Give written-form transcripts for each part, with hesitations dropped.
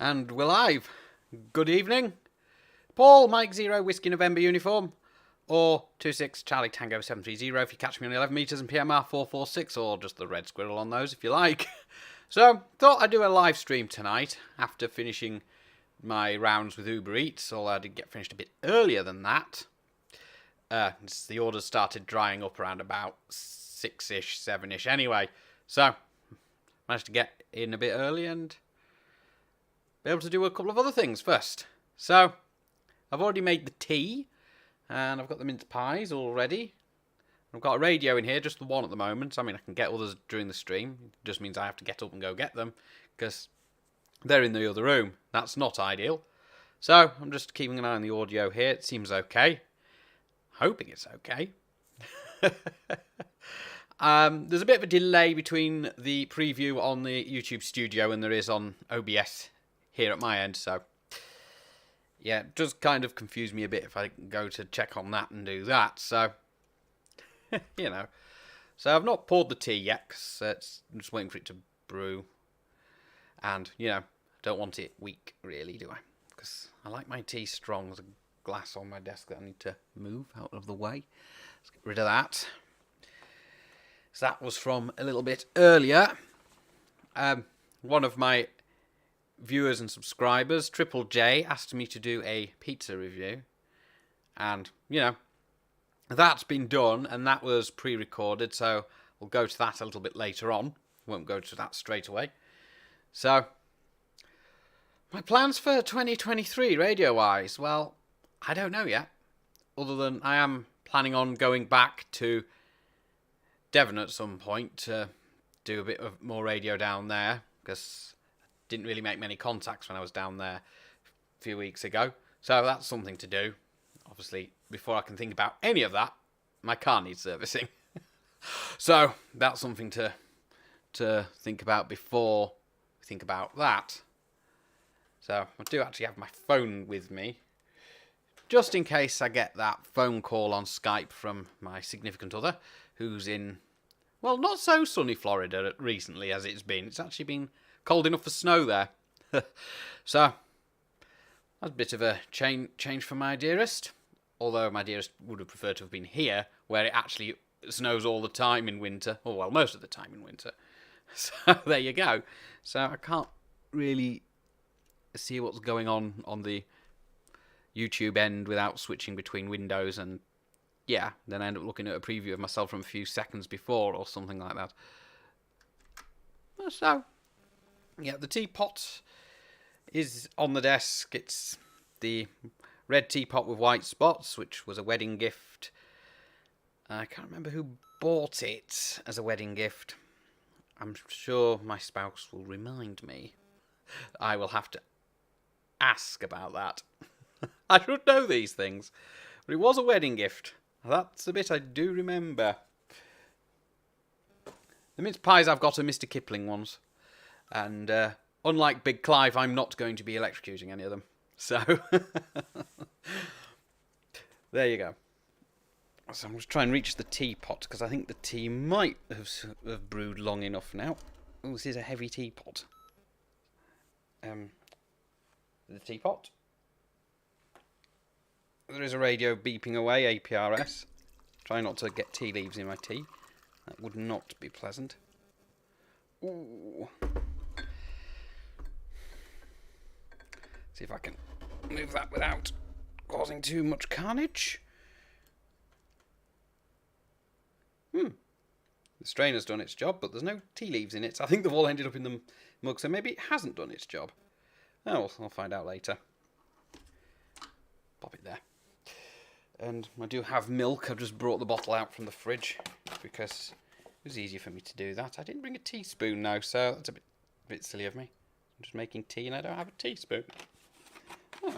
And we're live. Good evening. Paul, Mike 0, Whiskey November uniform. Or 26 Charlie Tango 730 if you catch me on 11 metres and PMR 446, or just the red squirrel on those if you like. So, thought I'd do a live stream tonight after finishing my rounds with Uber Eats, although I did get finished a bit earlier than that. The orders started drying up around about 6-ish, 7-ish anyway. So, managed to get in a bit early and be able to do a couple of other things first. So, I've already made the tea, and I've got the mince pies all ready. I've got a radio in here, just the one at the moment. I mean, I can get others during the stream. It just means I have to get up and go get them, because they're in the other room. That's not ideal. So, I'm just keeping an eye on the audio here. It seems okay. Hoping it's okay. There's a bit of a delay between the preview on the YouTube studio and there is on OBS here at my end, so yeah, it does kind of confuse me a bit if I go to check on that and do that, so you know. So I've not poured the tea yet, because I'm just waiting for it to brew, and, you know, don't want it weak, really, do I? Because I like my tea strong. There's a glass on my desk that I need to move out of the way. Let's get rid of that. So that was from a little bit earlier. One of my viewers and subscribers, Triple J, asked me to do a pizza review. And, you know, that's been done, and that was pre-recorded, so we'll go to that a little bit later on. Won't go to that straight away. So, my plans for 2023, radio-wise, well, I don't know yet. Other than I am planning on going back to Devon at some point to do a bit of more radio down there, because I didn't really make many contacts when I was down there a few weeks ago. So that's something to do. Obviously, before I can think about any of that, my car needs servicing. So that's something to think about before we think about that. So I do actually have my phone with me, just in case I get that phone call on Skype from my significant other, who's in, well, not so sunny Florida recently as it's been. It's actually been cold enough for snow there. So, that's a bit of a change for my dearest. Although my dearest would have preferred to have been here, where it actually snows all the time in winter. Or, well, most of the time in winter. So, there you go. So, I can't really see what's going on the YouTube end without switching between windows, and yeah, then I end up looking at a preview of myself from a few seconds before or something like that. So, yeah, the teapot is on the desk. It's the red teapot with white spots, which was a wedding gift. I can't remember who bought it as a wedding gift. I'm sure my spouse will remind me. I will have to ask about that. I should know these things. But it was a wedding gift. That's a bit I do remember. The mince pies I've got are Mr. Kipling ones. And unlike Big Clive, I'm not going to be electrocuting any of them. So, there you go. So I'm just trying to reach the teapot, because I think the tea might have brewed long enough now. Oh, this is a heavy teapot. The teapot. There is a radio beeping away, APRS. Try not to get tea leaves in my tea. That would not be pleasant. Ooh. See if I can move that without causing too much carnage. The strainer's done its job, but there's no tea leaves in it. So I think they've all ended up in the mug, so maybe it hasn't done its job. Oh, well, I'll find out later. Pop it there. And I do have milk. I've just brought the bottle out from the fridge because it was easier for me to do that. I didn't bring a teaspoon now, so that's a bit silly of me. I'm just making tea and I don't have a teaspoon. Oh.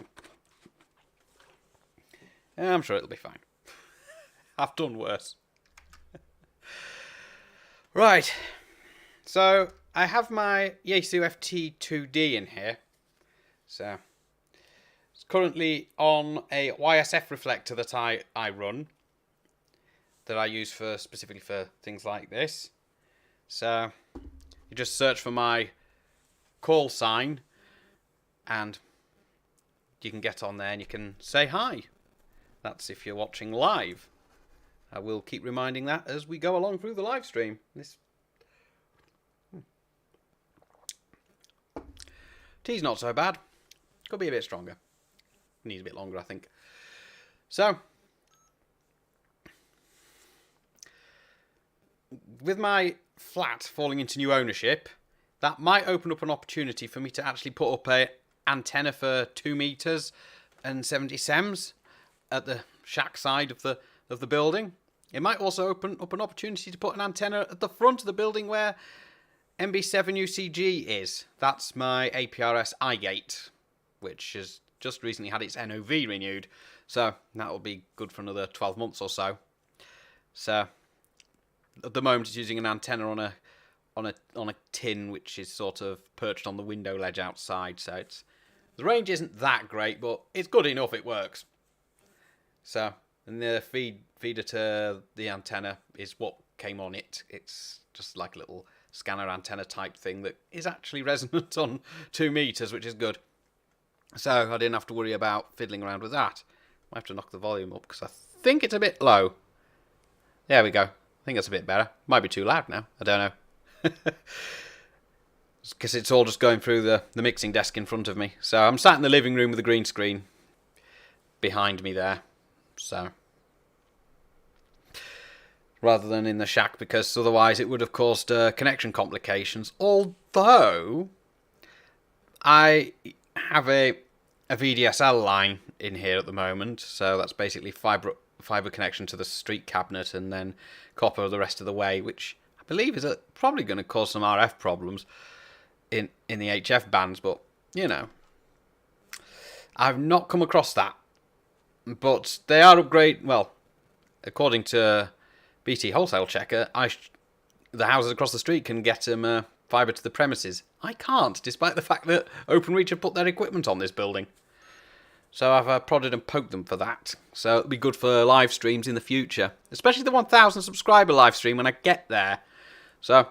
I'm sure it'll be fine. I've done worse. Right. So, I have my Yaesu FT2D in here. So, it's currently on a YSF reflector that I run. That I use specifically for things like this. So, you just search for my call sign and you can get on there and you can say hi. That's if you're watching live. I will keep reminding that as we go along through the live stream. This tea's not so bad. Could be a bit stronger. Needs a bit longer, I think. So, with my flat falling into new ownership, that might open up an opportunity for me to actually put up a antenna for 2 meters and 70 sems at the shack side of the building. It might also open up an opportunity to put an antenna at the front of the building where MB7UCG is. That's my APRS iGate, which has just recently had its NOV renewed. So that will be good for another 12 months or so. So at the moment it's using an antenna on a tin which is sort of perched on the window ledge outside. So the range isn't that great, but it's good enough, it works. So, and the feeder to the antenna is what came on it. It's just like a little scanner antenna type thing that is actually resonant on 2 meters, which is good. So I didn't have to worry about fiddling around with that. I have to knock the volume up because I think it's a bit low. There we go. I think that's a bit better. Might be too loud now. I don't know. Because it's all just going through the mixing desk in front of me. So I'm sat in the living room with a green screen behind me there. So rather than in the shack, because otherwise it would have caused connection complications. Although I have a VDSL line in here at the moment, so that's basically fibre connection to the street cabinet and then copper the rest of the way, which I believe is probably going to cause some RF problems in the HF bands, but you know, I've not come across that. But they are well, according to BT Wholesale Checker, the houses across the street can get them fibre to the premises. I can't, despite the fact that OpenReach have put their equipment on this building. So I've prodded and poked them for that. So it'll be good for live streams in the future, especially the 1,000 subscriber live stream when I get there. So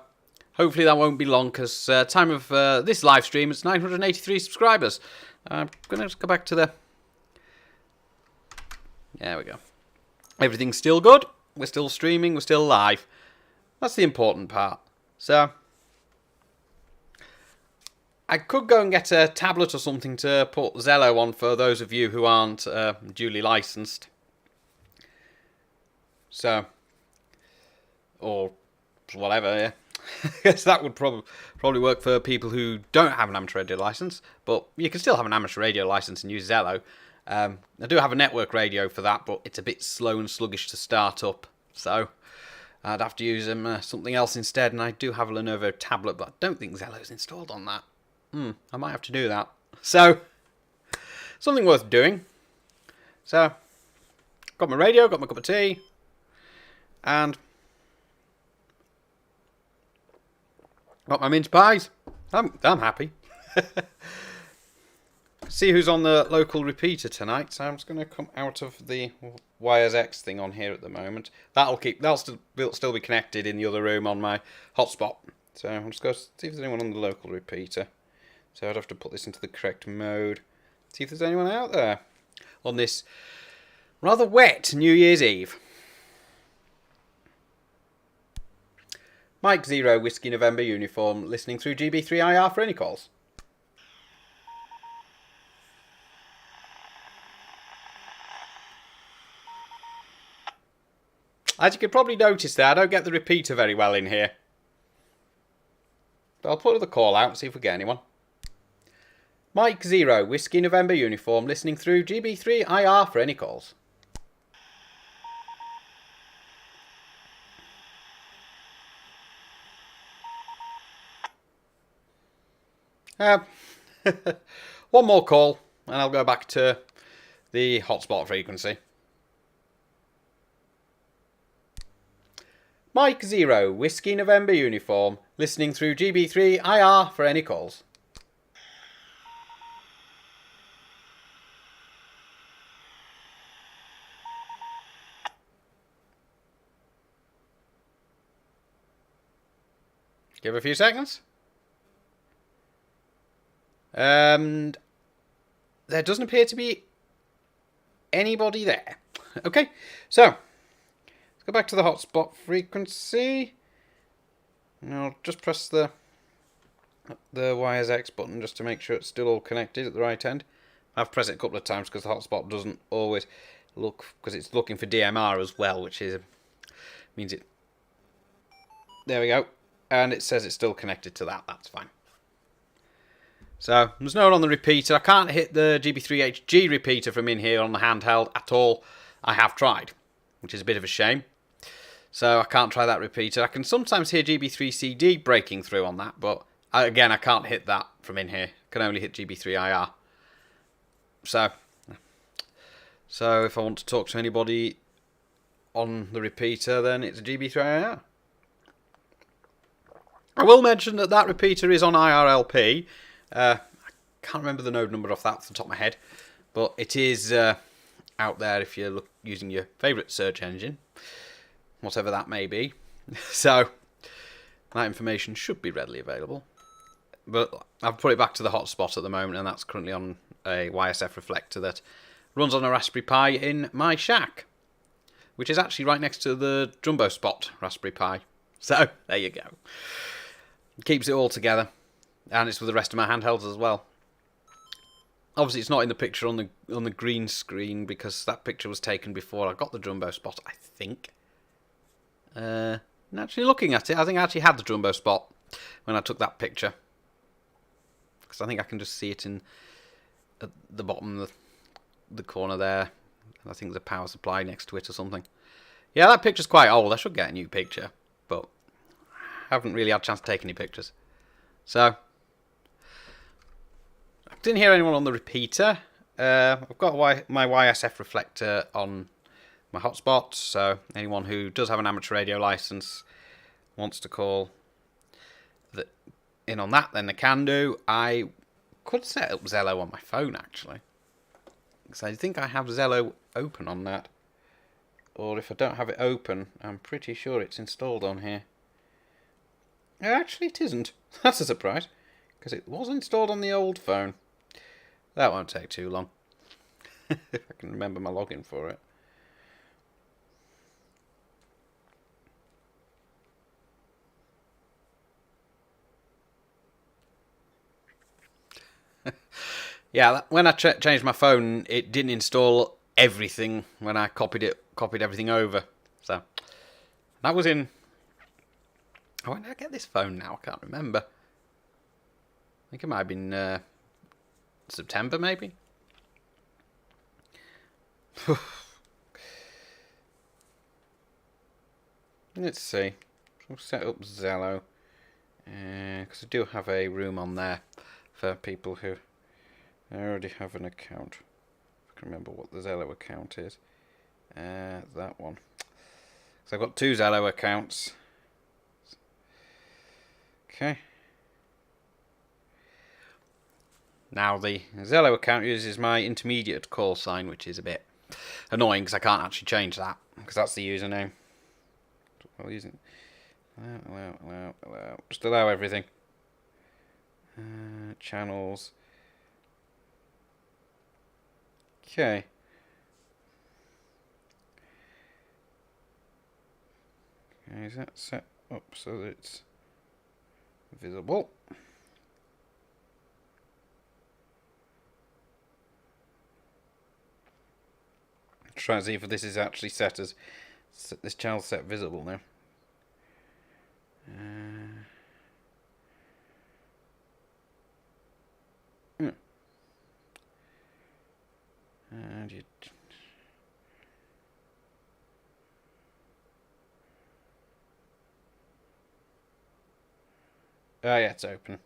hopefully that won't be long, because time of this live stream it's 983 subscribers. I'm going to just go back to the... There we go. Everything's still good. We're still streaming. We're still live. That's the important part. So I could go and get a tablet or something to put Zello on for those of you who aren't duly licensed. So, or whatever, yeah. I guess that would probably work for people who don't have an amateur radio license, but you can still have an amateur radio license and use Zello. I do have a network radio for that, but it's a bit slow and sluggish to start up, so I'd have to use something else instead. And I do have a Lenovo tablet, but I don't think Zello's installed on that. I might have to do that. So, something worth doing. So, got my radio, got my cup of tea, and got my mince pies. I'm happy. See who's on the local repeater tonight. So I'm just going to come out of the YSX thing on here at the moment. That'll still be connected in the other room on my hotspot. So I'm just going to see if there's anyone on the local repeater. So I'd have to put this into the correct mode. See if there's anyone out there on this rather wet New Year's Eve. Mike 0 Whiskey November uniform, listening through GB3IR for any calls. As you can probably notice there, I don't get the repeater very well in here. But I'll put the call out and see if we get anyone. Mike 0 Whiskey November uniform, listening through GB3IR for any calls. One more call and I'll go back to the hotspot frequency. Mike 0 Whiskey November uniform, listening through GB3IR for any calls. Give a few seconds. And there doesn't appear to be anybody there. Okay, so let's go back to the hotspot frequency. And I'll just press the wires X button just to make sure it's still all connected at the right end. I've pressed it a couple of times because the hotspot doesn't always look, because it's looking for DMR as well, which means it. There we go, and it says it's still connected to that. That's fine. So there's no one on the repeater. I can't hit the GB3HG repeater from in here on the handheld at all. I have tried, which is a bit of a shame. So I can't try that repeater. I can sometimes hear GB3CD breaking through on that, but again, I can't hit that from in here. I can only hit GB3IR. So if I want to talk to anybody on the repeater, then it's a GB3IR. I will mention that that repeater is on IRLP. I can't remember the node number off the top of my head, but it is out there if you're using your favourite search engine, whatever that may be. So that information should be readily available. But I've put it back to the hotspot at the moment, and that's currently on a YSF reflector that runs on a Raspberry Pi in my shack, which is actually right next to the Jumbo Spot Raspberry Pi. So there you go. It keeps it all together, and it's with the rest of my handhelds as well. Obviously, it's not in the picture on the green screen because that picture was taken before I got the Jumbo Spot, I think. And actually looking at it, I think I actually had the Jumbo Spot when I took that picture, because I think I can just see it at the bottom of the corner there. And I think there's a power supply next to it or something. Yeah, that picture's quite old. I should get a new picture, but I haven't really had a chance to take any pictures. So I didn't hear anyone on the repeater. I've got my YSF reflector on my hotspot, so anyone who does have an amateur radio license wants to call in on that, then they can do. I could set up Zello on my phone, actually, because I think I have Zello open on that. Or if I don't have it open, I'm pretty sure it's installed on here. Actually, it isn't. That's a surprise, because it was installed on the old phone. That won't take too long, if I can remember my login for it. Yeah, when I changed my phone, it didn't install everything when I copied everything over. So that was in. Oh, when did I get this phone now? I can't remember. I think it might have been September, maybe. Let's see. We'll set up Zello, because I do have a room on there for people who already have an account. I can remember what the Zello account is. That one. So I've got 2 Zello accounts. Okay. Now the Zello account uses my intermediate call sign, which is a bit annoying because I can't actually change that, because that's the username. I'll use it. Allow. Just allow everything. Channels. Okay. Okay, is that set up so that it's visible? Try and see if this is actually set as this channel set visible now. And you. Oh yeah, it's open.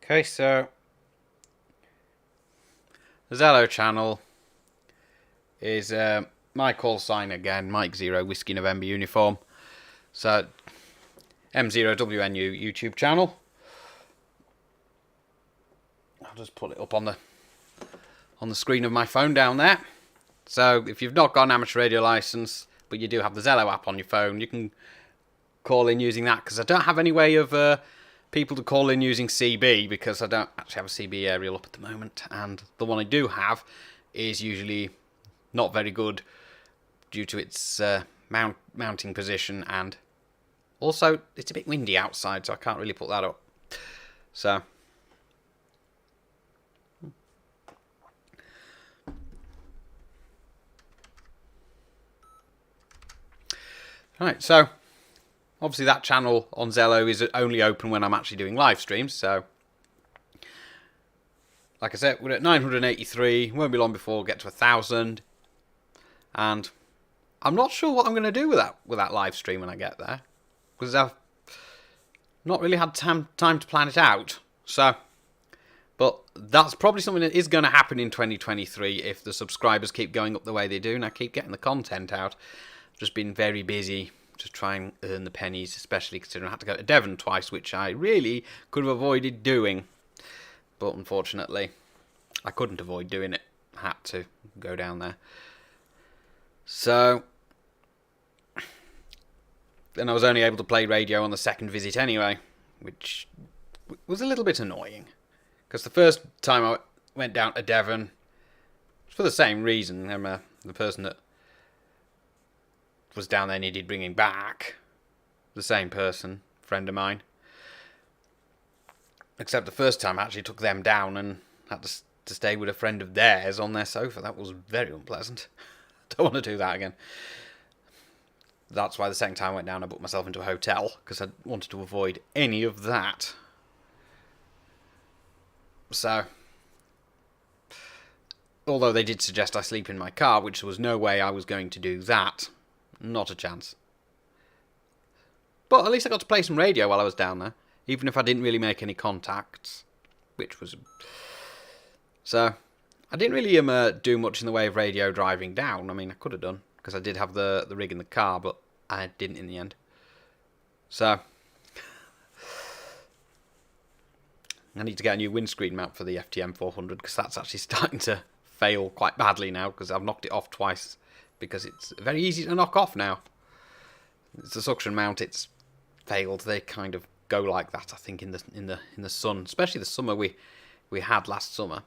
Okay, so the Zello channel is my call sign again, Mike 0 Whiskey November uniform. So M0WNU YouTube channel. I'll just put it up on the screen of my phone down there. So if you've not got an amateur radio license, but you do have the Zello app on your phone, you can call in using that, because I don't have any way of people to call in using CB, because I don't actually have a CB aerial up at the moment, and the one I do have is usually not very good due to its mounting position, and also it's a bit windy outside, so I can't really put that up. So right, so obviously that channel on Zello is only open when I'm actually doing live streams, so like I said, we're at 983, won't be long before we'll get to 1,000, and I'm not sure what I'm going to do with that live stream when I get there, because I've not really had time to plan it out. So, but that's probably something that is going to happen in 2023 if the subscribers keep going up the way they do and I keep getting the content out. I've just been very busy just trying to earn the pennies, especially considering I had to go to Devon twice, which I really could have avoided doing. But unfortunately, I couldn't avoid doing it. I had to go down there. So, then I was only able to play radio on the second visit anyway, which was a little bit annoying. Because the first time I went down to Devon, for the same reason, the person that was down there needed bringing back. The same person, friend of mine. Except the first time I actually took them down and had to stay with a friend of theirs on their sofa. That was very unpleasant. Don't want to do that again. That's why the second time I went down, I booked myself into a hotel, because I wanted to avoid any of that. So, although they did suggest I sleep in my car, which there was no way I was going to do that. Not a chance. But at least I got to play some radio while I was down there, even if I didn't really make any contacts, which was... So, I didn't really do much in the way of radio driving down. I mean, I could have done, because I did have the rig in the car, but I didn't in the end. So, I need to get a new windscreen mount for the FTM 400, because that's actually starting to fail quite badly now, because I've knocked it off twice, because it's very easy to knock off now. It's a suction mount, it's failed. They kind of go like that, I think, in the sun, especially the summer we had last summer.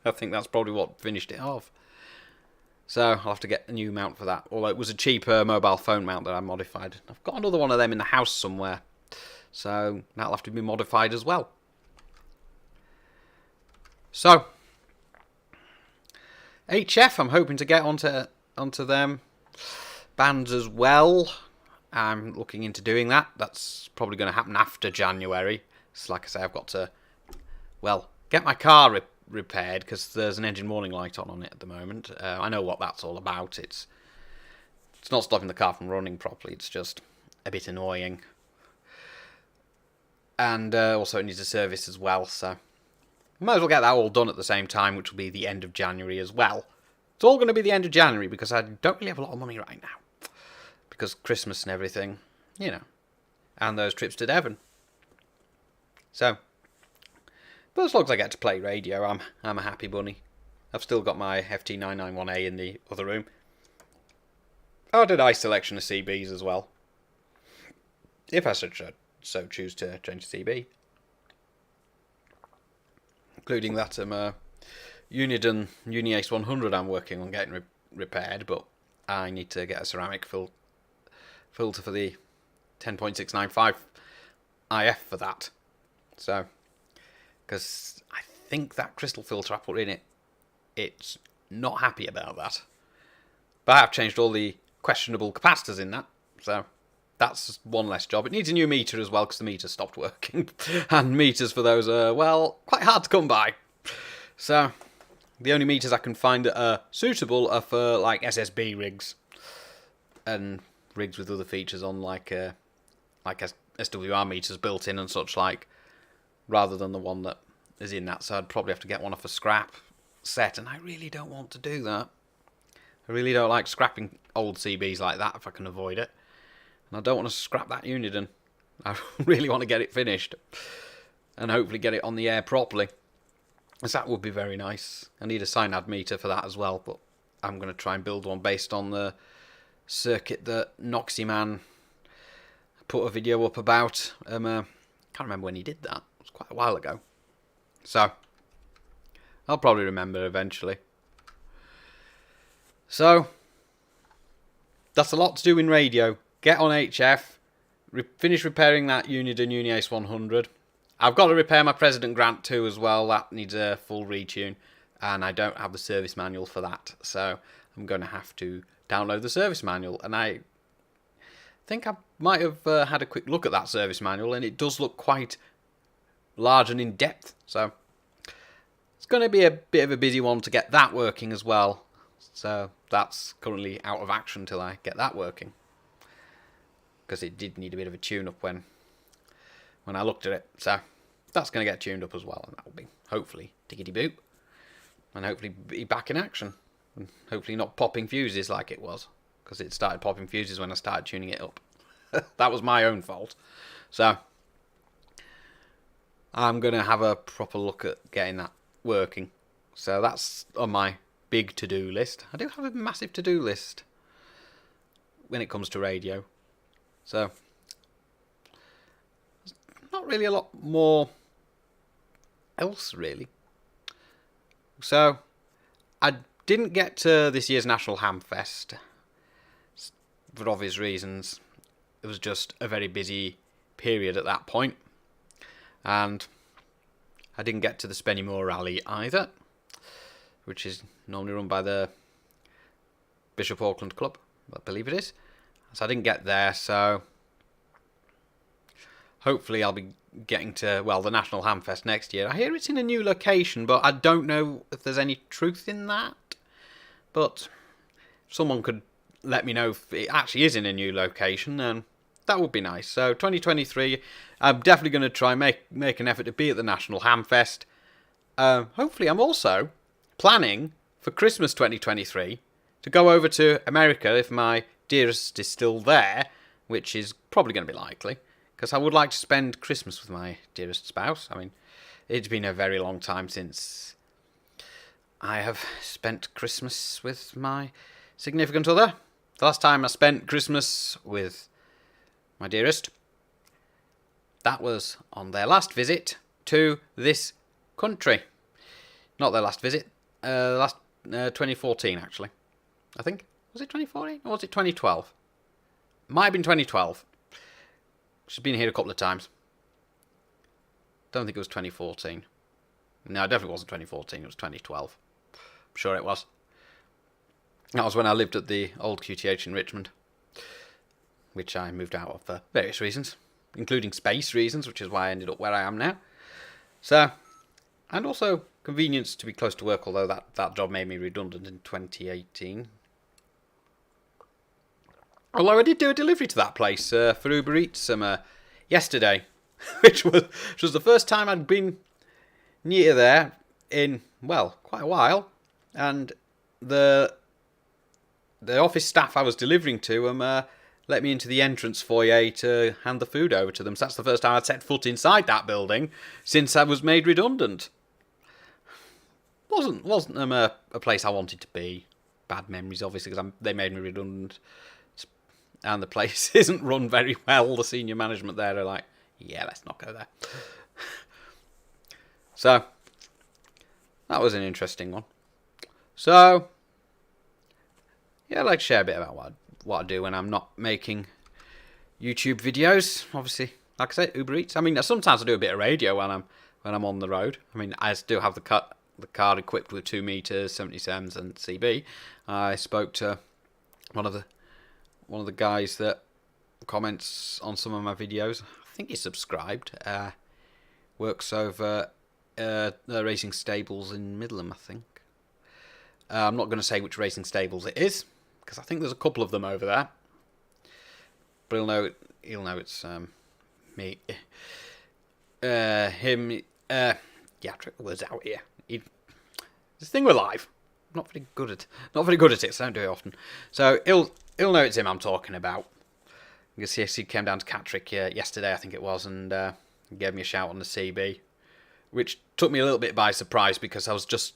I think that's probably what finished it off. So I'll have to get a new mount for that. Although it was a cheaper mobile phone mount that I modified. I've got another one of them in the house somewhere, so that'll have to be modified as well. So HF, I'm hoping to get onto them bands as well. I'm looking into doing that. That's probably going to happen after January. So like I say, I've got to, well, get my car repaired, because there's an engine warning light on it at the moment. I know what that's all about. It's not stopping the car from running properly. It's just a bit annoying. And also it needs a service as well, so might as well get that all done at the same time, which will be the end of January as well. It's all going to be the end of January, because I don't really have a lot of money right now. Because Christmas and everything, you know. And those trips to Devon. So, but as long as I get to play radio, I'm a happy bunny. I've still got my FT991A in the other room. I did a selection of CBs as well, if I should so choose to change to CB. Including that Uniden UniAce 100 I'm working on getting repaired, but I need to get a ceramic filter for the 10.695 IF for that. So, because I think that crystal filter I put in it, it's not happy about that. But I have changed all the questionable capacitors in that, so that's one less job. It needs a new meter as well, because the meter stopped working. And meters for those are, well, quite hard to come by. So, the only meters I can find that are suitable are for, like, SSB rigs. And rigs with other features on, like SWR meters built in and such like, rather than the one that is in that. So I'd probably have to get one off a scrap set, and I really don't want to do that. I really don't like scrapping old CBs like that if I can avoid it. And I don't want to scrap that Uniden. I really want to get it finished and hopefully get it on the air properly, as that would be very nice. I need a Synad meter for that as well, but I'm going to try and build one based on the circuit that Noxyman put a video up about Can't remember when he did that. It was quite a while ago. So, I'll probably remember eventually. So, that's a lot to do in radio. Get on HF. Finish repairing that Uniden Uniace 100. I've got to repair my President Grant 2 as well. That needs a full retune. And I don't have the service manual for that. So, I'm going to have to download the service manual. And I think I might have had a quick look at that service manual. And it does look quite large and in-depth. So, it's going to be a bit of a busy one to get that working as well. So, that's currently out of action till I get that working. Because it did need a bit of a tune-up when I looked at it. So, that's going to get tuned up as well. And that will be, hopefully, tickety-boop. And hopefully be back in action. And hopefully not popping fuses like it was. Because it started popping fuses when I started tuning it up. That was my own fault. So, I'm going to have a proper look at getting that working. So, that's on my big to-do list. I do have a massive to-do list when it comes to radio. So, there's not really a lot more else, really. So, I didn't get to this year's National Ham Fest for obvious reasons. It was just a very busy period at that point. And I didn't get to the Spennymoor Rally either, which is normally run by the Bishop Auckland Club, I believe it is. So I didn't get there, so hopefully I'll be getting to, well, the National Hamfest next year. I hear it's in a new location, but I don't know if there's any truth in that. But if someone could let me know if it actually is in a new location, then that would be nice. So 2023, I'm definitely going to try make an effort to be at the National Hamfest. Hopefully I'm also planning for Christmas 2023 to go over to America if my dearest is still there, which is probably going to be likely, because I would like to spend Christmas with my dearest spouse. I mean, it's been a very long time since I have spent Christmas with my significant other. The last time I spent Christmas with my dearest, that was on their last visit to this country. Not their last visit, 2014 actually, I think. Was it 2014 or was it 2012? Might have been 2012. She's been here a couple of times. Don't think it was 2014. No, it definitely wasn't 2014. It was 2012. I'm sure it was. That was when I lived at the old QTH in Richmond, which I moved out of for various reasons, including space reasons, which is why I ended up where I am now. So, and also convenience to be close to work, although that job made me redundant in 2018. Although I did do a delivery to that place for Uber Eats yesterday, which was the first time I'd been near there in, well, quite a while. And the office staff I was delivering to let me into the entrance foyer to hand the food over to them. So that's the first time I'd set foot inside that building since I was made redundant. Wasn't a place I wanted to be. Bad memories, obviously, because they made me redundant. And the place isn't run very well. The senior management there are like, yeah, let's not go there. So, that was an interesting one. So, yeah, I'd like to share a bit about what I do when I'm not making YouTube videos. Obviously, like I said, Uber Eats. I mean, sometimes I do a bit of radio when I'm on the road. I mean, I still have the car equipped with 2 meters, 77s, and CB. I spoke to one of the guys that comments on some of my videos. I think he's subscribed. Works over racing stables in Midland, I think. I'm not going to say which racing stables it is, because I think there's a couple of them over there. But he'll know it's me. Him. Yeah, trick the words out here. This thing we're live. Not very good at it, so I don't do it often. So he'll know it's him I'm talking about. Because he came down to Catterick yesterday, I think it was, and gave me a shout on the CB, which took me a little bit by surprise because I was just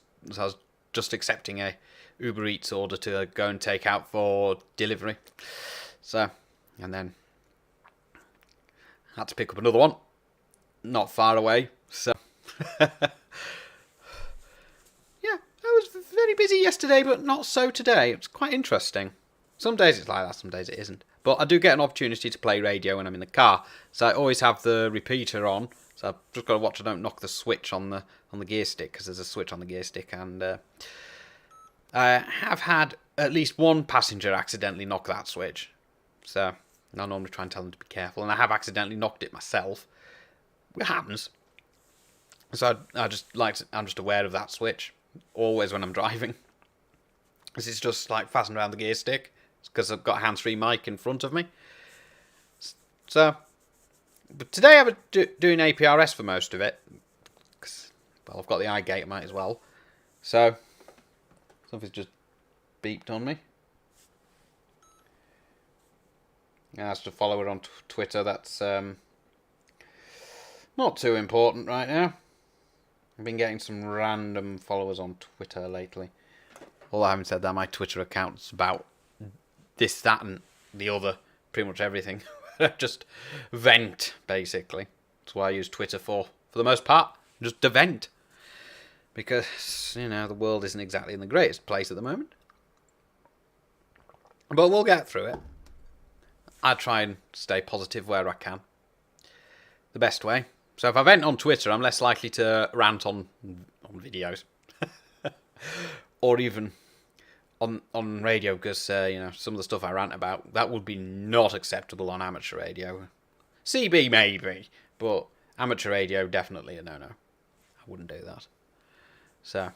accepting a Uber Eats order to go and take out for delivery. So, and then had to pick up another one. not far away. So, yeah, I was very busy yesterday, but not so today. It was quite interesting. Some days it's like that, some days it isn't. But I do get an opportunity to play radio when I'm in the car, so I always have the repeater on. So I've just got to watch I don't knock the switch on the gear stick, because there's a switch on the gear stick, and I have had at least one passenger accidentally knock that switch. So I normally try and tell them to be careful, and I have accidentally knocked it myself. It happens. So I'm just aware of that switch always when I'm driving. Because it's just like fastened around the gear stick. It's because I've got a hands-free mic in front of me. So, but today I was doing APRS for most of it. Cause, well, I've got the iGate, I might as well. So, something's just beeped on me. As to follow her on Twitter, that's not too important right now. I've been getting some random followers on Twitter lately. Although I haven't said that, my Twitter account's about this, that, and the other. Pretty much everything. Just vent, basically. That's what I use Twitter for the most part. Just to vent. Because, you know, the world isn't exactly in the greatest place at the moment. But we'll get through it. I try and stay positive where I can. The best way. So if I vent on Twitter, I'm less likely to rant on videos. Or even on radio, because you know, some of the stuff I rant about, that would be not acceptable on amateur radio. CB maybe, but amateur radio definitely a no-no. I wouldn't do that. So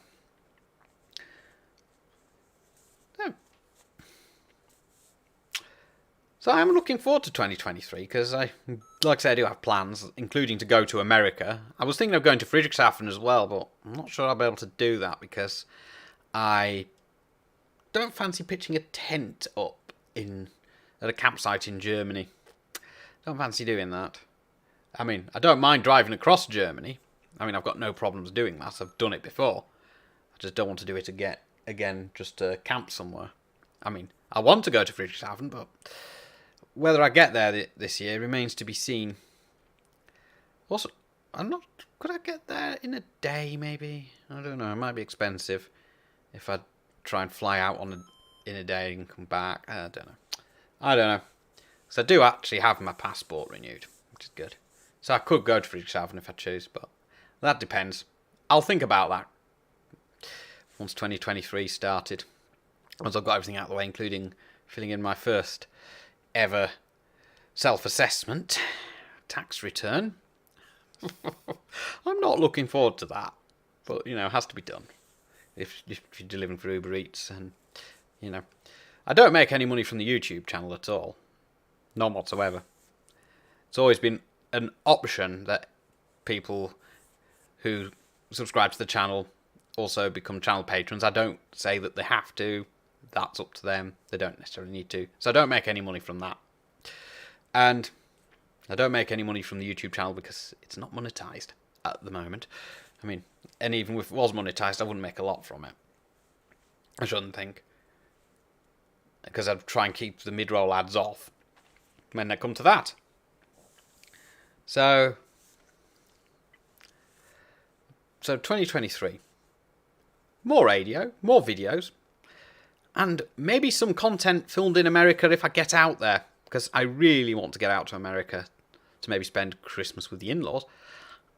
I'm looking forward to 2023, because like I say, I do have plans, including to go to America. I was thinking of going to Friedrichshafen as well, but I'm not sure I'll be able to do that, because I don't fancy pitching a tent up at a campsite in Germany. Don't fancy doing that. I mean, I don't mind driving across Germany. I mean, I've got no problems doing that. I've done it before. I just don't want to do it again just to camp somewhere. I mean, I want to go to Friedrichshafen, but whether I get there this year remains to be seen. Also, could I get there in a day, maybe? I don't know. It might be expensive if I try and fly out in a day and come back. I don't know. So I do actually have my passport renewed, which is good. So I could go to Friedrichshafen if I choose, but that depends. I'll think about that once 2023 started. Once I've got everything out of the way, including filling in my first ever self-assessment tax return. I'm not looking forward to that, but you know, it has to be done if you're delivering for Uber Eats. And you know, I don't make any money from the YouTube channel at all, none whatsoever. It's always been an option that people who subscribe to the channel also become channel patrons. I don't say that they have to. That's up to them. They don't necessarily need to. So I don't make any money from that. And I don't make any money from the YouTube channel because it's not monetized at the moment. I mean, and even if it was monetized, I wouldn't make a lot from it. I shouldn't think. Because I'd try and keep the mid-roll ads off when they come to that. So 2023. More radio, more videos. And maybe some content filmed in America if I get out there. Because I really want to get out to America to maybe spend Christmas with the in-laws.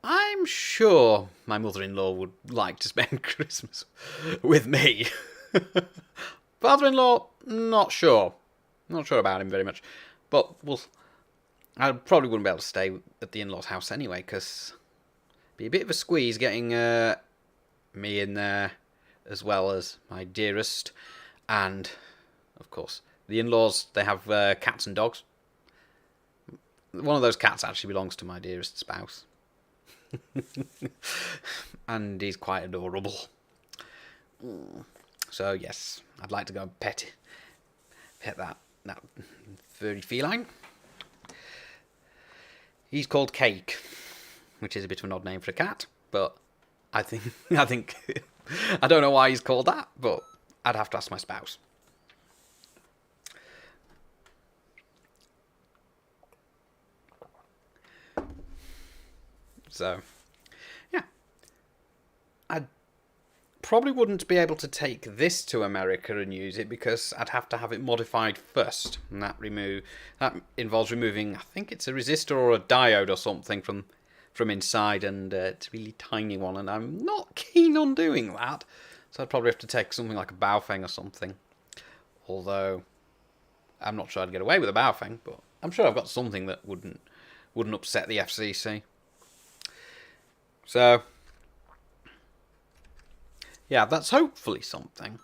I'm sure my mother-in-law would like to spend Christmas with me. Father-in-law, not sure. Not sure about him very much. But I probably wouldn't be able to stay at the in-laws' house anyway, because it'd be a bit of a squeeze getting me in there, as well as my dearest. And, of course, the in-laws, they have cats and dogs. One of those cats actually belongs to my dearest spouse. And he's quite adorable. So, yes, I'd like to go and pet that furry feline. He's called Cake, which is a bit of an odd name for a cat, but I think I don't know why he's called that, but I'd have to ask my spouse. So, yeah. I probably wouldn't be able to take this to America and use it because I'd have to have it modified first. And that involves removing, I think it's a resistor or a diode or something from inside, and it's a really tiny one, and I'm not keen on doing that. So I'd probably have to take something like a Baofeng or something. Although I'm not sure I'd get away with a Baofeng, but I'm sure I've got something that wouldn't upset the FCC. So yeah, that's hopefully something.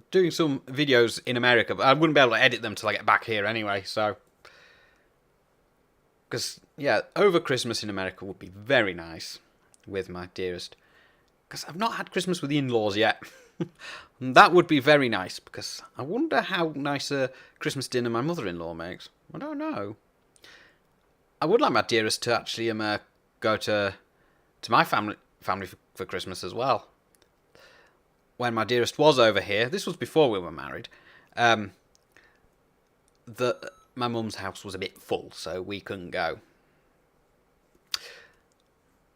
Doing some videos in America, but I wouldn't be able to edit them till I get back here anyway, so. Because, yeah, over Christmas in America would be very nice with my dearest. Because I've not had Christmas with the in-laws yet. And that would be very nice, because I wonder how nice a Christmas dinner my mother-in-law makes. I don't know. I would like my dearest to actually go to my family for Christmas as well. When my dearest was over here, this was before we were married, my mum's house was a bit full, so we couldn't go.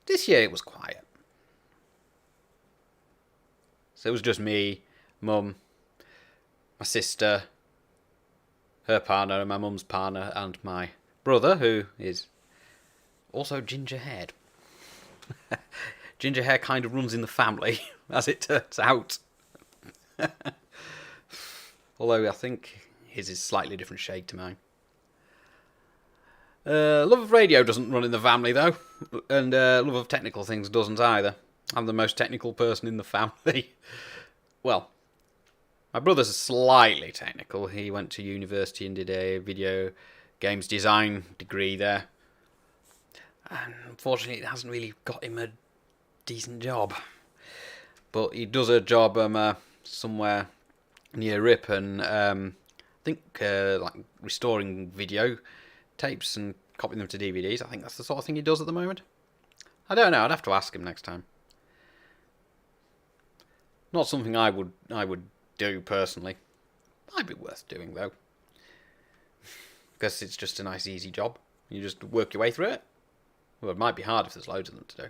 This year it was quiet. So it was just me, Mum, my sister, her partner, and my mum's partner, and my brother, who is also ginger-haired. Ginger hair kind of runs in the family, as it turns out. Although I think his is slightly different shade to mine. Love of radio doesn't run in the family, though. And love of technical things doesn't either. I'm the most technical person in the family. Well, my brother's slightly technical. He went to university and did a video games design degree there. And unfortunately, it hasn't really got him a decent job. But he does a job somewhere near Ripon. I think like restoring video tapes and copying them to DVDs. I think that's the sort of thing he does at the moment. I don't know. I'd have to ask him next time. Not something I would do personally. Might be worth doing though, because it's just a nice, easy job. You just work your way through it. Well, it might be hard if there's loads of them to do.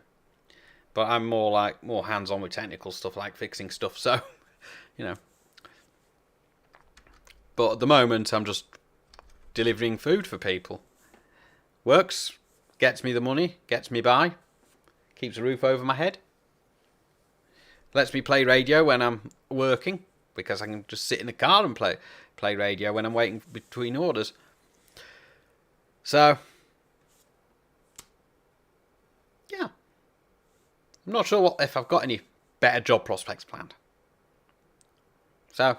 But I'm more hands-on with technical stuff, like fixing stuff. So, you know. But at the moment, I'm just delivering food for people. Works, gets me the money, gets me by, keeps a roof over my head. Lets me play radio when I'm working, because I can just sit in the car and play radio when I'm waiting between orders. So, yeah. I'm not sure if I've got any better job prospects planned. So,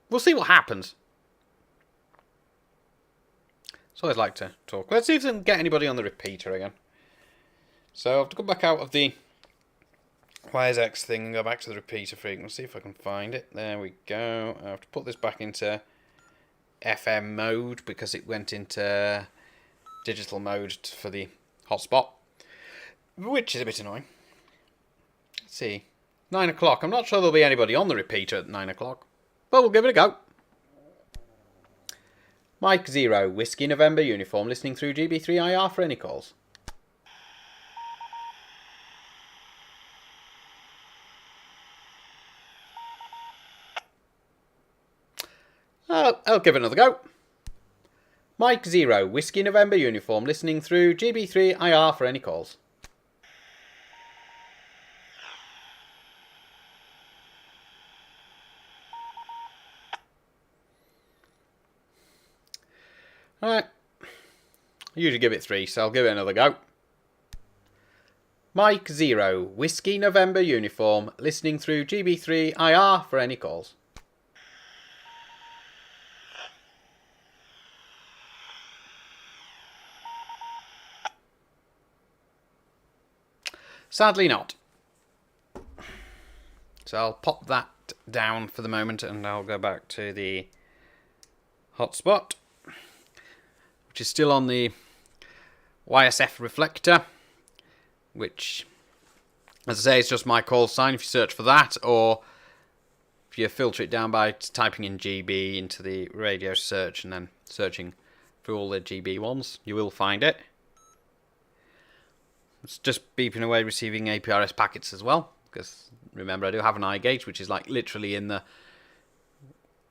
we'll see what happens. So I'd like to talk. Let's see if I can get anybody on the repeater again. So I have to come back out of the YSX thing and go back to the repeater frequency. See if I can find it. There we go. I have to put this back into FM mode because it went into digital mode for the hotspot, which is a bit annoying. Let's see. 9 o'clock. I'm not sure there'll be anybody on the repeater at 9 o'clock, but we'll give it a go. Mike 0, Whiskey November Uniform, listening through GB3IR for any calls. I'll give it another go. Mike 0, Whiskey November Uniform, listening through GB3IR for any calls. Alright. I usually give it 3, so I'll give it another go. Mike 0, Whiskey November Uniform, listening through GB3IR for any calls. Sadly not. So I'll pop that down for the moment and I'll go back to the hotspot, which is still on the YSF reflector, which, as I say, is just my call sign if you search for that, or if you filter it down by typing in GB into the radio search and then searching for all the GB ones, you will find it. It's just beeping away, receiving APRS packets as well. Because remember, I do have an eye gauge, which is like literally in the...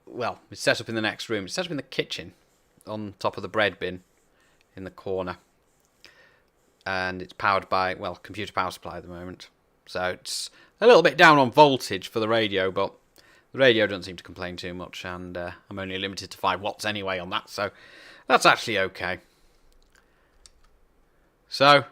Well, it's set up in the next room. It's set up in the kitchen, on top of the bread bin, in the corner. And it's powered by, well, computer power supply at the moment. So it's a little bit down on voltage for the radio, but the radio doesn't seem to complain too much, and I'm only limited to 5 watts anyway on that, so that's actually okay. So,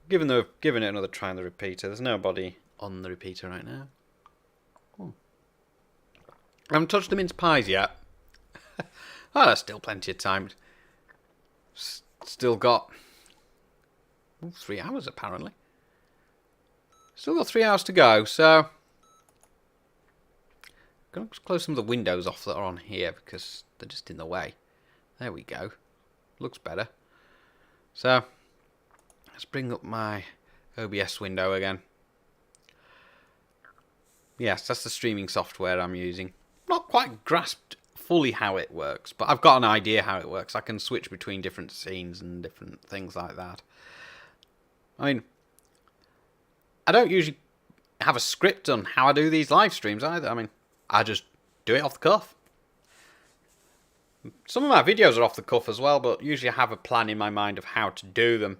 giving it another try on the repeater. There's nobody on the repeater right now. I haven't touched the mince pies yet. Oh, there's still plenty of time. Still got 3 hours apparently. Still got 3 hours to go, so I'm going to close some of the windows off that are on here because they're just in the way. There we go. Looks better. So let's bring up my OBS window again. Yes, that's the streaming software I'm using. Not quite grasped fully how it works, but I've got an idea how it works. I can switch between different scenes and different things like that. I mean, I don't usually have a script on how I do these live streams either. I mean, I just do it off the cuff. Some of my videos are off the cuff as well, but usually I have a plan in my mind of how to do them.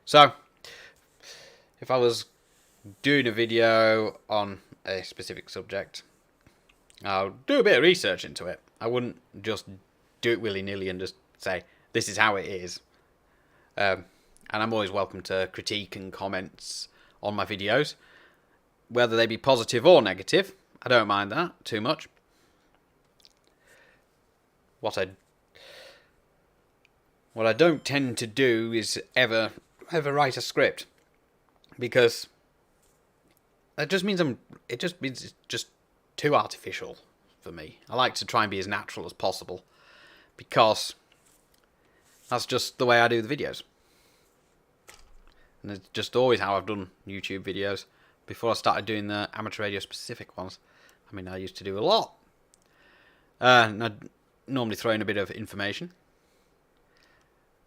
So, if I was doing a video on a specific subject, I'll do a bit of research into it. I wouldn't just do it willy-nilly and just say, this is how it is. And I'm always welcome to critique and comments on my videos, whether they be positive or negative. I don't mind that too much. What I don't tend to do is ever write a script, because it just means it's just too artificial for me. I like to try and be as natural as possible, because that's just the way I do the videos. And it's just always how I've done YouTube videos before I started doing the amateur radio specific ones. I mean, I used to do a lot. And I'd normally throw in a bit of information.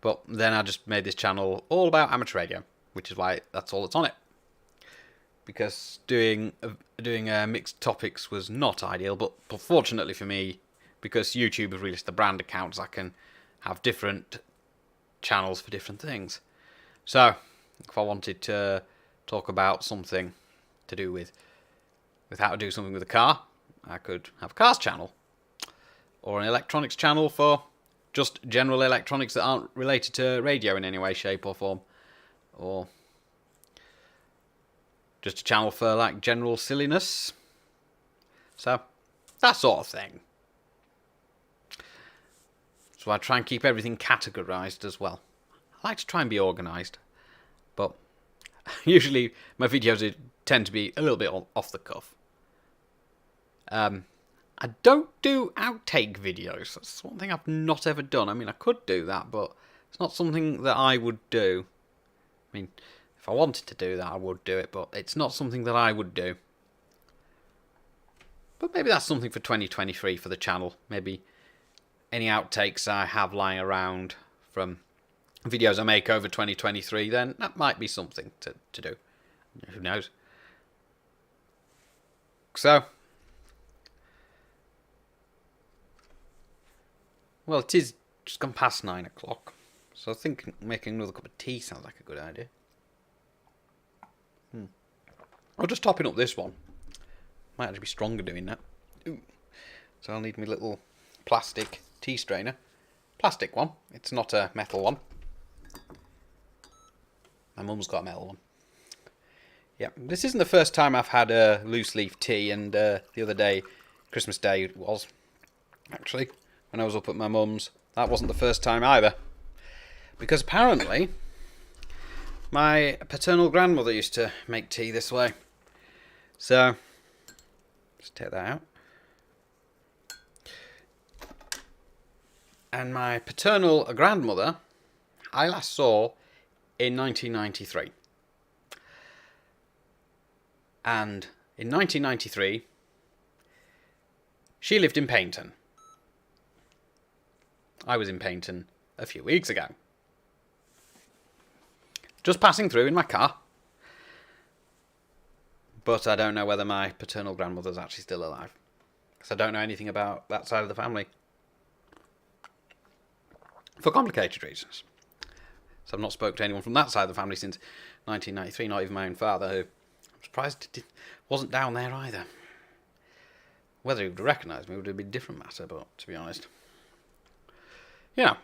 But then I just made this channel all about amateur radio, which is why that's all that's on it. Because doing mixed topics was not ideal, but fortunately for me, because YouTube have released the brand accounts, I can have different channels for different things. So, if I wanted to talk about something to do with how to do something with a car, I could have a cars channel. Or an electronics channel for just general electronics that aren't related to radio in any way, shape or form. Or just a channel for like general silliness. So, that sort of thing. So I try and keep everything categorised as well. I like to try and be organised. But usually my videos tend to be a little bit off the cuff. I don't do outtake videos. That's one thing I've not ever done. I mean, I could do that, but it's not something that I would do. I mean, if I wanted to do that, I would do it, but it's not something that I would do. But maybe that's something for 2023 for the channel. Maybe any outtakes I have lying around from videos I make over 2023, then that might be something to do. Who knows? So, well, it is just gone past 9 o'clock, so I think making another cup of tea sounds like a good idea. I'll just topping up this one. Might actually be stronger doing that. Ooh. So I'll need my little plastic tea strainer. Plastic one. It's not a metal one. My mum's got a metal one. Yeah, this isn't the first time I've had a loose leaf tea, and the other day, Christmas Day it was, actually, when I was up at my mum's. That wasn't the first time either. Because apparently, my paternal grandmother used to make tea this way. So, let's take that out. And my paternal grandmother, I last saw in 1993. And in 1993, she lived in Paignton. I was in Paignton a few weeks ago. Just passing through in my car. But I don't know whether my paternal grandmother's actually still alive. Because I don't know anything about that side of the family. For complicated reasons. So I've not spoken to anyone from that side of the family since 1993, not even my own father, who I'm surprised wasn't down there either. Whether he would recognise me would have been a different matter, but to be honest. Yeah.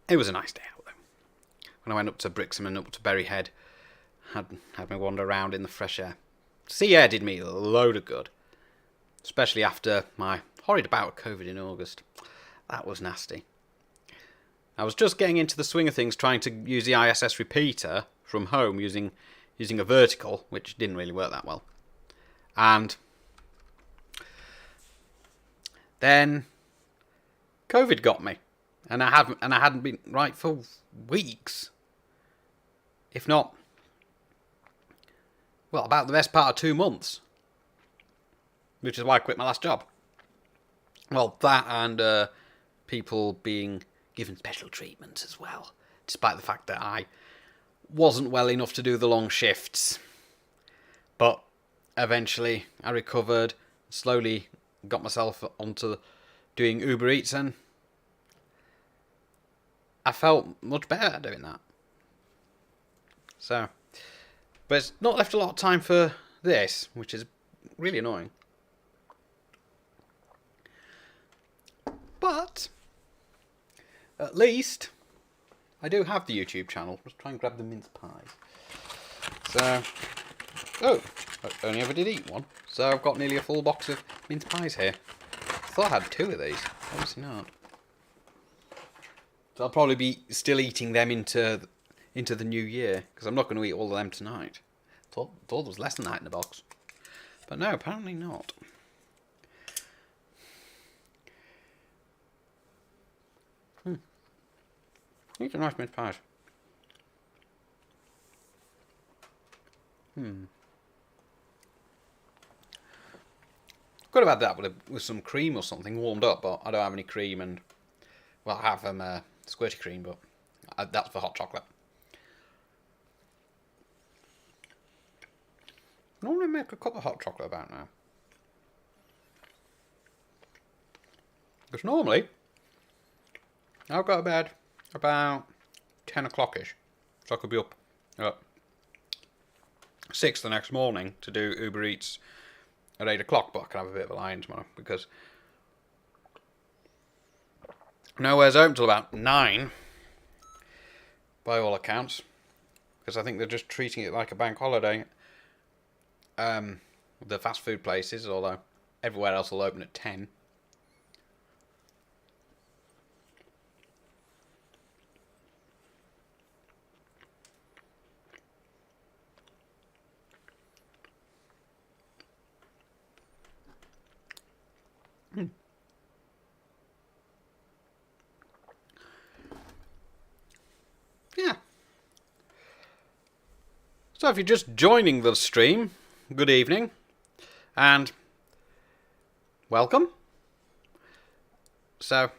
It was a nice day out though. When I went up to Brixham and up to Berryhead, had me wander around in the fresh air. Sea air did me a load of good. Especially after my horrid bout of COVID in August. That was nasty. I was just getting into the swing of things, trying to use the ISS repeater from home using a vertical, which didn't really work that well. And then COVID got me, and I hadn't been right for weeks, if not, well, about the best part of 2 months, which is why I quit my last job. Well, that and people being given special treatment as well, despite the fact that I wasn't well enough to do the long shifts. But eventually I recovered, slowly got myself onto doing Uber Eats, and I felt much better doing that. So, but it's not left a lot of time for this, which is really annoying. But at least I do have the YouTube channel. Let's try and grab the mince pies. So, oh, I only ever did eat one. So I've got nearly a full box of mince pies here. I thought I had 2 of these. Obviously not. So I'll probably be still eating them into the new year, because I'm not going to eat all of them tonight. Thought there was less than that in the box. But no, apparently not. These are nice mince pies. Could have had that with some cream or something warmed up, but I don't have any cream, and well, I have squirty cream, but that's for hot chocolate. I normally make a cup of hot chocolate about now, because normally I'll go to bed about 10 o'clock-ish, so I could be up at 6 the next morning to do Uber Eats at 8 o'clock, but I can have a bit of a lie-in tomorrow, because nowhere's open till about 9, by all accounts, because I think they're just treating it like a bank holiday, the fast food places, although everywhere else will open at 10. Yeah. So if you're just joining the stream, good evening, and welcome. So,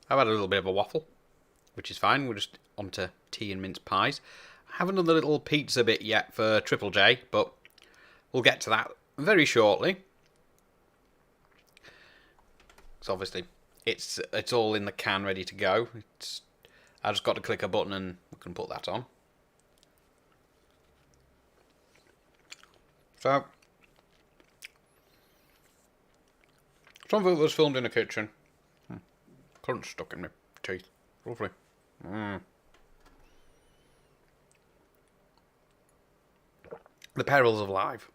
I've had a little bit of a waffle, which is fine. We're just on to tea and mince pies. I haven't done the little pizza bit yet for Triple J, but we'll get to that very shortly. So obviously, it's all in the can, ready to go. I just got to click a button and we can put that on. So, some of it was filmed in the kitchen. Crunch stuck in my teeth. Lovely. The perils of life.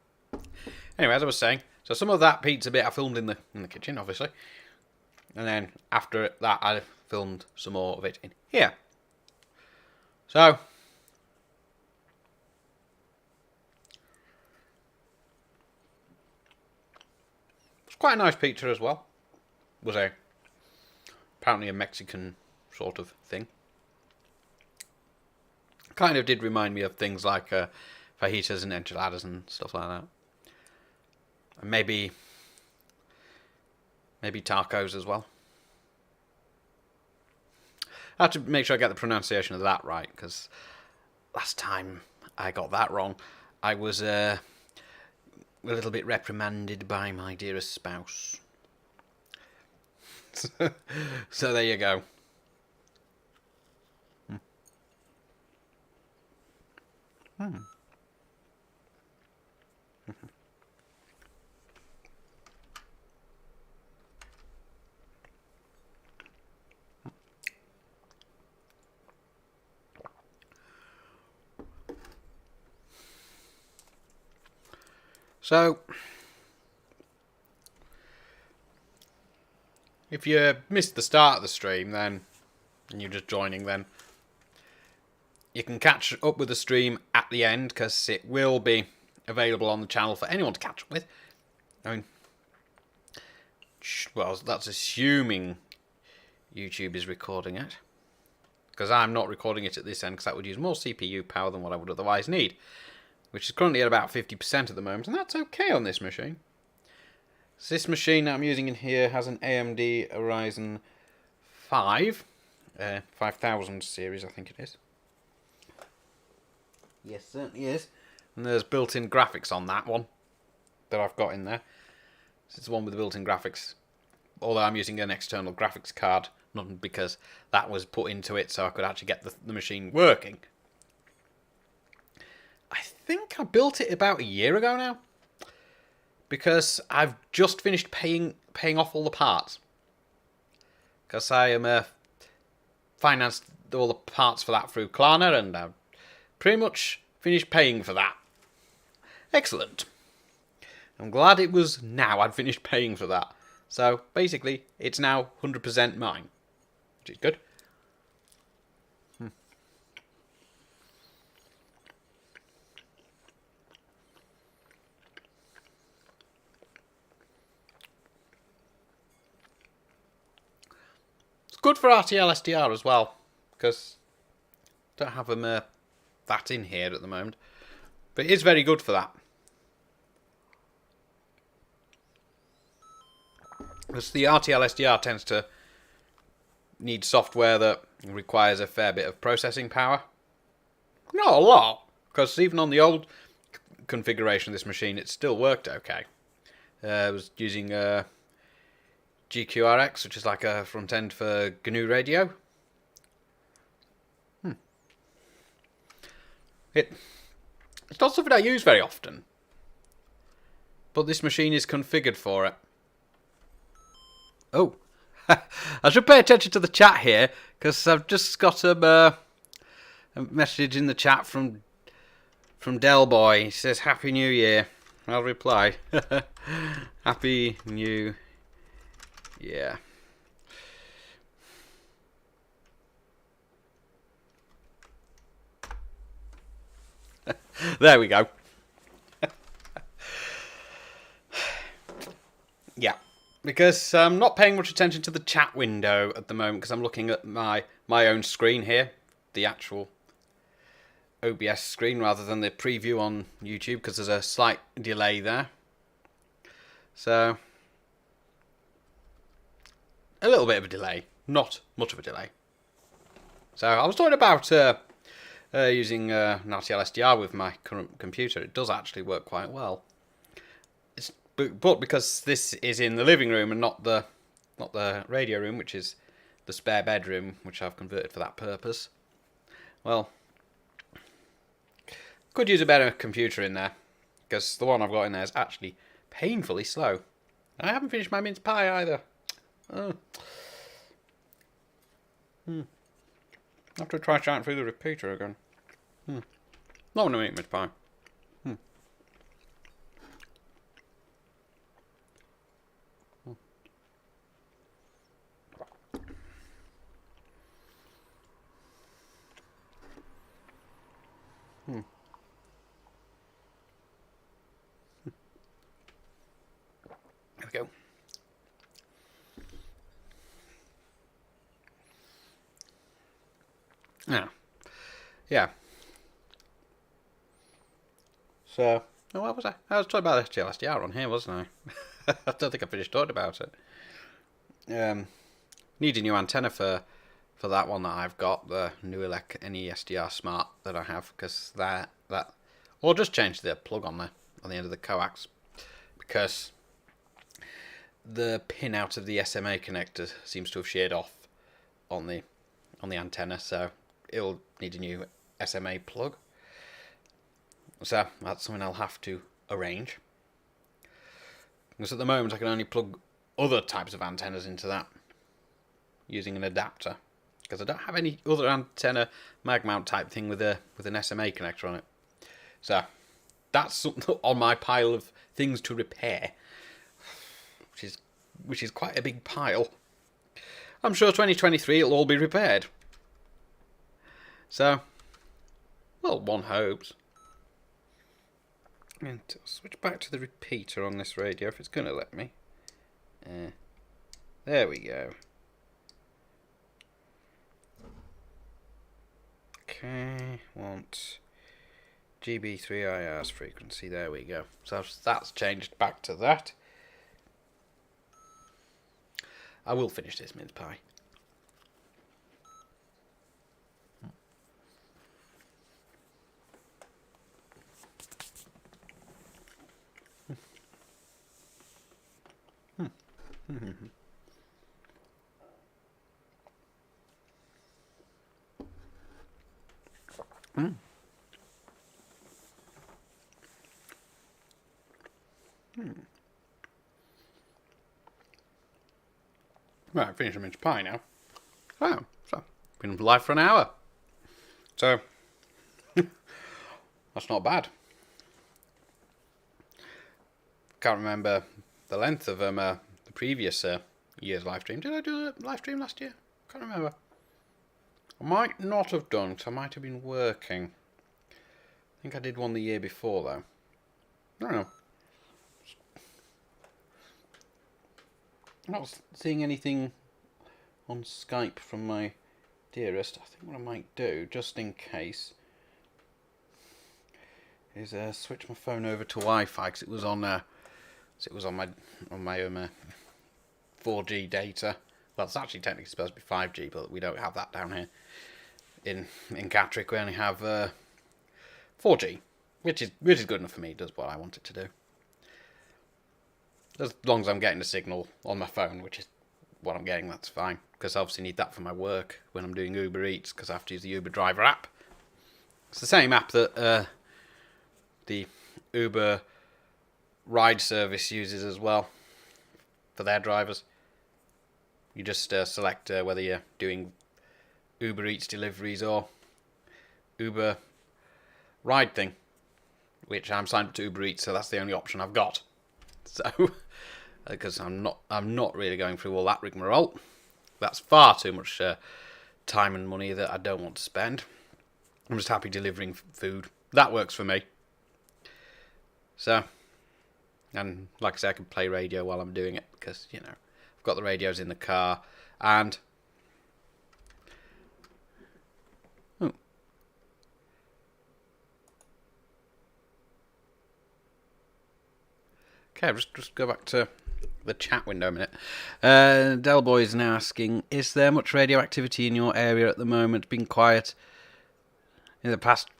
Anyway, as I was saying, so some of that pizza bit I filmed in the kitchen, obviously. And then after that, I filmed some more of it in here. So, it's quite a nice pizza as well. It was apparently a Mexican sort of thing. Kind of did remind me of things like fajitas and enchiladas and stuff like that. And maybe tacos as well. I have to make sure I get the pronunciation of that right, because last time I got that wrong, I was a little bit reprimanded by my dearest spouse. So there you go. So, if you missed the start of the stream, then, and you're just joining, then you can catch up with the stream at the end, because it will be available on the channel for anyone to catch up with. I mean, well, that's assuming YouTube is recording it, because I'm not recording it at this end, because that would use more CPU power than what I would otherwise need, which is currently at about 50% at the moment, and that's okay on this machine. So this machine that I'm using in here has an AMD Ryzen 5, 5000 series, I think it is. Yes, certainly is. And there's built-in graphics on that one that I've got in there. This is the one with the built-in graphics, although I'm using an external graphics card, not because that was put into it so I could actually get the machine working. I think I built it about a year ago now, because I've just finished paying off all the parts, because I am financed all the parts for that through Klarna, and I've pretty much finished paying for that. Excellent. I'm glad it was now I'd finished paying for that. So basically, it's now 100% mine, which is good. Good for RTL SDR as well, because I don't have them that in here at the moment, but it is very good for that. Because the RTL SDR tends to need software that requires a fair bit of processing power. Not a lot, because even on the old configuration of this machine, it still worked okay. I was using GQRX, which is like a front end for GNU radio. It's not something I use very often, but this machine is configured for it. Oh, I should pay attention to the chat here, because I've just got a message in the chat from Delboy. He says, Happy New Year. I'll reply. Happy New Year. There we go. Yeah, because I'm not paying much attention to the chat window at the moment, because I'm looking at my own screen here, the actual OBS screen, rather than the preview on YouTube, because there's a slight delay there. So, a little bit of a delay, not much of a delay. So, I was talking about using an RTL SDR with my current computer. It does actually work quite well. But because this is in the living room and not the radio room, which is the spare bedroom, which I've converted for that purpose, well, could use a better computer in there, because the one I've got in there is actually painfully slow. I haven't finished my mince pie either. Oh. I have to try shouting through the repeater again. Not want to eat mince pie. There we go. Now, yeah. So, what was I? I was talking about STL-SDR on here, wasn't I? I don't think I finished talking about it. Need a new antenna for for that one that I've got, the New Elec NESDR Smart that I have, because that or just change the plug on the end of the coax, because the pin out of the SMA connector seems to have sheared off on the antenna, so it'll need a new SMA plug. So that's something I'll have to arrange, because at the moment I can only plug other types of antennas into that using an adapter, because I don't have any other antenna mag mount type thing with an SMA connector on it. So that's something on my pile of things to repair, which is quite a big pile. I'm sure 2023 it'll all be repaired. So, well, one hopes. And I'll switch back to the repeater on this radio if it's going to let me. There we go. Okay, want GB3IR's frequency. There we go. So that's changed back to that. I will finish this mince pie. Right, finish a mince pie now. Oh, so been live for an hour. So that's not bad. Can't remember the length of the previous year's live stream. Did I do a live stream last year? Can't remember. I might not have done, because I might have been working. I think I did one the year before, though. I don't know. I'm not seeing anything on Skype from my dearest. I think what I might do, just in case, is switch my phone over to Wi-Fi, because it was on my 4G data. Well, it's actually technically supposed to be 5G, but we don't have that down here. In Catterick, we only have 4G, which is good enough for me. It does what I want it to do. As long as I'm getting the signal on my phone, which is what I'm getting, that's fine. Because I obviously need that for my work when I'm doing Uber Eats, because I have to use the Uber driver app. It's the same app that the Uber ride service uses as well for their drivers. You just select whether you're doing Uber Eats deliveries or Uber ride thing, which I'm signed up to Uber Eats, so that's the only option I've got. So, because I'm not really going through all that rigmarole. That's far too much time and money that I don't want to spend. I'm just happy delivering food. That works for me. So, and like I say, I can play radio while I'm doing it, because, you know, I've got the radios in the car, and okay, just go back to the chat window a minute. Delboy is now asking, is there much radioactivity in your area at the moment? Been quiet in the past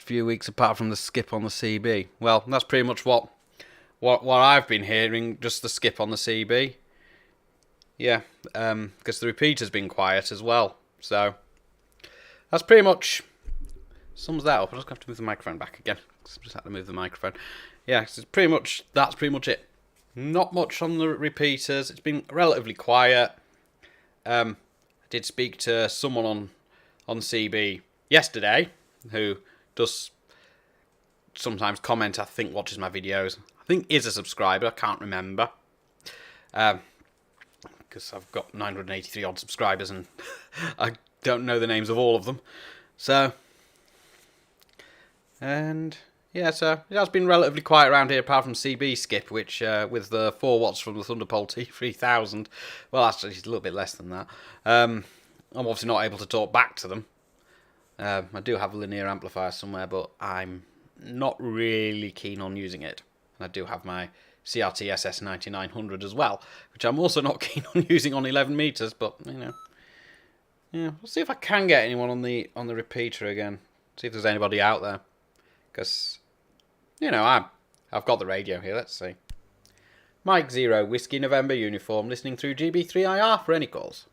few weeks, apart from the skip on the CB. Well, that's pretty much what I've been hearing, just the skip on the CB. Yeah, because the repeater's been quiet as well. So that's pretty much sums that up. I just have to move the microphone back again. I just had to move the microphone. Yeah, that's pretty much it. Not much on the repeaters. It's been relatively quiet. I did speak to someone on CB yesterday who does sometimes comment, I think watches my videos. I think is a subscriber, I can't remember. Because I've got 983 odd subscribers and I don't know the names of all of them. So, and yeah, so it has been relatively quiet around here, apart from CB skip, which with the 4 watts from the Thunderpole T3000, well, actually it's a little bit less than that. I'm obviously not able to talk back to them. I do have a linear amplifier somewhere, but I'm not really keen on using it. And I do have my CRT SS9900 as well, which I'm also not keen on using on 11 meters, but, you know, Yeah, we'll see if I can get anyone on the repeater again. See if there's anybody out there, because I've got the radio here. Let's see. Mike 0 Whiskey November uniform, listening through GB3IR for any calls.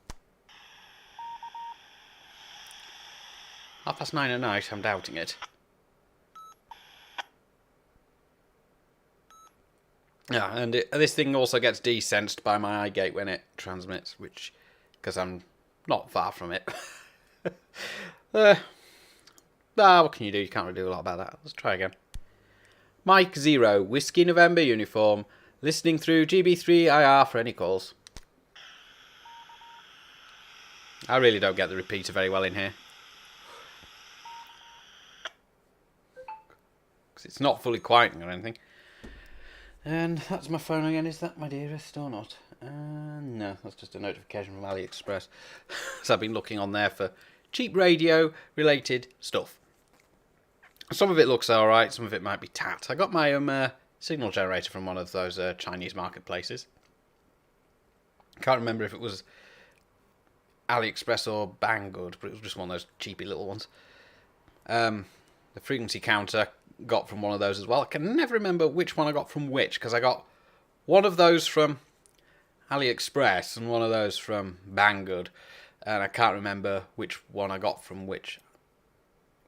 9:30 at night. I'm doubting it. Yeah, and this thing also gets desensed by my iGate when it transmits, which, because I'm not far from it. What can you do? You can't really do a lot about that. Let's try again. Mike 0 Whiskey November uniform, listening through GB3IR for any calls. I really don't get the repeater very well in here, because it's not fully quieting or anything. And that's my phone again. Is that my dearest or not? No, that's just a notification from AliExpress. So I've been looking on there for cheap radio related stuff. Some of it looks alright, some of it might be tat. I got my signal generator from one of those Chinese marketplaces. I can't remember if it was AliExpress or Banggood, but it was just one of those cheapy little ones. The frequency counter got from one of those as well. I can never remember which one I got from which, because I got one of those from AliExpress and one of those from Banggood, and I can't remember which one I got from which.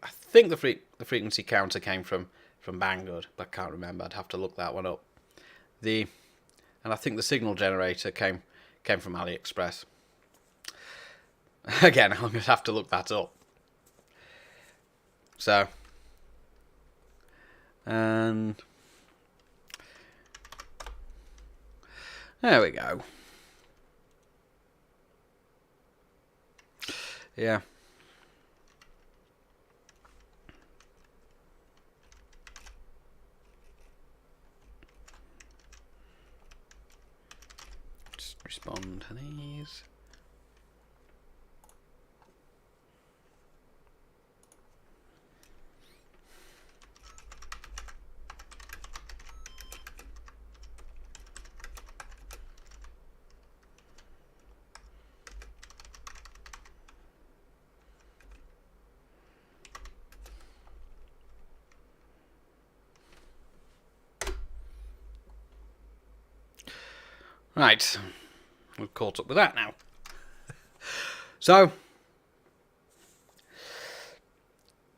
I think the frequency counter came from Banggood, but I can't remember. I'd have to look that one up. And I think the signal generator came from AliExpress. Again, I'm going to have to look that up. So, and there we go. Yeah. Just respond to these. Right, we've caught up with that now. So,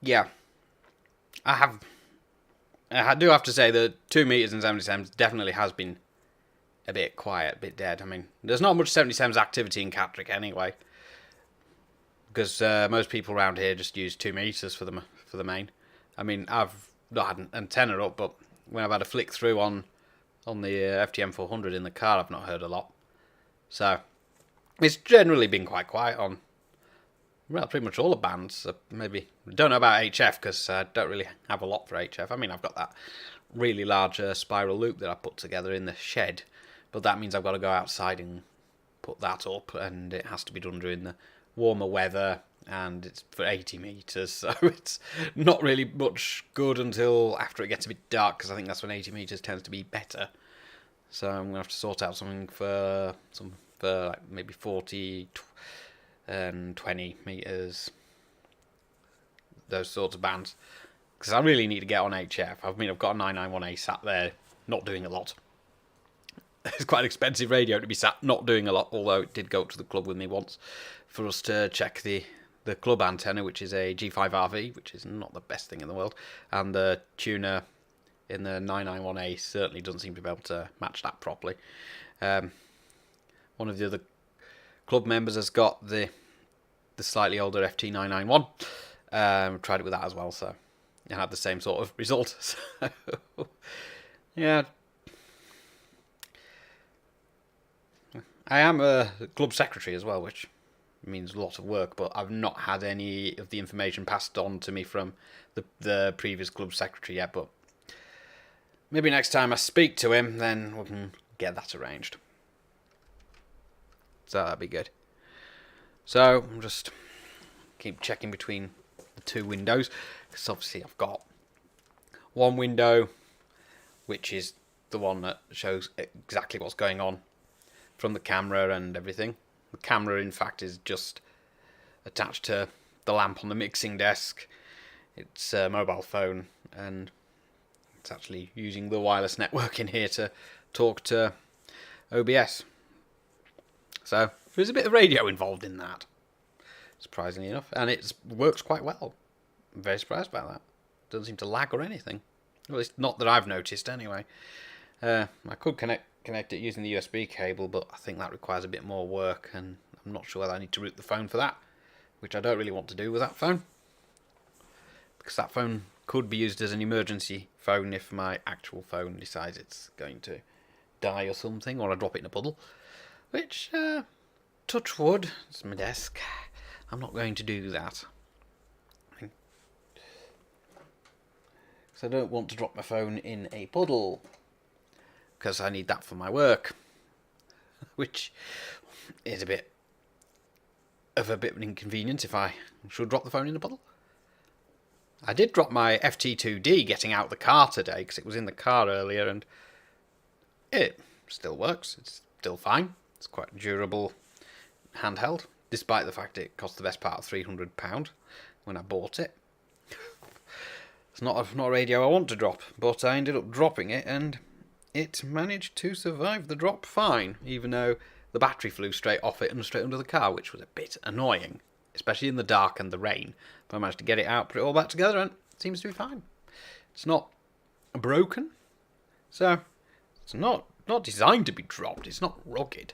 yeah, I do have to say that 2 meters and 77s definitely has been a bit quiet, a bit dead. I mean, there's not much 77s activity in Catterick anyway, because most people around here just use 2 meters for the main. I mean, I've not had an antenna up, but when I've had a flick through on the FTM 400 in the car, I've not heard a lot. So, it's generally been quite quiet on, well, pretty much all the bands. Maybe, don't know about HF, because I don't really have a lot for HF. I mean, I've got that really large spiral loop that I put together in the shed, but that means I've got to go outside and put that up, and it has to be done during the warmer weather, and it's for 80 meters, so it's not really much good until after it gets a bit dark, because I think that's when 80 meters tends to be better. So I'm going to have to sort out something for like maybe 40 and 20 meters, those sorts of bands, because I really need to get on HF. I mean, I've got a 991A sat there, not doing a lot. It's quite an expensive radio to be sat not doing a lot, although it did go up to the club with me once for us to check the club antenna, which is a G5RV, which is not the best thing in the world, and the tuner in the 991A certainly doesn't seem to be able to match that properly. One of the other club members has got the slightly older FT991. Tried it with that as well, so and had the same sort of result. So, yeah. I am a club secretary as well, which means a lot of work, but I've not had any of the information passed on to me from the previous club secretary yet, but maybe next time I speak to him, then we can get that arranged. So that'd be good. So I'm just keep checking between the two windows, because obviously I've got one window which is the one that shows exactly what's going on from the camera and everything. The camera, in fact, is just attached to the lamp on the mixing desk. It's a mobile phone, and it's actually using the wireless network in here to talk to OBS. So there's a bit of radio involved in that, surprisingly enough, and it works quite well. I'm very surprised by that. Doesn't seem to lag or anything. Well, it's not that I've noticed anyway. I could connect it using the USB cable, but I think that requires a bit more work, and I'm not sure whether I need to route the phone for that, which I don't really want to do with that phone, because that phone could be used as an emergency phone if my actual phone decides it's going to die or something, or I drop it in a puddle, which, touch wood, it's my desk, I'm not going to do that. So I don't want to drop my phone in a puddle, because I need that for my work, which is a bit of an inconvenience if I should drop the phone in a puddle. I did drop my FT2D getting out the car today, because it was in the car earlier, and it still works. It's still fine. It's quite durable handheld, despite the fact it cost the best part of £300 when I bought it. It's not a radio I want to drop, but I ended up dropping it, and it managed to survive the drop fine, even though the battery flew straight off it and straight under the car, which was a bit annoying, especially in the dark and the rain. But I managed to get it out, put it all back together, and it seems to be fine. It's not broken, so it's not designed to be dropped. It's not rugged,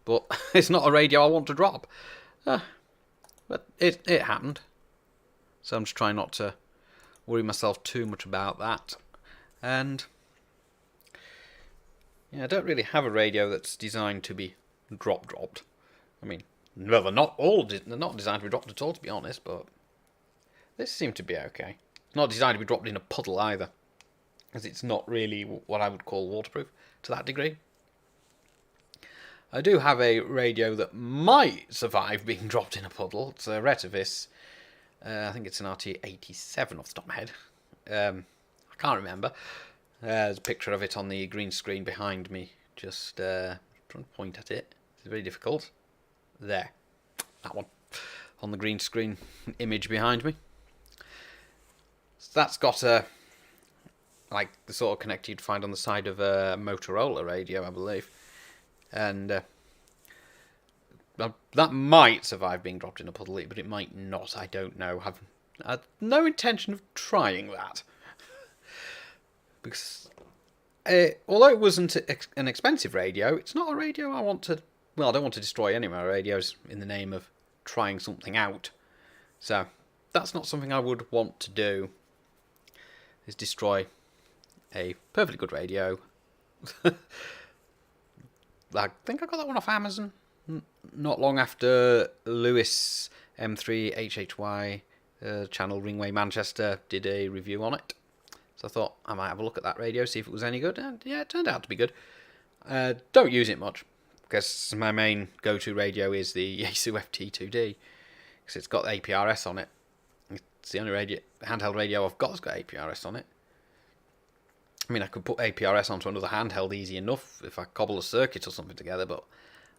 but it's not a radio I want to drop. But it happened, so I'm just trying not to worry myself too much about that. And yeah, I don't really have a radio that's designed to be dropped. I mean, well, they're not designed to be dropped at all, to be honest, but this seemed to be okay. It's not designed to be dropped in a puddle either, as it's not really what I would call waterproof to that degree. I do have a radio that might survive being dropped in a puddle. It's a Retivis. I think it's an RT87 off the top of my head. I can't remember. There's a picture of it on the green screen behind me. Just trying to point at it. It's very difficult. There. That one. On the green screen image behind me. So that's got like the sort of connector you'd find on the side of a Motorola radio, I believe. And that might survive being dropped in a puddle, but it might not. I don't know. I have no intention of trying that. Because although it wasn't an expensive radio, it's not a radio I want to... Well, I don't want to destroy any of my radios in the name of trying something out. So that's not something I would want to do, is destroy a perfectly good radio. I think I got that one off Amazon not long after Lewis M3HHY channel Ringway Manchester did a review on it. So I thought I might have a look at that radio, see if it was any good, and yeah, it turned out to be good. Don't use it much, because my main go-to radio is the Yaesu FT2D, because it's got APRS on it. It's the only handheld radio I've got that's got APRS on it. I mean, I could put APRS onto another handheld easy enough if I cobble a circuit or something together, but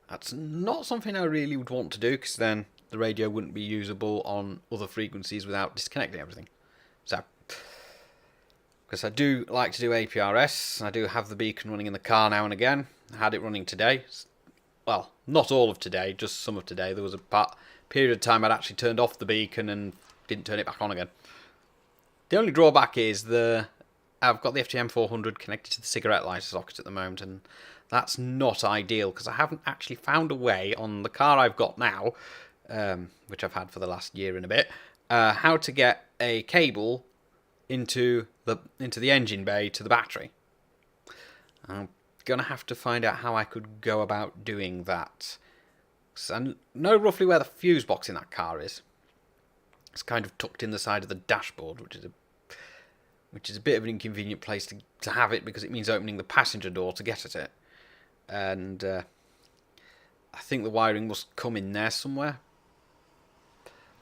that's not something I really would want to do, because then the radio wouldn't be usable on other frequencies without disconnecting everything. So, because I do like to do APRS, I do have the beacon running in the car now and again. I had it running today. Well, not all of today, just some of today. There was a period of time I'd actually turned off the beacon and didn't turn it back on again. The only drawback is I've got the FGM 400 connected to the cigarette lighter socket at the moment, and that's not ideal, because I haven't actually found a way on the car I've got now, which I've had for the last year and a bit, how to get a cable into the engine bay to the battery. I'm going to have to find out how I could go about doing that. So I know roughly where the fuse box in that car is. It's kind of tucked in the side of the dashboard, which is a bit of an inconvenient place to have it, because it means opening the passenger door to get at it. And I think the wiring must come in there somewhere.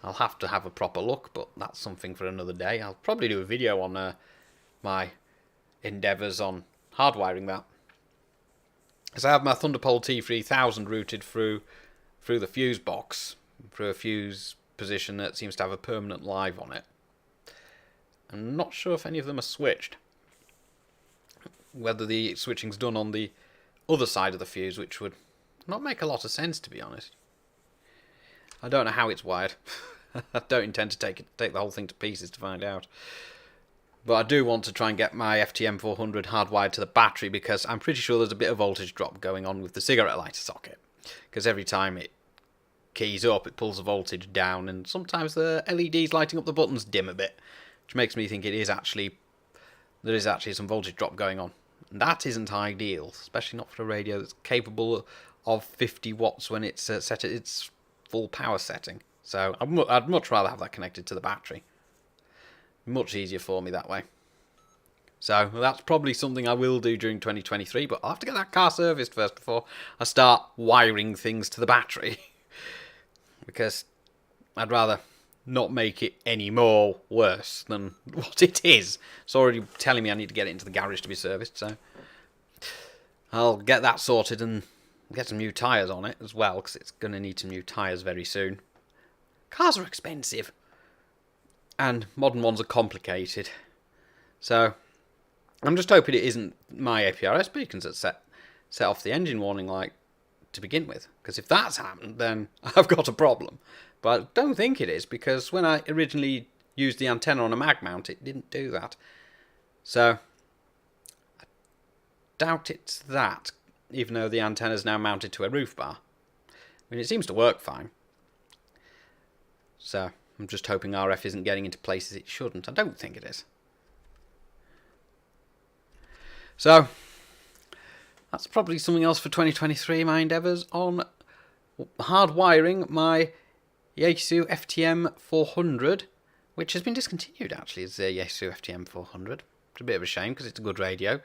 I'll have to have a proper look, but that's something for another day. I'll probably do a video on my endeavours on hardwiring that. Because I have my Thunderpole T3000 routed through the fuse box, through a fuse position that seems to have a permanent live on it. I'm not sure if any of them are switched. Whether the switching's done on the other side of the fuse, which would not make a lot of sense, to be honest. I don't know how it's wired. I don't intend to take the whole thing to pieces to find out. But I do want to try and get my FTM400 hardwired to the battery, because I'm pretty sure there's a bit of voltage drop going on with the cigarette lighter socket. Because every time it keys up, it pulls the voltage down, and sometimes the LEDs lighting up the buttons dim a bit, which makes me think there is actually some voltage drop going on. And that isn't ideal, especially not for a radio that's capable of 50 watts when it's set at its full power setting. So I'd much rather have that connected to the battery. Much easier for me that way. So that's probably something I will do during 2023, but I'll have to get that car serviced first before I start wiring things to the battery. Because I'd rather not make it any more worse than what it is. It's already telling me I need to get it into the garage to be serviced, so I'll get that sorted and get some new tyres on it as well, because it's going to need some new tyres very soon. Cars are expensive, and modern ones are complicated. So I'm just hoping it isn't my APRS beacons that set off the engine warning light to begin with, because if that's happened, then I've got a problem. But I don't think it is, because when I originally used the antenna on a mag mount, it didn't do that. So I doubt it's that, even though the antenna is now mounted to a roof bar. I mean, it seems to work fine. So I'm just hoping RF isn't getting into places it shouldn't. I don't think it is. So that's probably something else for 2023, my endeavours on hardwiring my Yaesu FTM 400, which has been discontinued actually as the Yaesu FTM 400. It's a bit of a shame because it's a good radio.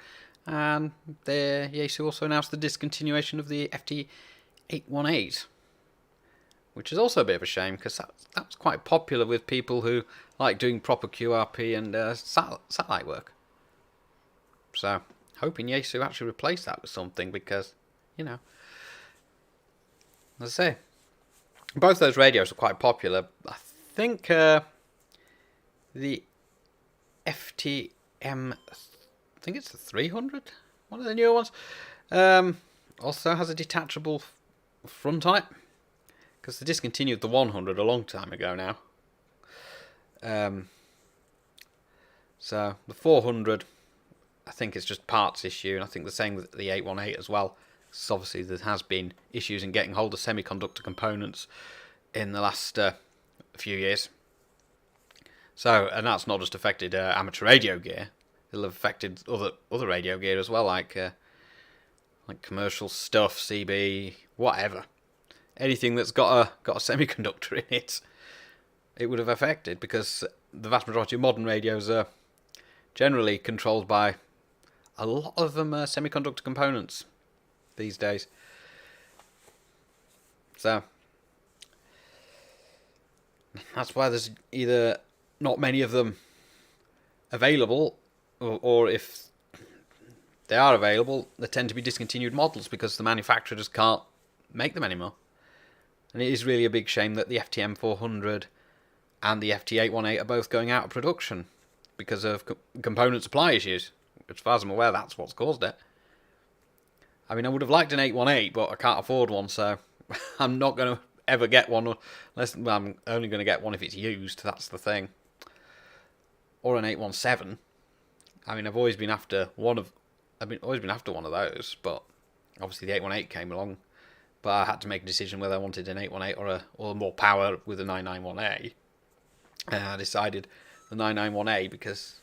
And the Yaesu also announced the discontinuation of the FT818, which is also a bit of a shame because that's quite popular with people who like doing proper QRP and satellite work. So hoping Yaesu actually replace that with something, because, you know, as I say, both those radios are quite popular. I think the FTM, I think it's the 300, one of the newer ones, also has a detachable front on it, because they discontinued the 100 a long time ago now. So the 400, I think it's just parts issue, and I think the same with the 818 as well. So obviously there has been issues in getting hold of semiconductor components in the last few years. So, and that's not just affected amateur radio gear; it'll have affected other radio gear as well, like commercial stuff, CB, whatever. Anything that's got a semiconductor in it, it would have affected, because the vast majority of modern radios are generally controlled by a lot of them semiconductor components these days. So that's why there's either not many of them available, or if they are available, they tend to be discontinued models because the manufacturer just can't make them anymore. And it is really a big shame that the FTM 400 and the FT818 are both going out of production because of component supply issues. As far as I'm aware, that's what's caused it. I mean, I would have liked an 818, but I can't afford one, so I'm not going to ever get one, unless, well, I'm only going to get one if it's used, that's the thing. Or an 817. I mean, I've always been after one of those, but obviously the 818 came along. But I had to make a decision whether I wanted an 818 or more power with a 991A. And I decided the 991A because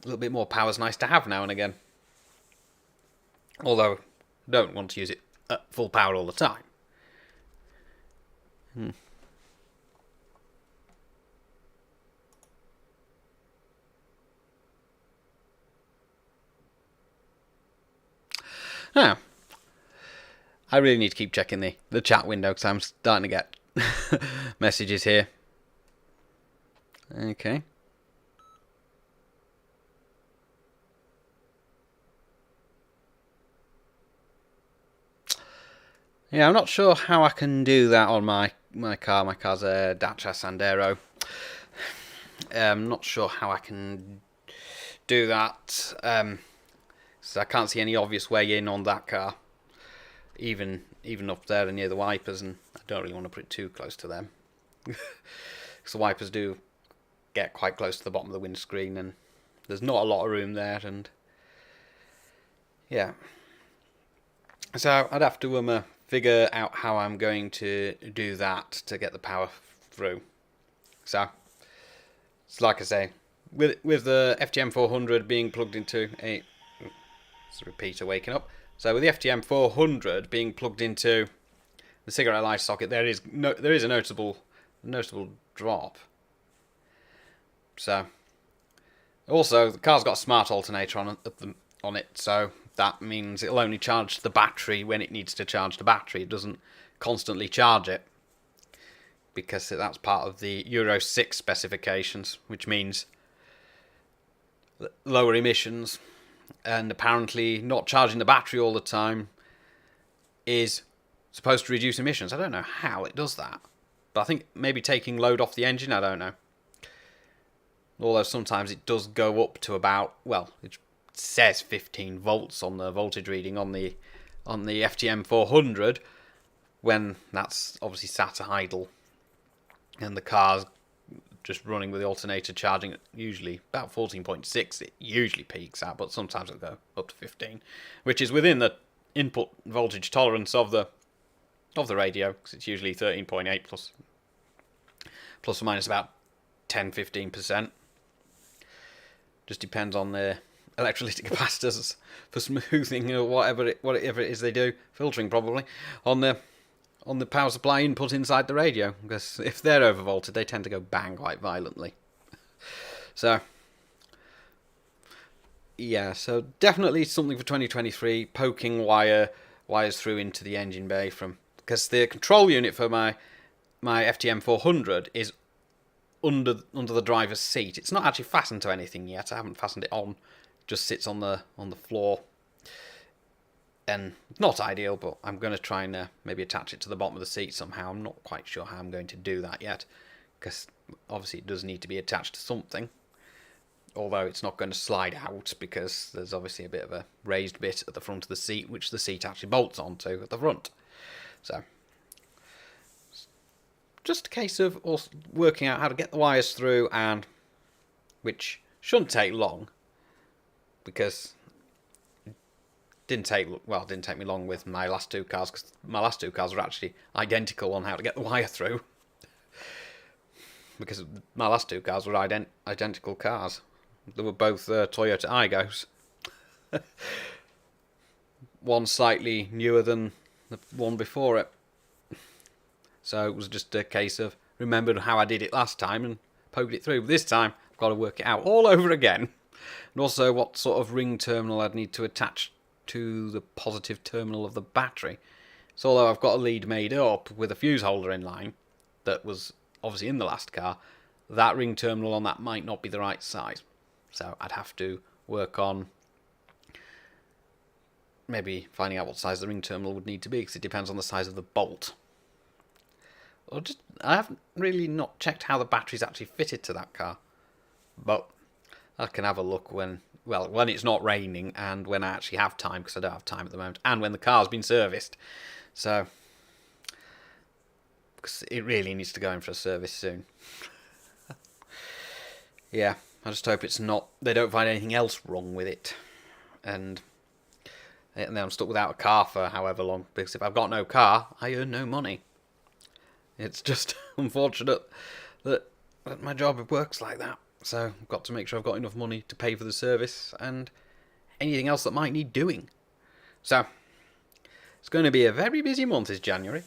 a little bit more power is nice to have now and again. Although I don't want to use it at full power all the time. Now, I really need to keep checking the chat window because I'm starting to get messages here. Okay. Yeah, I'm not sure how I can do that on my my car's a Dacia Sandero. I'm not sure how I can do that, so I can't see any obvious way in on that car, even up there near the wipers, and I don't really want to put it too close to them, because the wipers do get quite close to the bottom of the windscreen, and there's not a lot of room there, and yeah, so I'd have to figure out how I'm going to do that to get the power through. So it's like I say, with the FTM 400 being plugged into a... It's a repeater waking up. So with the FTM 400 being plugged into the cigarette lighter socket, there is a noticeable drop. So also the car's got a smart alternator on it, so that means it'll only charge the battery when it needs to charge the battery. It doesn't constantly charge it, because that's part of the Euro 6 specifications, which means lower emissions, and apparently not charging the battery all the time is supposed to reduce emissions. I don't know how it does that, but I think maybe taking load off the engine, I don't know. Although sometimes it does go up to about, well, it says 15 volts on the voltage reading on the FTM 400, when that's obviously sat idle, and the car's just running with the alternator charging at usually about 14.6 it usually peaks at, but sometimes it'll go up to 15, which is within the input voltage tolerance of the radio, because it's usually 13.8 plus or minus about 10-15%. Just depends on the electrolytic capacitors for smoothing or whatever it is they do, filtering probably, on the power supply input inside the radio, because if they're overvolted they tend to go bang quite violently. So yeah, so definitely something for 2023, poking wires through into the engine bay, because the control unit for my FTM 400 is under the driver's seat. It's not actually fastened to anything yet. I haven't fastened it on. It just sits on the floor. And not ideal, but I'm going to try and maybe attach it to the bottom of the seat somehow. I'm not quite sure how I'm going to do that yet, because obviously it does need to be attached to something. Although it's not going to slide out, because there's obviously a bit of a raised bit at the front of the seat, which the seat actually bolts onto at the front. So just a case of working out how to get the wires through, and which shouldn't take long, because it didn't take me long with my last two cars, because my last two cars were actually identical on how to get the wire through, because my last two cars were identical cars. They were both Toyota Aigos. One slightly newer than the one before it. So it was just a case of remembering how I did it last time and poked it through. But this time I've got to work it out all over again. And also what sort of ring terminal I'd need to attach to the positive terminal of the battery. So although I've got a lead made up with a fuse holder in line that was obviously in the last car, that ring terminal on that might not be the right size. So I'd have to work on maybe finding out what size the ring terminal would need to be, because it depends on the size of the bolt. Or I haven't really not checked how the battery's actually fitted to that car, but I can have a look when it's not raining, and when I actually have time, because I don't have time at the moment, and when the car's been serviced. So, because it really needs to go in for a service soon. Yeah, I just hope they don't find anything else wrong with it, and then I'm stuck without a car for however long, because if I've got no car, I earn no money. It's just unfortunate that my job works like that. So I've got to make sure I've got enough money to pay for the service and anything else that might need doing. So it's going to be a very busy month this January.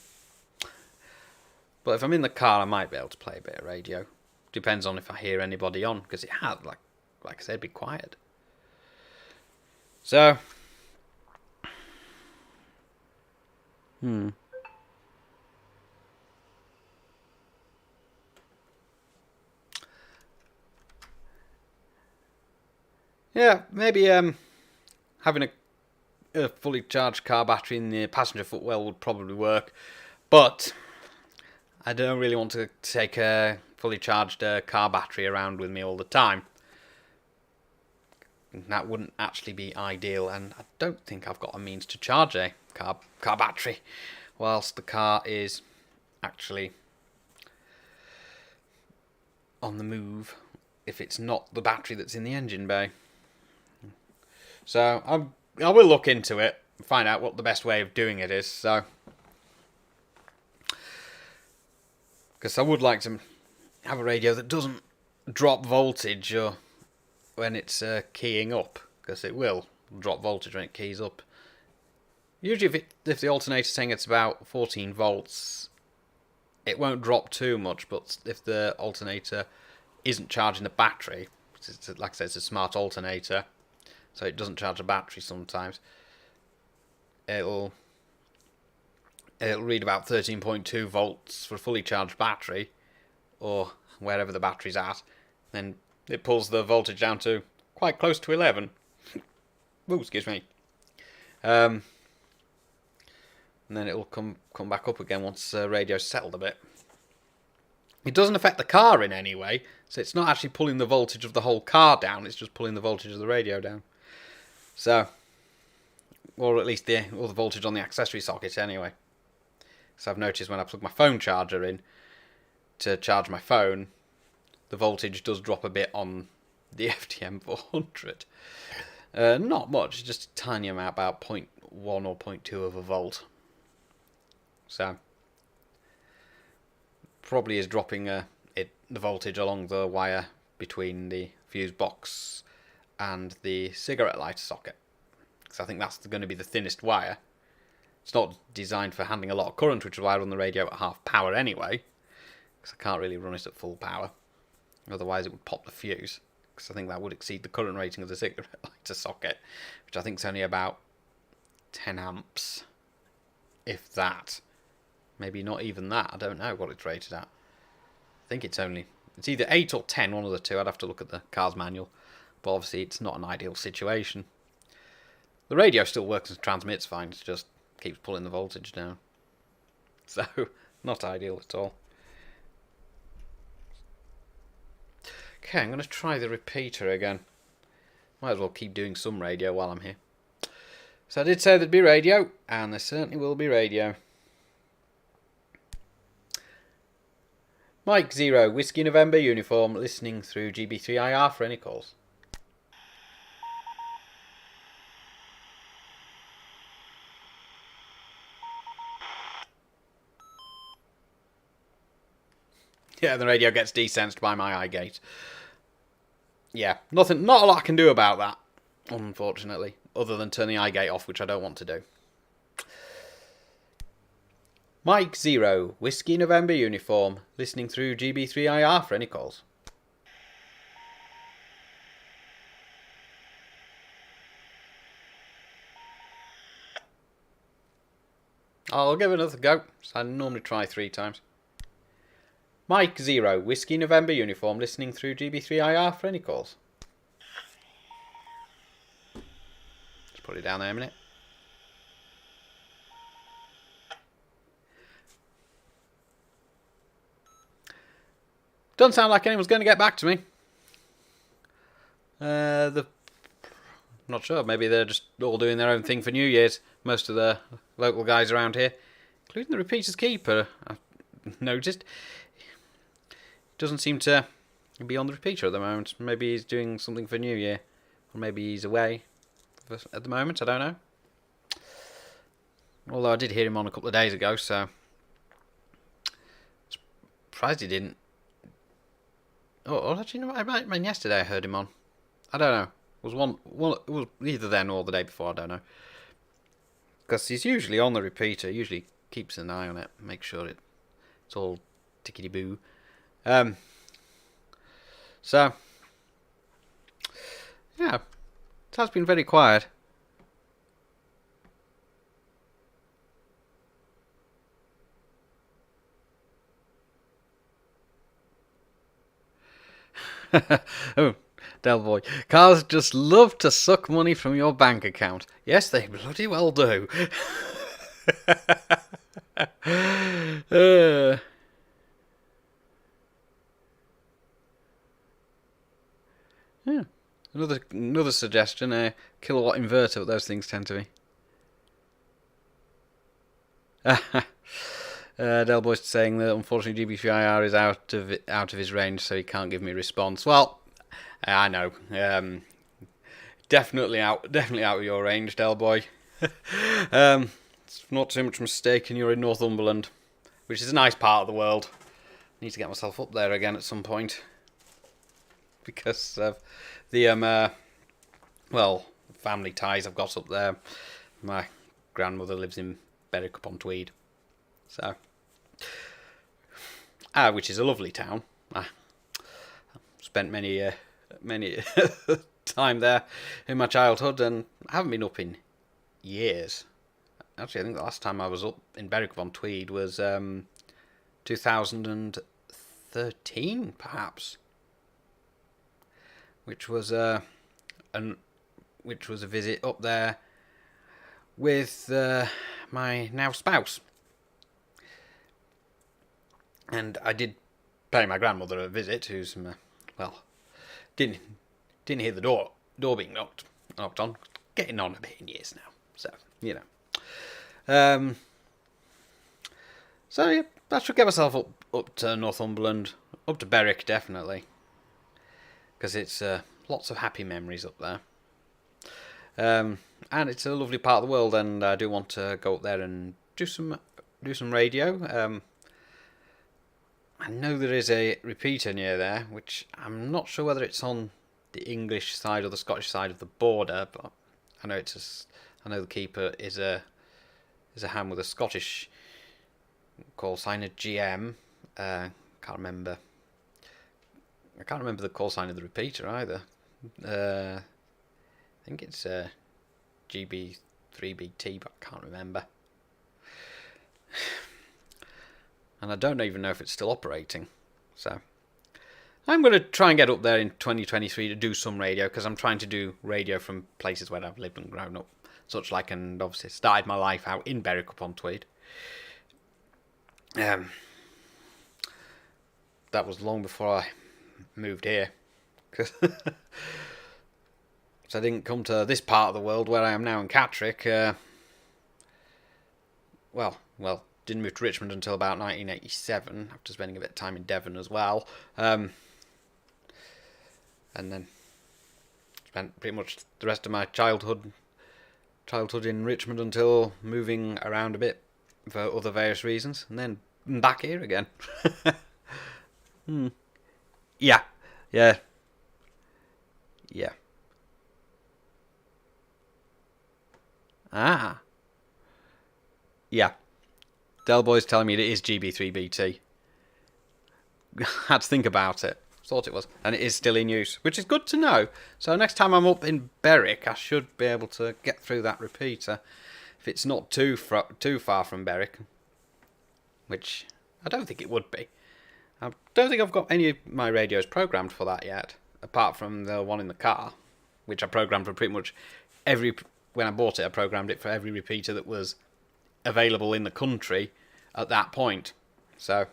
But if I'm in the car, I might be able to play a bit of radio. Depends on if I hear anybody on, because it had, like I said, be quiet. So yeah, maybe having a fully charged car battery in the passenger footwell would probably work, but I don't really want to take a fully charged car battery around with me all the time. That wouldn't actually be ideal, and I don't think I've got a means to charge a car battery whilst the car is actually on the move, if it's not the battery that's in the engine bay. So I will look into it and find out what the best way of doing it is. So, because I would like to have a radio that doesn't drop voltage or when it's keying up, because it will drop voltage when it keys up. Usually if the alternator's saying it's about 14 volts, it won't drop too much, but if the alternator isn't charging the battery, like I said, it's a smart alternator, so it doesn't charge the battery sometimes, it'll read about 13.2 volts for a fully charged battery, or wherever the battery's at, then it pulls the voltage down to quite close to 11. Ooh, excuse me. And then it'll come back up again once the radio's settled a bit. It doesn't affect the car in any way, so it's not actually pulling the voltage of the whole car down, it's just pulling the voltage of the radio down. So, or at least all the voltage on the accessory socket anyway. So I've noticed when I plug my phone charger in to charge my phone, the voltage does drop a bit on the FTM 400. Not much, just a tiny amount, about 0.1 or 0.2 of a volt. So, probably is dropping the voltage along the wire between the fuse box and the cigarette lighter socket. Because I think that's going to be the thinnest wire. It's not designed for handling a lot of current, which is why I run the radio at half power anyway. Because I can't really run it at full power. Otherwise it would pop the fuse. Because I think that would exceed the current rating of the cigarette lighter socket. Which I think is only about 10 amps. If that. Maybe not even that. I don't know what it's rated at. I think it's either 8 or 10, one of the two. I'd have to look at the car's manual. But obviously it's not an ideal situation. The radio still works and transmits fine. It just keeps pulling the voltage down. So, not ideal at all. Okay, I'm going to try the repeater again. Might as well keep doing some radio while I'm here. So I did say there'd be radio, and there certainly will be radio. Mike 0, Whiskey November uniform, listening through GB3IR for any calls. Yeah, the radio gets desensed by my eye gate. Yeah, not a lot I can do about that, unfortunately, other than turn the eye gate off, which I don't want to do. Mike 0, Whiskey November uniform, listening through GB3IR for any calls. I'll give it another go, so I normally try 3 times. Mike 0, Whiskey November uniform, listening through GB3IR for any calls. Just put it down there a minute. Doesn't sound like anyone's going to get back to me. Not sure, maybe they're just all doing their own thing for New Year's. Most of the local guys around here, including the repeater's keeper, I've noticed. Doesn't seem to be on the repeater at the moment. Maybe he's doing something for New Year. Or maybe he's away at the moment, I don't know. Although I did hear him on a couple of days ago, so... surprised he didn't. Oh, actually, no, I mean, yesterday I heard him on. I don't know. It was either then or the day before, I don't know. Because he's usually on the repeater, usually keeps an eye on it, make sure it's all tickety-boo. So, yeah, it has been very quiet. Oh, Delboy. Cars just love to suck money from your bank account. Yes, they bloody well do. Another suggestion, a kilowatt inverter, but those things tend to be. Delboy's saying that unfortunately GB3IR is out of his range, so he can't give me a response. Well, I know. Definitely out of your range, Delboy. It's not too much mistake, and you're in Northumberland, which is a nice part of the world. I need to get myself up there again at some point because of the family ties I've got up there. My grandmother lives in Berwick-upon-Tweed, so which is a lovely town. I spent many time there in my childhood, and I haven't been up in years. Actually, I think the last time I was up in Berwick-upon-Tweed was 2013, perhaps, which was a visit up there with my now spouse, and I did pay my grandmother a visit, who's didn't hear the door being knocked on, getting on a bit in years now, so you know. So yeah, I should get myself up to Northumberland, up to Berwick definitely, because it's lots of happy memories up there, and it's a lovely part of the world, and I do want to go up there and do some radio. I know there is a repeater near there, which I'm not sure whether it's on the English side or the Scottish side of the border, but I know I know the keeper is a ham with a Scottish call sign, a GM. I can't remember the call sign of the repeater either. I think it's GB3BT, but I can't remember. And I don't even know if it's still operating. So I'm going to try and get up there in 2023 to do some radio, because I'm trying to do radio from places where I've lived and grown up, such like, and obviously started my life out in Berwick-upon-Tweed. That was long before I moved here, so I didn't come to this part of the world where I am now in Catterick. Didn't move to Richmond until about 1987, after spending a bit of time in Devon as well. And then spent pretty much the rest of my childhood in Richmond until moving around a bit for other various reasons, and then back here again. Yeah. Yeah. Delboy's telling me it is GB3BT. Had to think about it. Thought it was. And it is still in use, which is good to know. So next time I'm up in Berwick, I should be able to get through that repeater. If it's not too far from Berwick. Which I don't think it would be. I don't think I've got any of my radios programmed for that yet. Apart from the one in the car, which I programmed for pretty much every... When I bought it, I programmed it for every repeater that was available in the country at that point. So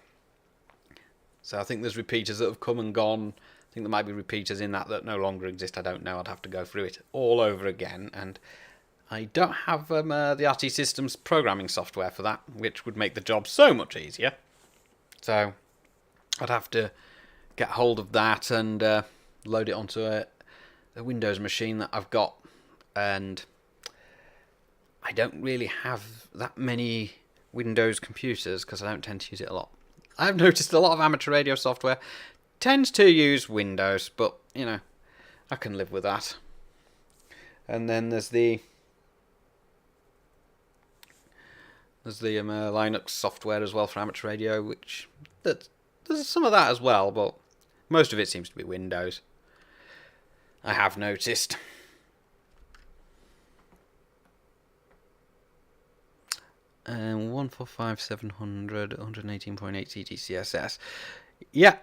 I think there's repeaters that have come and gone. I think there might be repeaters in that no longer exist. I don't know. I'd have to go through it all over again, and I don't have the RT Systems programming software for that, which would make the job so much easier. So I'd have to get hold of that and load it onto a Windows machine that I've got, and I don't really have that many Windows computers because I don't tend to use it a lot. I've noticed a lot of amateur radio software tends to use Windows, but, you know, I can live with that. And then there's the Linux software as well for amateur radio, which there's some of that as well, but most of it seems to be Windows, I have noticed. 145/700, 118.8 CTCSS. Yeah.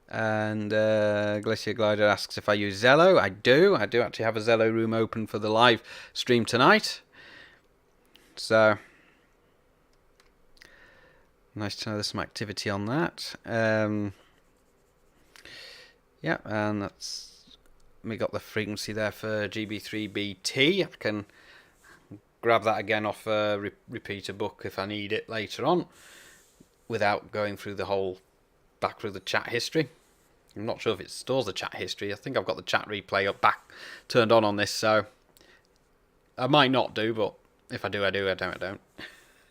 And Glacier Glider asks if I use Zello. I do. I do actually have a Zello room open for the live stream tonight. So Nice to know there's some activity on that. Yeah, and we got the frequency there for GB3BT. I can grab that again off a repeater book if I need it later on, without going through the whole back through the chat history. I'm not sure if it stores the chat history. I think I've got the chat replay up back turned on this, so I might not do, but if I do, I do. I don't, I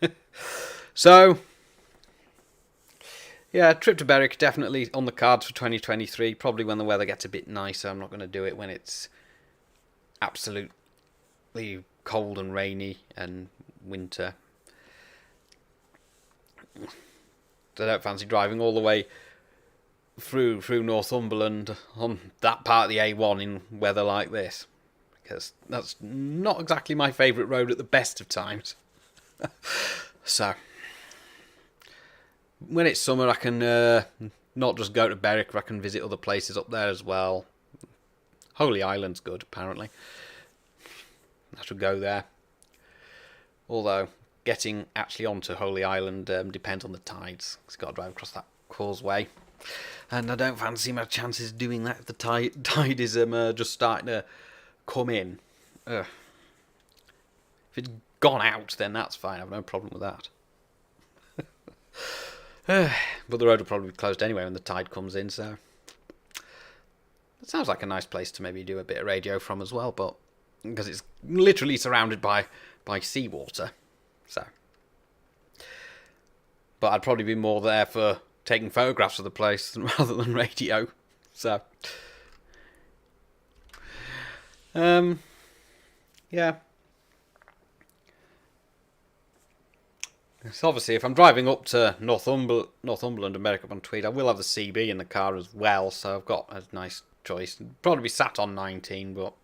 don't. So, yeah, trip to Berwick definitely on the cards for 2023. Probably when the weather gets a bit nicer. I'm not going to do it when it's absolutely cold and rainy and winter. I don't fancy driving all the way through Northumberland on that part of the A1 in weather like this, because that's not exactly my favourite road at the best of times. So, when it's summer, I can not just go to Berwick, I can visit other places up there as well. Holy Island's good, apparently. I should go there. Although, getting actually onto Holy Island depends on the tides. Because you've got to drive across that causeway. And I don't fancy my chances of doing that if the tide is just starting to come in. If it's gone out, then that's fine. I have no problem with that. But the road will probably be closed anyway when the tide comes in, so it sounds like a nice place to maybe do a bit of radio from as well, but because it's literally surrounded by seawater, so. But I'd probably be more there for taking photographs of the place rather than radio, so. Yeah. So obviously, if I'm driving up to Northumberland and Berwick upon Tweed, I will have the CB in the car as well, so I've got a nice choice. Probably be sat on 19, but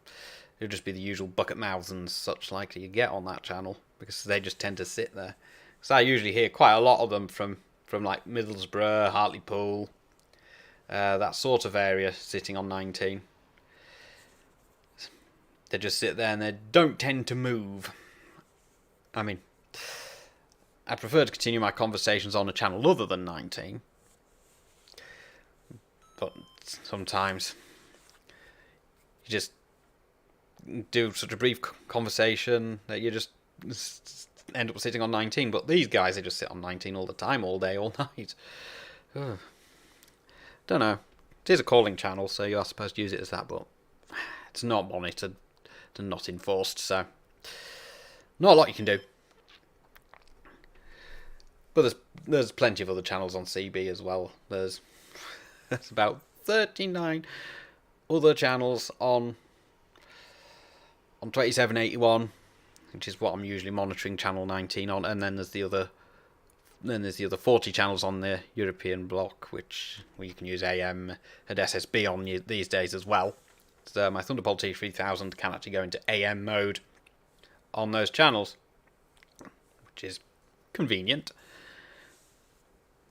it'll just be the usual bucket mouths and such like that you get on that channel, because they just tend to sit there. So I usually hear quite a lot of them from like Middlesbrough, Hartlepool, that sort of area, sitting on 19. They just sit there and they don't tend to move. I mean, I prefer to continue my conversations on a channel other than 19. But sometimes you just do such a brief conversation that you just end up sitting on 19. But these guys, they just sit on 19 all the time, all day, all night. Ugh. Don't know. It is a calling channel, so you are supposed to use it as that, but it's not monitored and not enforced, so not a lot you can do. But there's plenty of other channels on CB as well. There's about 39 other channels on 2781, which is what I'm usually monitoring channel 19 on, and then there's the other 40 channels on the European block, which you can use AM and SSB on these days as well. So my Thunderbolt T3000 can actually go into AM mode on those channels, which is convenient.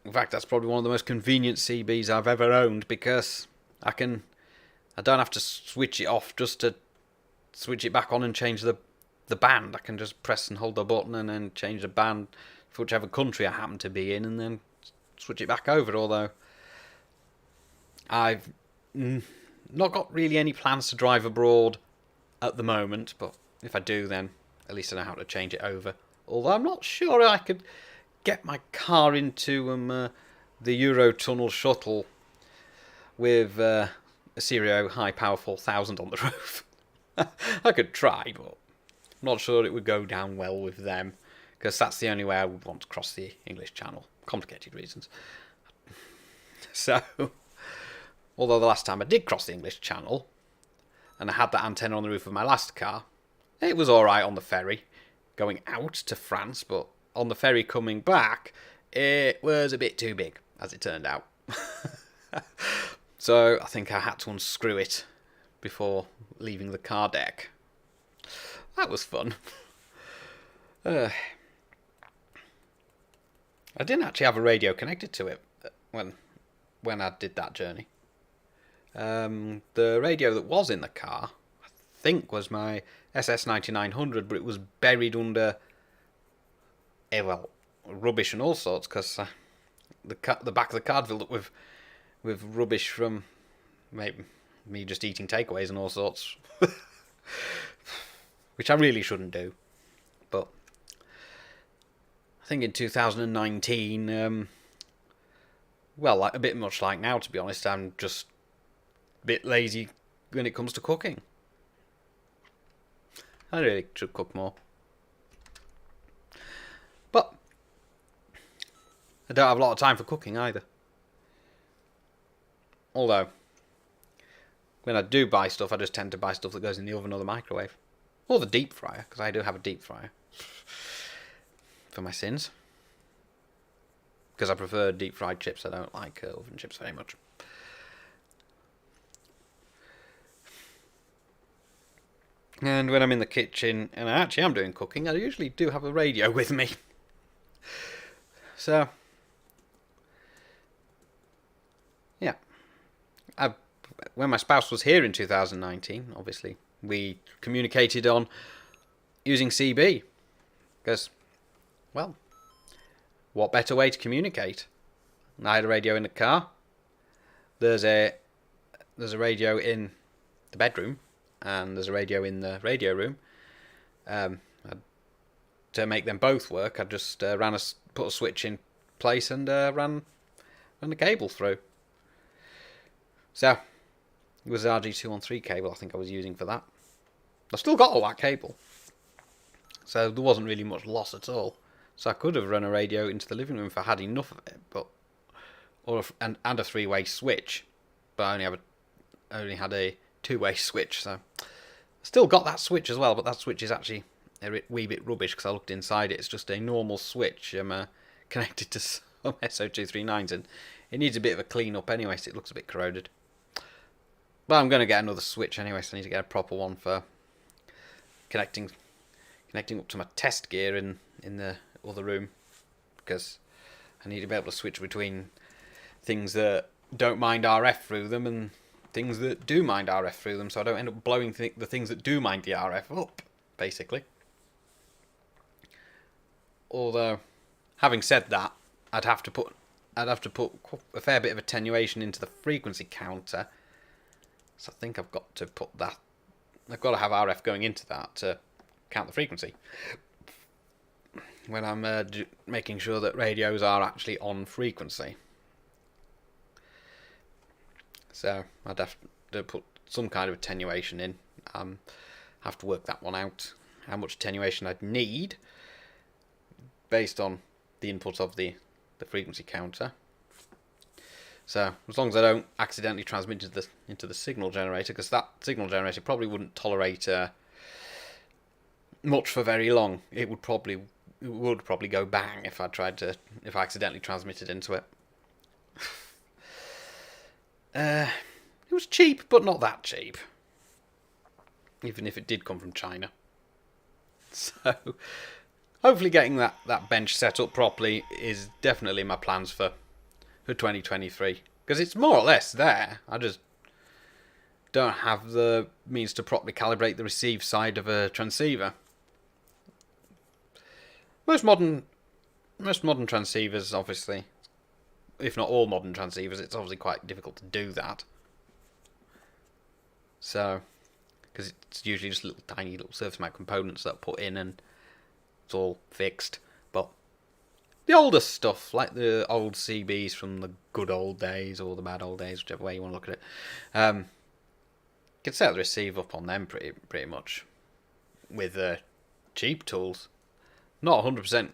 In fact, that's probably one of the most convenient CBs I've ever owned, because I don't have to switch it off just to switch it back on and change the band. I can just press and hold the button and then change the band for whichever country I happen to be in, and then switch it back over. Although I've not got really any plans to drive abroad at the moment, but if I do, then at least I know how to change it over. Although I'm not sure I could get my car into the Eurotunnel shuttle with a Serio High Power 4000 on the roof. I could try, but I'm not sure it would go down well with them, because that's the only way I would want to cross the English Channel. Complicated reasons. So, although the last time I did cross the English Channel, and I had that antenna on the roof of my last car, it was alright on the ferry going out to France, but on the ferry coming back, it was a bit too big, as it turned out. So I think I had to unscrew it before leaving the car deck. That was fun. I didn't actually have a radio connected to it when I did that journey. The radio that was in the car, I think, was my SS9900, but it was buried under... well, rubbish and all sorts, because the back of the card filled up with rubbish from maybe me just eating takeaways and all sorts, which I really shouldn't do. But I think in 2019, well, a bit much like now, to be honest, I'm just a bit lazy when it comes to cooking. I really should cook more. But I don't have a lot of time for cooking either. Although, when I do buy stuff, I just tend to buy stuff that goes in the oven or the microwave. Or the deep fryer, because I do have a deep fryer. For my sins. Because I prefer deep fried chips, I don't like oven chips very much. And when I'm in the kitchen, and I actually am doing cooking, I usually do have a radio with me. So, yeah. When my spouse was here in 2019, obviously, we communicated on using CB. Because, well, what better way to communicate? I had a radio in the car. There's a radio in the bedroom. And there's a radio in the radio room. To make them both work, I just put a switch in place and ran the cable through. So it was the RG213 cable I think I was using for that. I've still got all that cable, so there wasn't really much loss at all. So I could have run a radio into the living room if I had enough of it, and a three-way switch, but I only had a two-way switch. So I still got that switch as well, but that switch is actually a wee bit rubbish because I looked inside it. It's just a normal switch connected to some SO239s, and it needs a bit of a clean up anyway, so it looks a bit corroded. But I'm going to get another switch anyway, so I need to get a proper one for connecting up to my test gear in the other room, because I need to be able to switch between things that don't mind RF through them and things that do mind RF through them, so I don't end up blowing the things that do mind the RF up, basically. Although, having said that, I'd have to put a fair bit of attenuation into the frequency counter. So I think I've got to put that. I've got to have RF going into that to count the frequency when I'm making sure that radios are actually on frequency. So I'd have to put some kind of attenuation in. Have to work that one out. How much attenuation I'd need based on the input of the frequency counter. So as long as I don't accidentally transmit into the signal generator, because that signal generator probably wouldn't tolerate much for very long. It would probably go bang if I accidentally transmitted into it. It was cheap, but not that cheap. Even if it did come from China. So, hopefully getting that bench set up properly is definitely my plans for 2023. Because it's more or less there. I just don't have the means to properly calibrate the receive side of a transceiver. Most modern transceivers, obviously, if not all modern transceivers, it's obviously quite difficult to do that. So, because it's usually just tiny little surface mount components that are put in and it's all fixed. But the older stuff, like the old CBs from the good old days or the bad old days, whichever way you want to look at it, you can set the receive up on them pretty much with cheap tools. Not 100%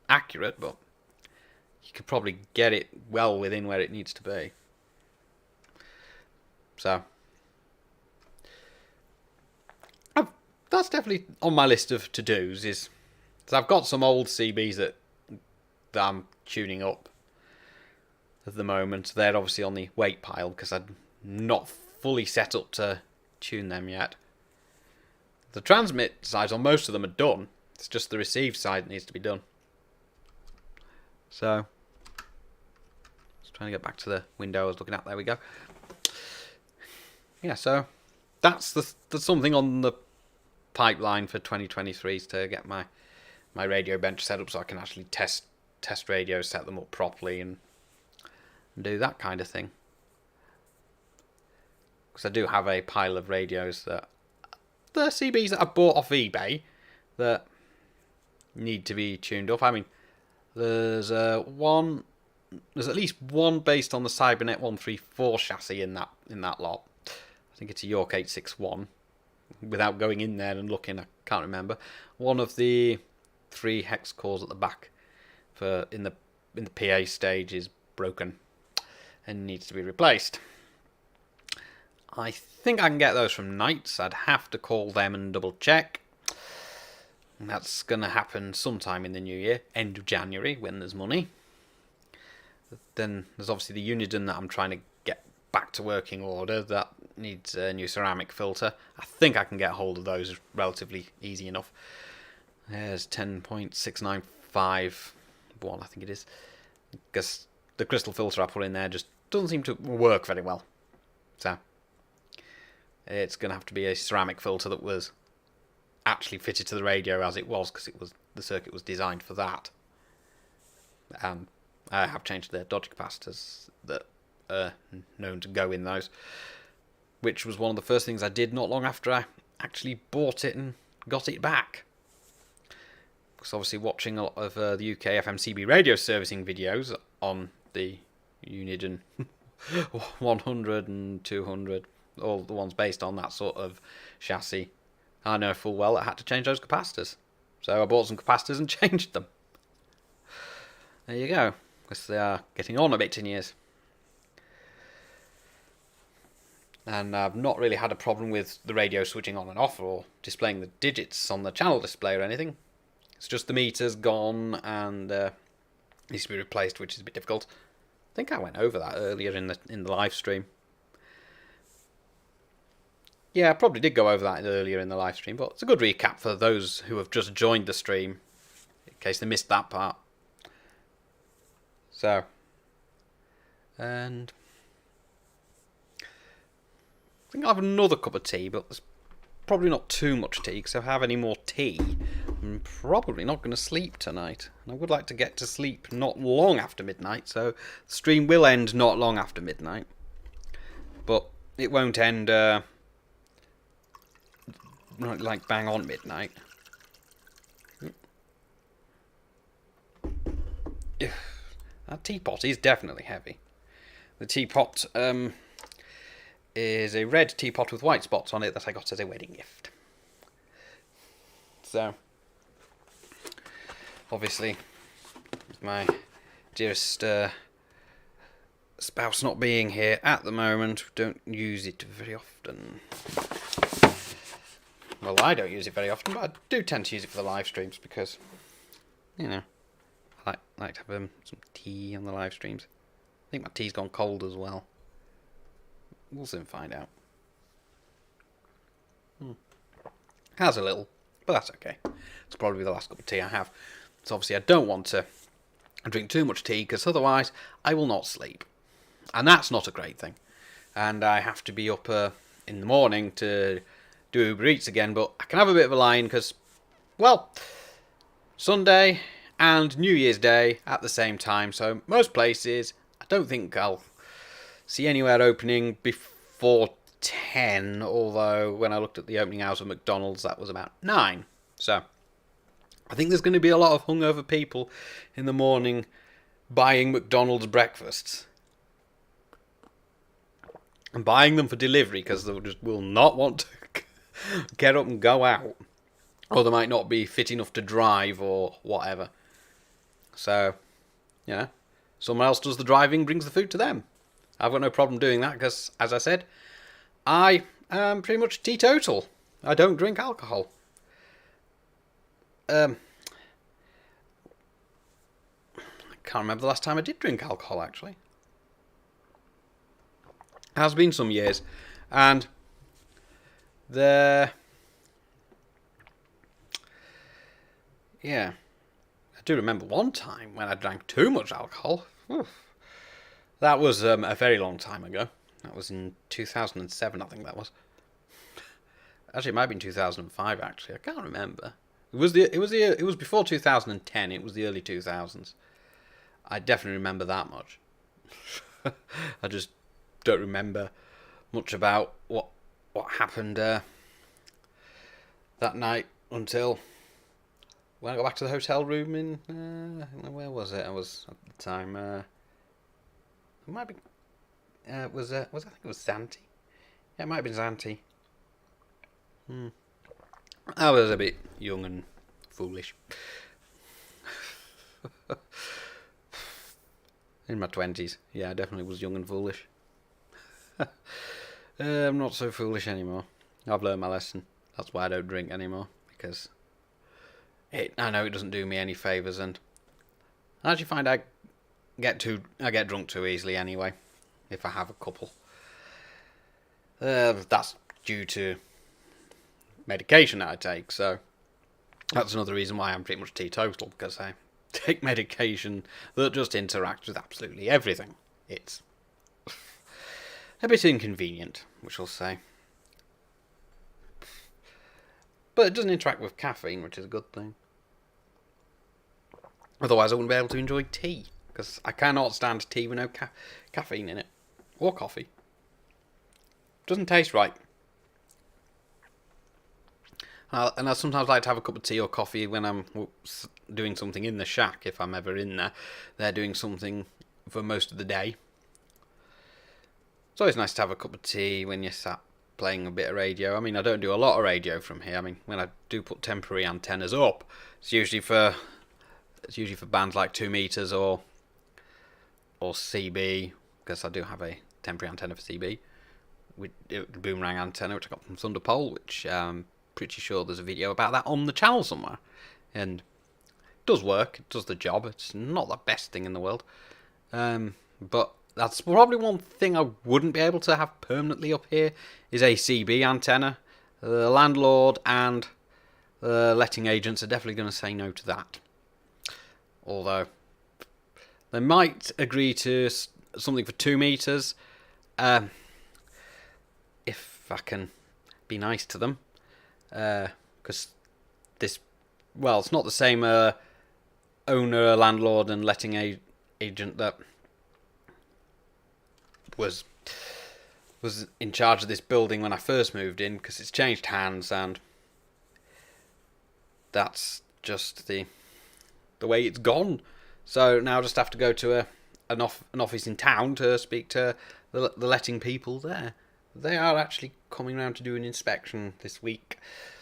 accurate, but you could probably get it well within where it needs to be. So that's definitely on my list of to-dos. So I've got some old CBs that I'm tuning up at the moment. They're obviously on the wait pile because I'm not fully set up to tune them yet. The transmit sides on most of them are done. It's just the receive side that needs to be done. So, just trying to get back to the window I was looking at. There we go. Yeah, so that's something on the pipeline for 2023 is to get my radio bench set up so I can actually test test radios, set them up properly, and do that kind of thing. Because I do have a pile of radios that the CBs that I bought off eBay that need to be tuned up. I mean, there's at least one based on the Cybernet 134 chassis in that lot. I think it's a York 861. Without going in there and looking, I can't remember. One of the 3 hex cores at the back in the PA stage is broken and needs to be replaced. I think I can get those from Knights. I'd have to call them and double check. And that's going to happen sometime in the new year, end of January, when there's money. Then there's obviously the Uniden that I'm trying to get back to working order. That needs a new ceramic filter. I think I can get hold of those relatively easy enough. There's 10.695 one, I think it is. Because the crystal filter I put in there just doesn't seem to work very well. So it's going to have to be a ceramic filter that was actually fitted to the radio as it was, because the circuit was designed for that. I have changed the dodge capacitors that are known to go in those, which was one of the first things I did not long after I actually bought it and got it back. Because obviously watching a lot of the UK FMCB radio servicing videos on the Uniden 100 and 200, all the ones based on that sort of chassis, I know full well I had to change those capacitors. So I bought some capacitors and changed them. There you go. Because they are getting on a bit in years. And I've not really had a problem with the radio switching on and off or displaying the digits on the channel display or anything. It's just the meter's gone and needs to be replaced, which is a bit difficult. I think I went over that earlier in the live stream. Yeah, I probably did go over that earlier in the live stream, but it's a good recap for those who have just joined the stream, in case they missed that part. So, and I think I'll have another cup of tea, but there's probably not too much tea, because if I have any more tea, I'm probably not going to sleep tonight. And I would like to get to sleep not long after midnight, so the stream will end not long after midnight. But it won't end like bang on midnight. That teapot is definitely heavy. The teapot is a red teapot with white spots on it that I got as a wedding gift. So, obviously, with my dearest spouse not being here at the moment, we don't use it very often. Well, I don't use it very often, but I do tend to use it for the live streams because, you know, I like to have some tea on the live streams. I think my tea's gone cold as well. We'll soon find out. Has a little, but that's okay. It's probably the last cup of tea I have. So obviously I don't want to drink too much tea, because otherwise I will not sleep. And that's not a great thing. And I have to be up in the morning to do Uber Eats again, but I can have a bit of a line because, well, Sunday and New Year's Day at the same time, so most places I don't think I'll see anywhere opening before 10, although when I looked at the opening hours of McDonald's that was about 9. So I think there's going to be a lot of hungover people in the morning buying McDonald's breakfasts and buying them for delivery, because they just will not want to get up and go out, or they might not be fit enough to drive or whatever. So, you know, someone else does the driving, brings the food to them. I've got no problem doing that because, as I said, I am pretty much teetotal. I don't drink alcohol. I can't remember the last time I did drink alcohol, actually. It has been some years. And yeah, I do remember one time when I drank too much alcohol. Oof. That was a very long time ago. That was in 2007, I think that was. Actually, it might have been 2005. Actually, I can't remember. It was before 2010. It was the early 2000s. I definitely remember that much. I just don't remember much about what happened that night until when I got back to the hotel room in where was it? I was at the time. It might be I think it was Zante. Yeah, it might have been Zante. I was a bit young and foolish. In my 20s. Yeah, I definitely was young and foolish. I'm not so foolish anymore. I've learned my lesson. That's why I don't drink anymore. Because I know it doesn't do me any favours, and I actually find I get drunk too easily anyway. If I have a couple. That's due to medication that I take, so that's another reason why I'm pretty much teetotal, because I take medication that just interacts with absolutely everything. It's a bit inconvenient, we shall say. But it doesn't interact with caffeine, which is a good thing. Otherwise, I wouldn't be able to enjoy tea, because I cannot stand tea with no caffeine in it. Or coffee. Doesn't taste right. And I sometimes like to have a cup of tea or coffee when I'm doing something in the shack, if I'm ever in there. They're doing something for most of the day. It's always nice to have a cup of tea when you're sat playing a bit of radio. I mean, I don't do a lot of radio from here. I mean, when I do put temporary antennas up, it's usually for bands like 2 Meters or CB, because I do have a temporary antenna for CB. With a boomerang antenna, which I got from Thunderpole, which pretty sure there's a video about that on the channel somewhere. And it does work, it does the job. It's not the best thing in the world. But that's probably one thing I wouldn't be able to have permanently up here, is a CB antenna. The landlord and the letting agents are definitely going to say no to that. Although, they might agree to something for 2 meters. If I can be nice to them. Because it's not the same owner, landlord and letting agent that was in charge of this building when I first moved in, because it's changed hands, and that's just the way it's gone. So now I just have to go to an office in town to speak to the letting people there. They are actually coming round to do an inspection this week,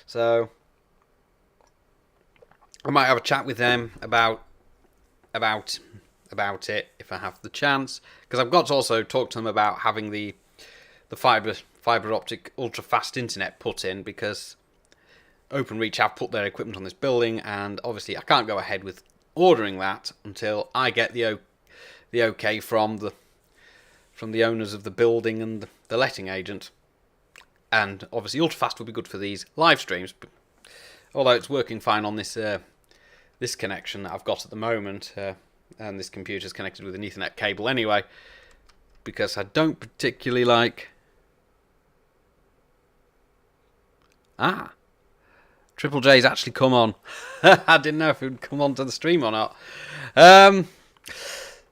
so I might have a chat with them about it if I have the chance, because I've got to also talk to them about having the fibre optic ultra fast internet put in, because Openreach have put their equipment on this building, and obviously I can't go ahead with ordering that until I get the okay from the owners of the building and the letting agent. And obviously ultrafast would be good for these live streams, although it's working fine on this this connection that I've got at the moment, and this computer's connected with an Ethernet cable anyway, because I don't particularly like... Triple J's actually come on. I didn't know if it would come on to the stream or not.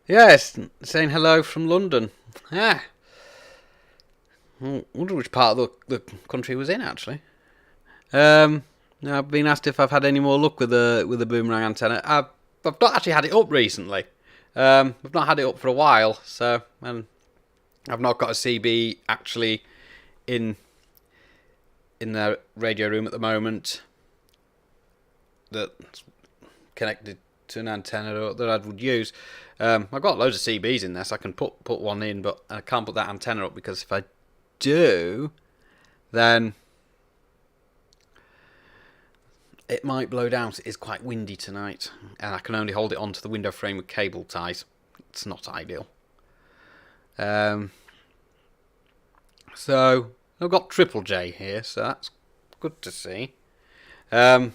Yes, saying hello from London. I wonder which part of the country it was in, actually. I've been asked if I've had any more luck with the boomerang antenna. I've not actually had it up recently. I've not had it up for a while, so I've not got a CB actually in the radio room at the moment that's connected to an antenna that I would use. I've got loads of CBs in there, so I can put one in, but I can't put that antenna up, because if I do, then it might blow down. It is quite windy tonight, and I can only hold it onto the window frame with cable ties. It's not ideal. So I've got Triple J here, so that's good to see. That's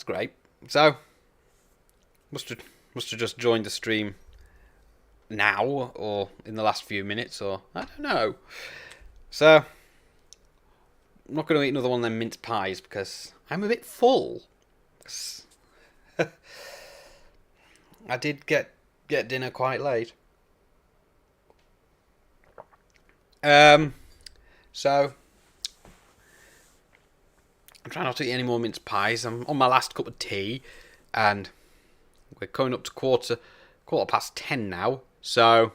great. So must have just joined the stream now, or in the last few minutes, or I don't know. So I'm not going to eat another one of them mince pies, because I'm a bit full. I did get dinner quite late. So I'm trying not to eat any more mince pies. I'm on my last cup of tea, and we're coming up to quarter past 10 now. So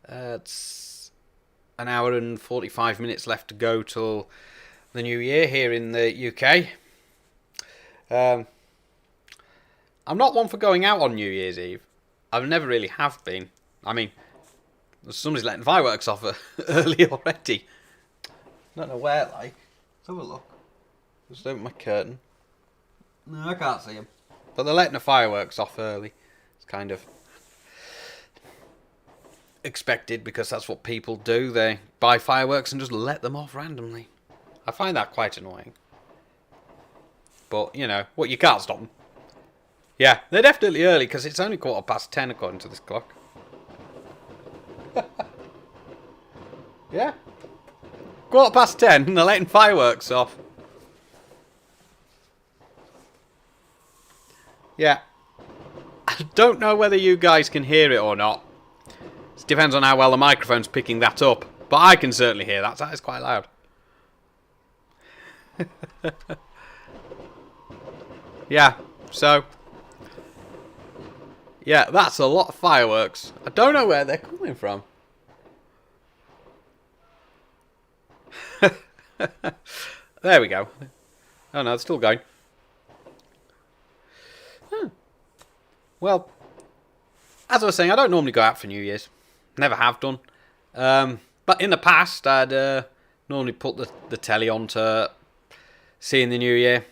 it's an hour and 45 minutes left to go till the new year here in the UK. I'm not one for going out on New Year's Eve. I never really have been. I mean, somebody's letting fireworks off early already. I don't know where, like. Let's have a look. Just open my curtain. No, I can't see them. But they're letting the fireworks off early. It's kind of expected because that's what people do. They buy fireworks and just let them off randomly. I find that quite annoying. But, you know, what, you can't stop them. Yeah, they're definitely early because it's only 10:15 according to this clock. Yeah. 10:15 and they're letting fireworks off. Yeah. I don't know whether you guys can hear it or not. It depends on how well the microphone's picking that up. But I can certainly hear that. That is quite loud. Yeah, so... yeah, that's a lot of fireworks. I don't know where they're coming from. There we go. Oh no, it's still going. Well, as I was saying, I don't normally go out for New Year's. Never have done. But in the past, I'd normally put the telly on to see in the New Year.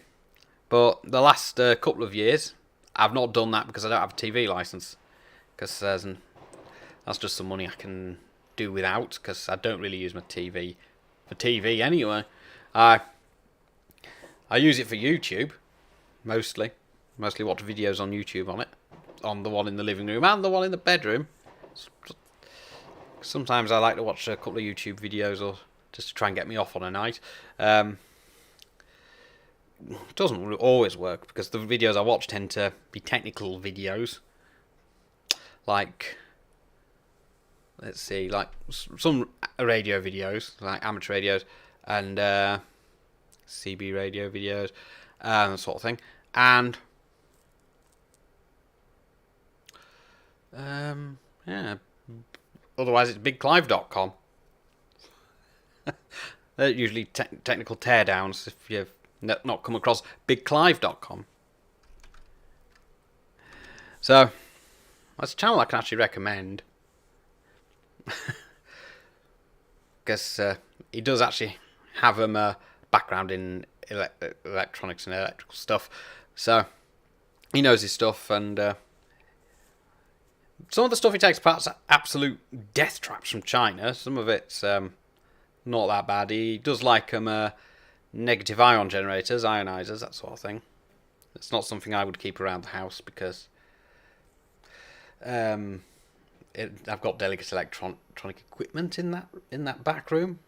But the last couple of years, I've not done that because I don't have a TV licence. Because that's just some money I can do without. Because I don't really use my TV for TV anyway. I use it for YouTube, mostly. Mostly watch videos on YouTube on it. On the one in the living room and the one in the bedroom. Sometimes I like to watch a couple of YouTube videos or just to try and get me off on a night. It doesn't always work because the videos I watch tend to be technical videos. Like, let's see, like some radio videos, like amateur radios and CB radio videos, that sort of thing. And yeah, otherwise it's bigclive.com. They're usually technical teardowns if you've not come across bigclive.com. So that's a channel I can actually recommend. Because he does actually have a background in electronics and electrical stuff. So he knows his stuff, and some of the stuff he takes apart is absolute death traps from China. Some of it's not that bad. He does like negative ion generators, ionizers, that sort of thing. It's not something I would keep around the house because I've got delicate electronic equipment in that back room.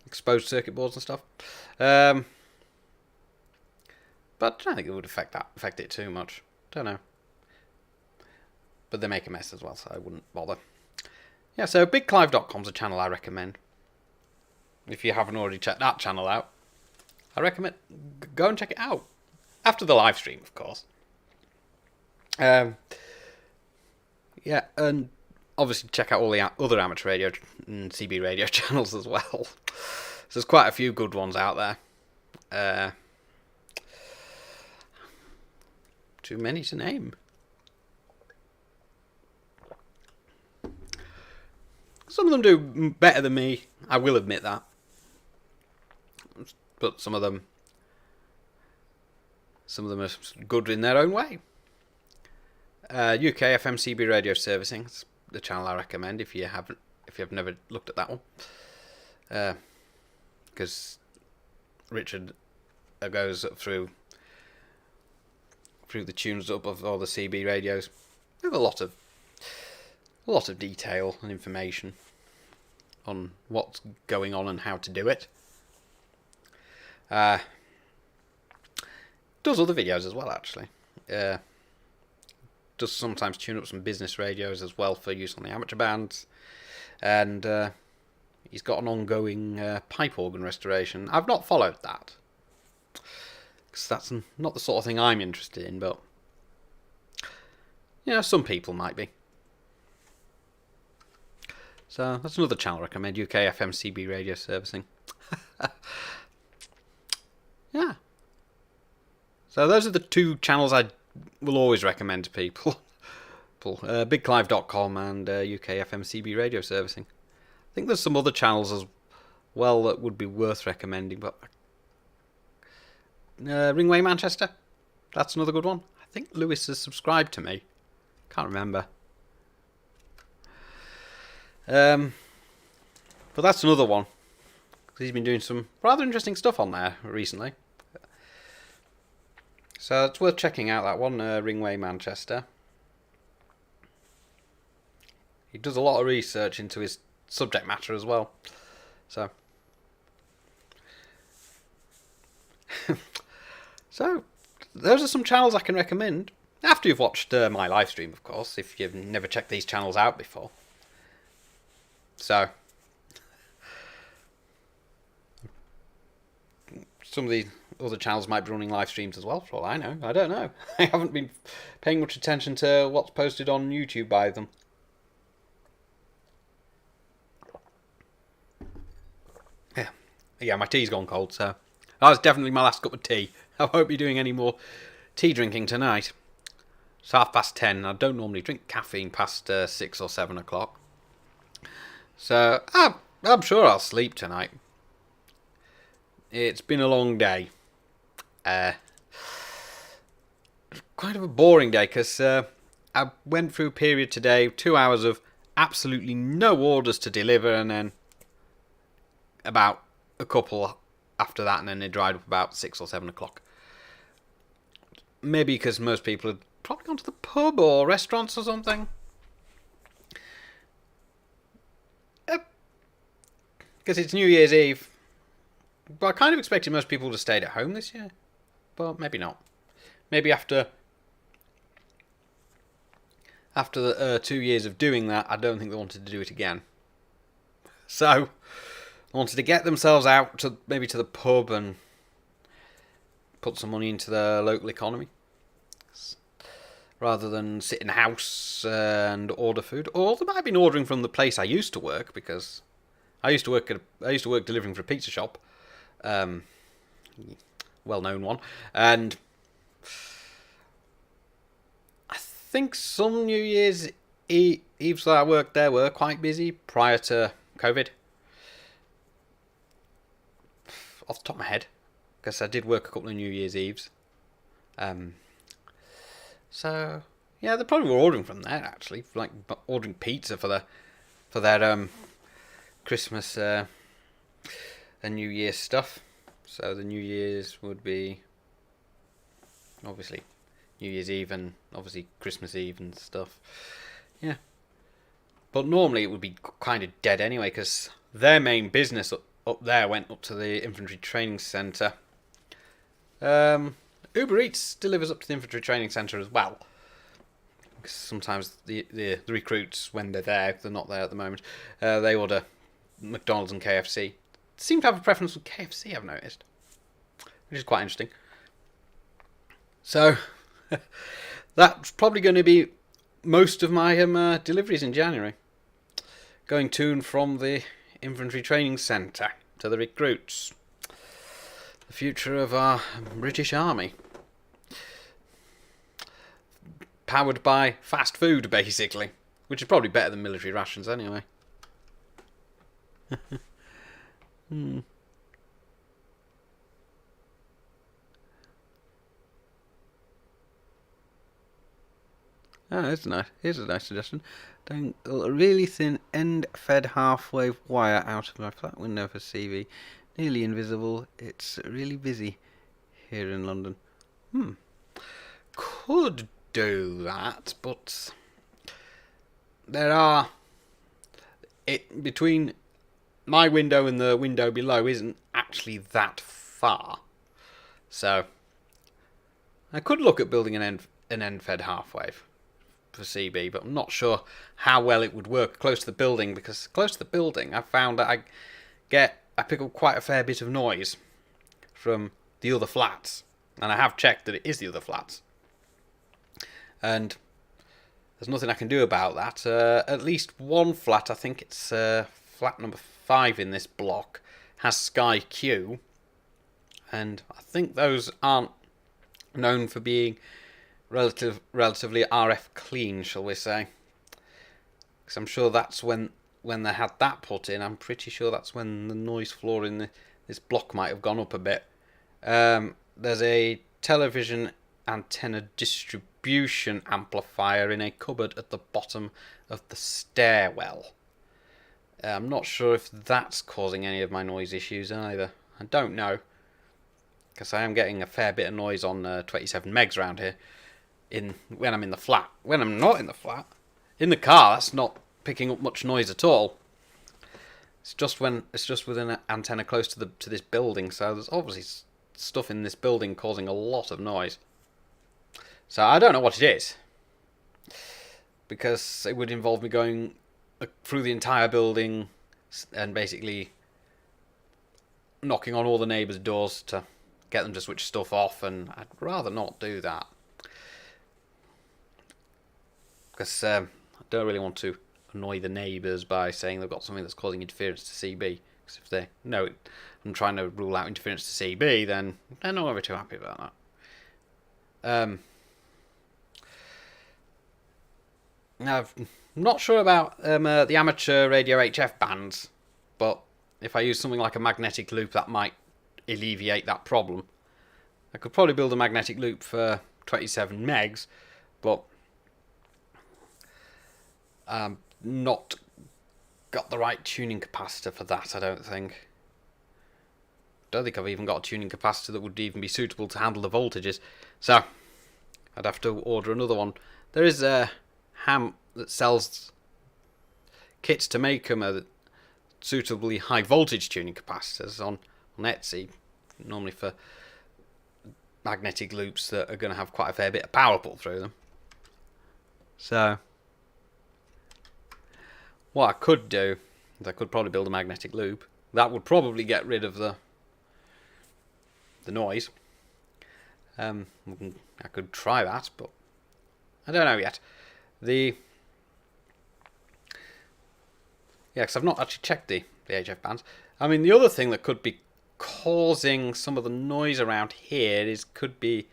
Exposed circuit boards and stuff. But I don't think it would affect it too much. Don't know. But they make a mess as well, so I wouldn't bother. Yeah, so bigclive.com's a channel I recommend. If you haven't already checked that channel out, I recommend go and check it out. After the live stream, of course. Yeah, and obviously check out all the other amateur radio and CB radio channels as well. So there's quite a few good ones out there. Too many to name. Some of them do better than me, I will admit that. But some of them are good in their own way. UK FM CB radio servicing, it's the channel I recommend if you've never looked at that one. Because Richard goes through the tunes up of all the CB radios with a lot of detail and information on what's going on and how to do it. does other videos as well, actually. Does sometimes tune up some business radios as well for use on the amateur bands. And he's got an ongoing pipe organ restoration. I've not followed that, because that's not the sort of thing I'm interested in, but some people might be. So that's another channel I recommend, UK FMCB radio servicing. Yeah. So those are the two channels I will always recommend to people. BigClive.com and UK FMCB radio servicing. I think there's some other channels as well that would be worth recommending, but Ringway Manchester, that's another good one. I think Lewis has subscribed to me. Can't remember. But that's another one. He's been doing some rather interesting stuff on there recently. So it's worth checking out, that one, Ringway Manchester. He does a lot of research into his subject matter as well. So, so those are some channels I can recommend. After you've watched my live stream, of course, if you've never checked these channels out before. So, some of these other channels might be running live streams as well, for all I know. I don't know. I haven't been paying much attention to what's posted on YouTube by them. Yeah, my tea's gone cold, so that was definitely my last cup of tea. I won't be doing any more tea drinking tonight. It's 10:30. I don't normally drink caffeine past 6 or 7 o'clock. So I'm sure I'll sleep tonight. It's been a long day. Quite of a boring day, because I went through a period today, 2 hours of absolutely no orders to deliver, and then about a couple after that, and then it dried up about 6 or 7 o'clock. Maybe because most people had probably gone to the pub or restaurants or something. Because it's New Year's Eve. But I kind of expected most people to stay at home this year. But maybe not. Maybe after the 2 years of doing that, I don't think they wanted to do it again. So, they wanted to get themselves out to maybe to the pub and put some money into the local economy, rather than sit in the house and order food. Or they might have been ordering from the place I used to work, because I used to work delivering for a pizza shop, well-known one, and I think some New Year's Eves that I worked there were quite busy prior to COVID. Off the top of my head, because I did work a couple of New Year's Eves. So yeah, they probably were ordering from there, actually, like ordering pizza for their Christmas and New Year's stuff. So the New Year's would be obviously New Year's Eve and obviously Christmas Eve and stuff. Yeah, but normally it would be kind of dead anyway, because their main business up there went up to the Infantry Training Centre. Uber Eats delivers up to the Infantry Training Centre as well. Because sometimes the recruits, when they're there, if they're not there at the moment, they order McDonald's and KFC. Seem to have a preference for KFC, I've noticed, which is quite interesting. So that's probably going to be most of my deliveries in January, going to and from the Infantry Training Centre to the recruits. The future of our British Army, powered by fast food, basically, which is probably better than military rations anyway. Oh, that's nice. Here's a nice suggestion. Doing a really thin end-fed half-wave wire out of my flat window for CV. Nearly invisible. It's really busy here in London. Could do that, but there are... between my window and the window below isn't actually that far. So I could look at building an end-fed half-wave for CB, but I'm not sure how well it would work close to the building, because close to the building I found that I pick up quite a fair bit of noise from the other flats, and I have checked that it is the other flats, and there's nothing I can do about that. At least one flat, I think it's flat number 5 in this block, has Sky Q, and I think those aren't known for being relatively RF clean, shall we say. Because I'm sure that's when they had that put in, I'm pretty sure that's when the noise floor in this block might have gone up a bit. There's a television antenna distribution amplifier in a cupboard at the bottom of the stairwell. I'm not sure if that's causing any of my noise issues either. I don't know, because I am getting a fair bit of noise on 27 megs around here when I'm in the flat. When I'm not in the flat, in the car, that's not picking up much noise at all. It's just with an antenna close to this building, so there's obviously stuff in this building causing a lot of noise. So I don't know what it is, because it would involve me going through the entire building and basically knocking on all the neighbours' doors to get them to switch stuff off, and I'd rather not do that, because I don't really want to annoy the neighbours by saying they've got something that's causing interference to CB, because if they know I'm trying to rule out interference to CB, then they're not going to be too happy about that. Now, I'm not sure about the amateur radio HF bands, but if I use something like a magnetic loop, that might alleviate that problem. I could probably build a magnetic loop for 27 megs, but not got the right tuning capacitor for that, I don't think. Don't think I've even got a tuning capacitor that would even be suitable to handle the voltages, so I'd have to order another one. There is a ham that sells kits to make them suitably high voltage tuning capacitors on Etsy, normally for magnetic loops that are going to have quite a fair bit of power put through them. So what I could do is I could probably build a magnetic loop. That would probably get rid of the noise. I could try that, but I don't know yet. Because I've not actually checked the HF bands. I mean, the other thing that could be causing some of the noise around here could be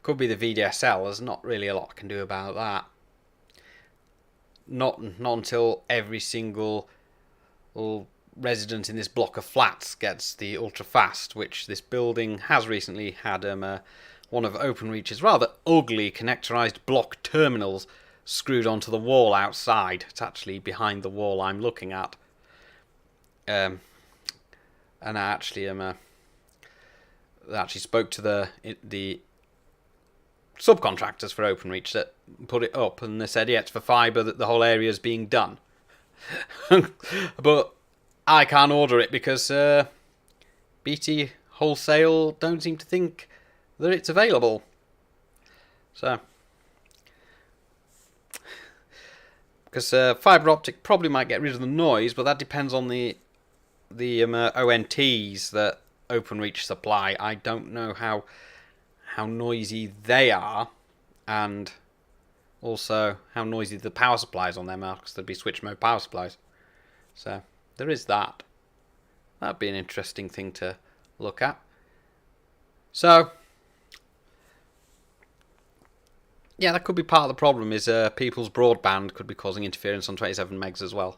the VDSL. There's not really a lot I can do about that. Not until every single resident in this block of flats gets the ultra fast, which this building has recently had one of OpenReach's rather ugly connectorized block terminals screwed onto the wall outside. It's actually behind the wall I'm looking at. And I actually spoke to the subcontractors for OpenReach that put it up, and they said, yeah, it's for fibre, that the whole area is being done. But I can't order it because BT Wholesale don't seem to think that it's available. So, because fibre optic probably might get rid of the noise, but that depends on the ONTs that OpenReach supply. I don't know how noisy they are, and also how noisy the power supplies on them are, because there'd be switch mode power supplies. So there is that. That'd be an interesting thing to look at. So yeah, that could be part of the problem, is people's broadband could be causing interference on 27 megs as well.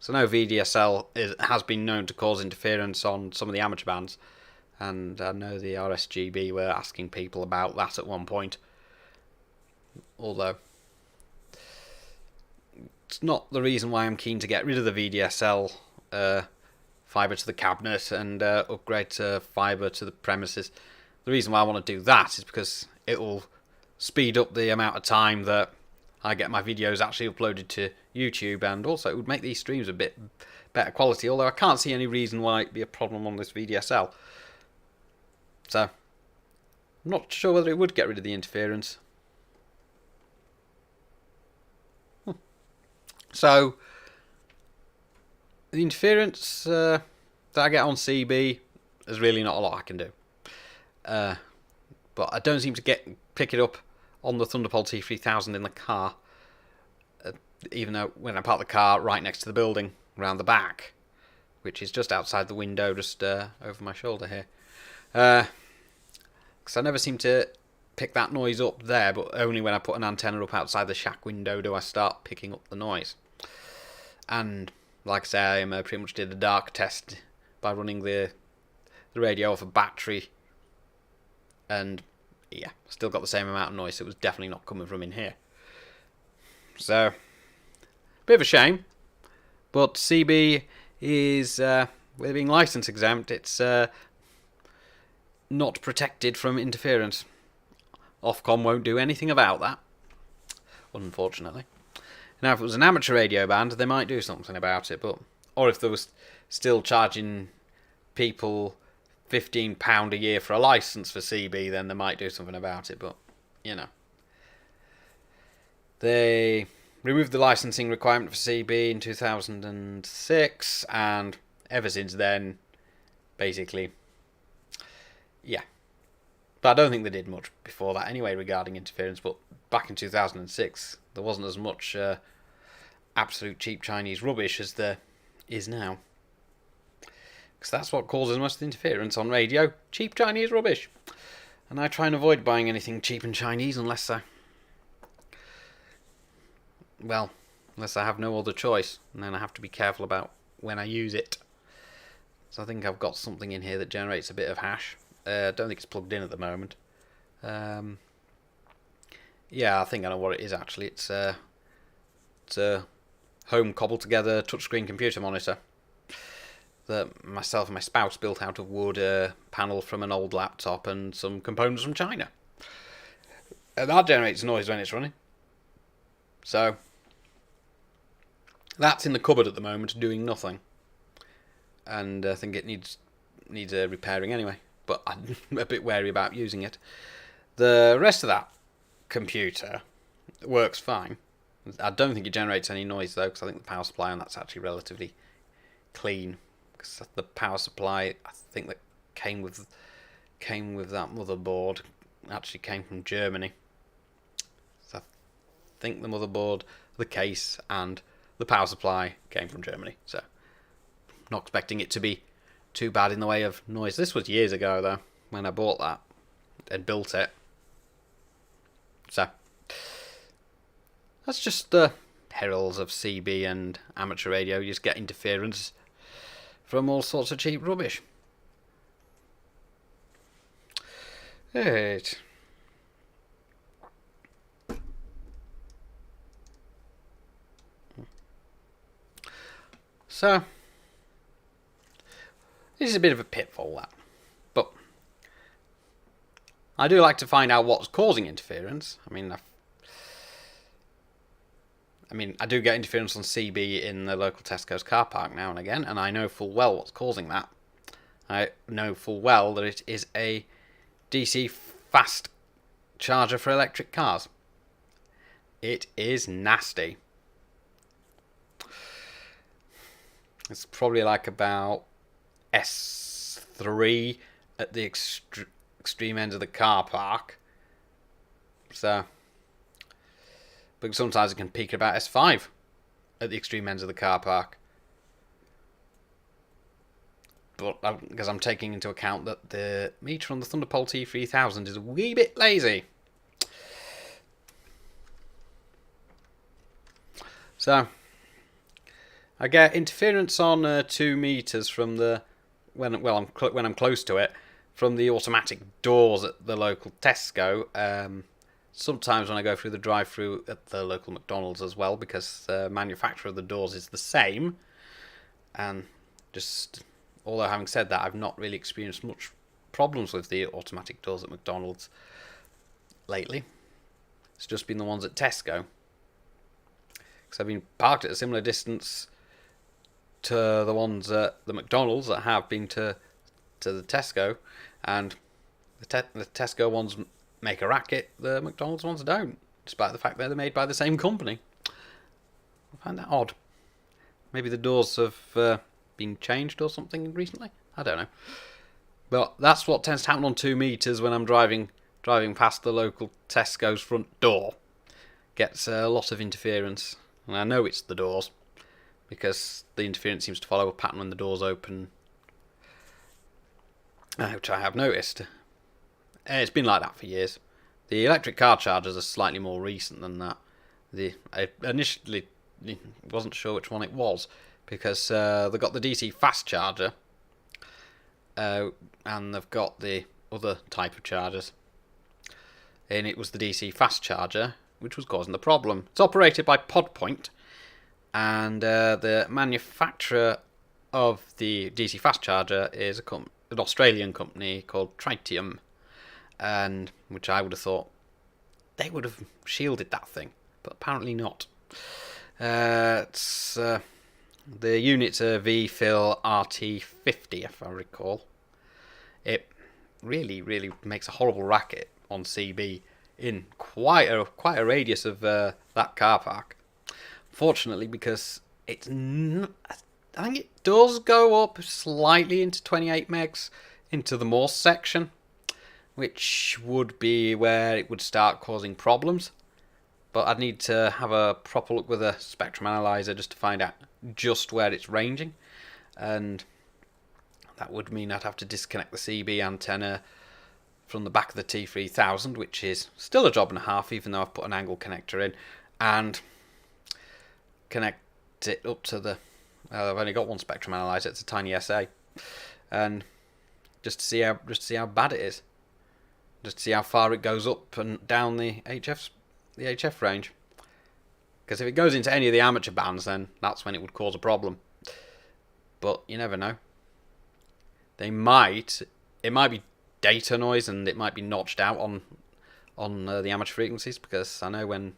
So no, VDSL has been known to cause interference on some of the amateur bands, and I know the RSGB were asking people about that at one point. Although it's not the reason why I'm keen to get rid of the VDSL fibre to the cabinet and upgrade to fibre to the premises. The reason why I want to do that is because it will speed up the amount of time that I get my videos actually uploaded to YouTube, and also it would make these streams a bit better quality, although I can't see any reason why it'd be a problem on this VDSL. So I'm not sure whether it would get rid of the interference. So, the interference that I get on CB, there's really not a lot I can do. But I don't seem to pick it up on the Thunderbolt T3000 in the car. Even though when I park the car right next to the building, around the back, which is just outside the window, just over my shoulder here. Because I never seem to pick that noise up there, but only when I put an antenna up outside the shack window do I start picking up the noise. And like I say, I pretty much did a dark test by running the radio off a battery, and yeah, still got the same amount of noise. It was definitely not coming from in here. So, bit of a shame, but CB is, with being license exempt, it's not protected from interference. Ofcom won't do anything about that, unfortunately. Now, if it was an amateur radio band, they might do something about it, or if they was still charging people £15 a year for a license for CB, then they might do something about it, but, you know. They removed the licensing requirement for CB in 2006, and ever since then, basically, yeah. But I don't think they did much before that anyway regarding interference, but back in 2006, there wasn't as much absolute cheap Chinese rubbish as there is now. Because that's what causes most of the interference on radio, cheap Chinese rubbish. And I try and avoid buying anything cheap and Chinese unless I have no other choice, and then I have to be careful about when I use it. So I think I've got something in here that generates a bit of hash. I don't think it's plugged in at the moment. Yeah, I think I know what it is actually. It's a home cobbled together touchscreen computer monitor that myself and my spouse built out of wood, a panel from an old laptop, and some components from China. And that generates noise when it's running. So that's in the cupboard at the moment, doing nothing. And I think it needs repairing anyway. But I'm a bit wary about using it. The rest of that computer works fine. I don't think it generates any noise though, because I think the power supply on that's actually relatively clean. Because the power supply, I think that came with that motherboard, actually came from Germany. So I think the motherboard, the case, and the power supply came from Germany. So not expecting it to be too bad in the way of noise. This was years ago though, when I bought that and built it. So that's just the perils of CB and amateur radio. You just get interference from all sorts of cheap rubbish. Right. So this is a bit of a pitfall, that. But I do like to find out what's causing interference. I do get interference on CB in the local Tesco's car park now and again, and I know full well what's causing that. I know full well that it is a DC fast charger for electric cars. It is nasty. It's probably like about S3 at the extreme end of the car park. So, but sometimes it can peak at about S5 at the extreme ends of the car park. But because I'm taking into account that the meter on the Thunderbolt T3000 is a wee bit lazy. So I get interference on 2 meters from the when I'm close to it from the automatic doors at the local Tesco. Sometimes when I go through the drive-through at the local McDonald's as well, because the manufacturer of the doors is the same. And just, although having said that, I've not really experienced much problems with the automatic doors at McDonald's lately. It's just been the ones at Tesco. Because I've been parked at a similar distance to the ones at the McDonald's that have been to the Tesco, and The Tesco ones make a racket, the McDonald's ones don't, despite the fact that they're made by the same company. I find that odd. Maybe the doors have been changed or something recently. I don't know. But that's what tends to happen on 2 meters when I'm driving past the local Tesco's front door. Gets a lot of interference, and I know it's the doors because the interference seems to follow a pattern when the doors open, which I have noticed. It's been like that for years. The electric car chargers are slightly more recent than that. I initially wasn't sure which one it was because they've got the DC fast charger and they've got the other type of chargers. And it was the DC fast charger which was causing the problem. It's operated by PodPoint, and the manufacturer of the DC fast charger is an Australian company called Tritium, and which I would have thought they would have shielded that thing, but apparently not. The units are VFill RT50, if I recall. It really makes a horrible racket on CB in quite a radius of that car park. Fortunately, because I think it does go up slightly into 28 megs into the Morse section, which would be where it would start causing problems. But I'd need to have a proper look with a spectrum analyzer just to find out just where it's ranging, and that would mean I'd have to disconnect the CB antenna from the back of the T3000, which is still a job and a half, even though I've put an angle connector in, and connect it up to the... I've only got one spectrum analyzer. It's a tiny SA, and just to see how bad it is, just to see how far it goes up and down the HF range. Because if it goes into any of the amateur bands, then that's when it would cause a problem. But you never know. It might be data noise, and it might be notched out on the amateur frequencies, because I know when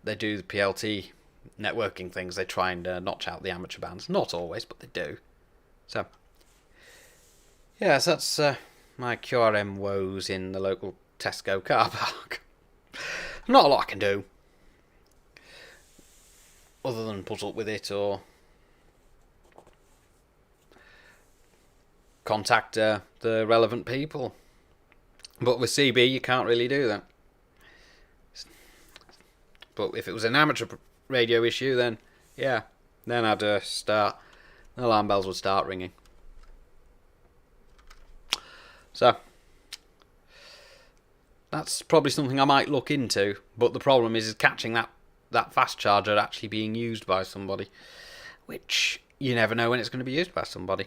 they do the PLT networking things, they try and notch out the amateur bands. Not always, but they do. So, yes, that's my QRM woes in the local Tesco car park. Not a lot I can do, other than put up with it or contact the relevant people. But with CB, you can't really do that. But if it was an amateur radio issue, then yeah, then I'd the alarm bells would start ringing. So that's probably something I might look into, but the problem is catching that fast charger actually being used by somebody, which you never know when it's going to be used by somebody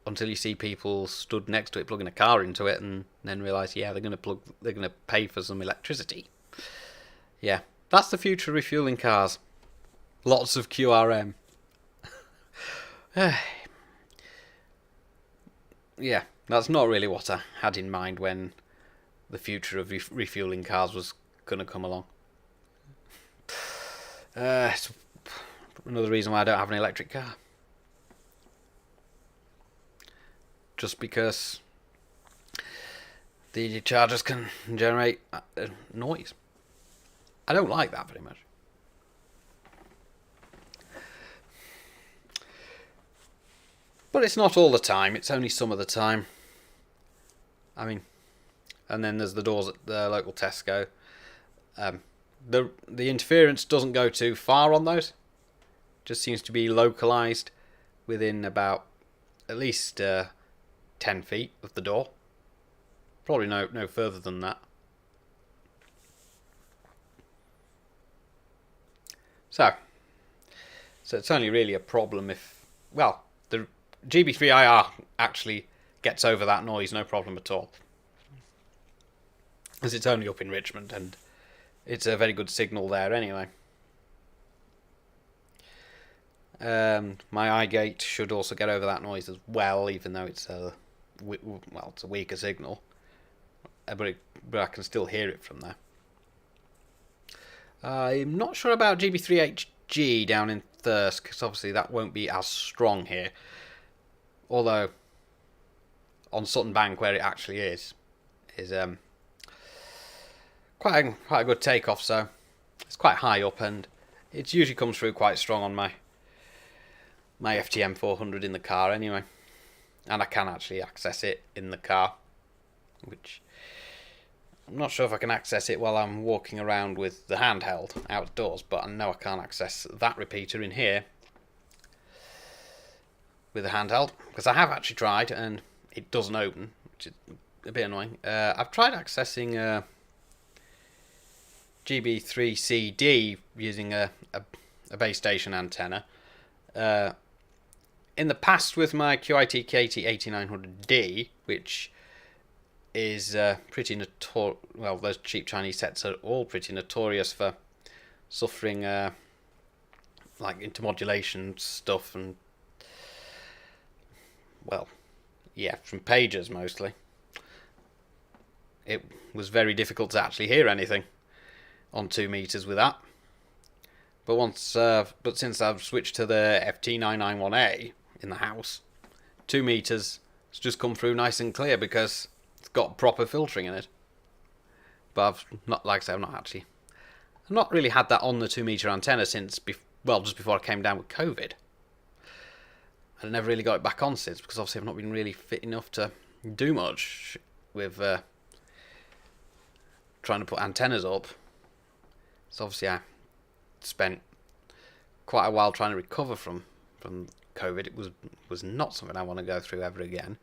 until you see people stood next to it plugging a car into it, and then realise, yeah, they're going to pay for some electricity. Yeah, that's the future of refueling cars. Lots of QRM. Yeah, that's not really what I had in mind when the future of refueling cars was going to come along. It's another reason why I don't have an electric car. Just because the chargers can generate noise. I don't like that very much. But it's not all the time, it's only some of the time. I mean, and then there's the doors at the local Tesco. The interference doesn't go too far on those. Just seems to be localised within about at least 10 feet of the door. Probably no further than that. So it's only really a problem if, well, the GB3IR actually gets over that noise, no problem at all. As it's only up in Richmond, and it's a very good signal there anyway. My iGate should also get over that noise as well, even though it's it's a weaker signal, but I can still hear it from there. I'm not sure about GB3HG down in Thirsk, because obviously that won't be as strong here. Although on Sutton Bank, where it actually is quite a good takeoff. So it's quite high up, and it usually comes through quite strong on my FTM 400 in the car anyway, and I can actually access it in the car, which I'm not sure if I can access it while I'm walking around with the handheld outdoors, but I know I can't access that repeater in here with the handheld, because I have actually tried and it doesn't open, which is a bit annoying. I've tried accessing GB3CD using a base station antenna in the past with my QIT KT8900D, which is pretty notorious. Well, those cheap Chinese sets are all pretty notorious for suffering like intermodulation stuff, and well, yeah, from pagers mostly. It was very difficult to actually hear anything on 2 meters with that. But since I've switched to the FT991A in the house, 2 meters has just come through nice and clear because it's got proper filtering in it. But I've not, like I say, I've not really had that on the 2 meter antenna since just before I came down with COVID. I never really got it back on since, because obviously I've not been really fit enough to do much with trying to put antennas up. So obviously I spent quite a while trying to recover from COVID. It was not something I want to go through ever again.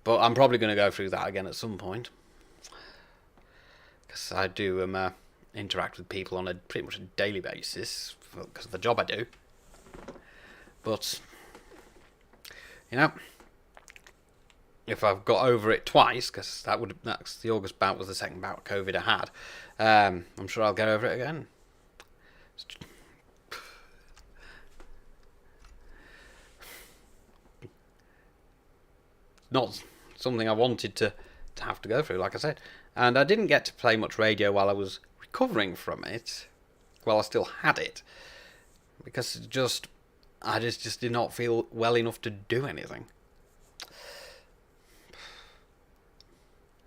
But I'm probably going to go through that again at some point, because I do interact with people on a pretty much a daily basis because of the job I do. But you know, if I've got over it twice, because that's the August bout was the second bout of COVID I had, I'm sure I'll get over it again. Not something I wanted to have to go through, like I said. And I didn't get to play much radio while I was recovering from it, while I still had it, because I just did not feel well enough to do anything.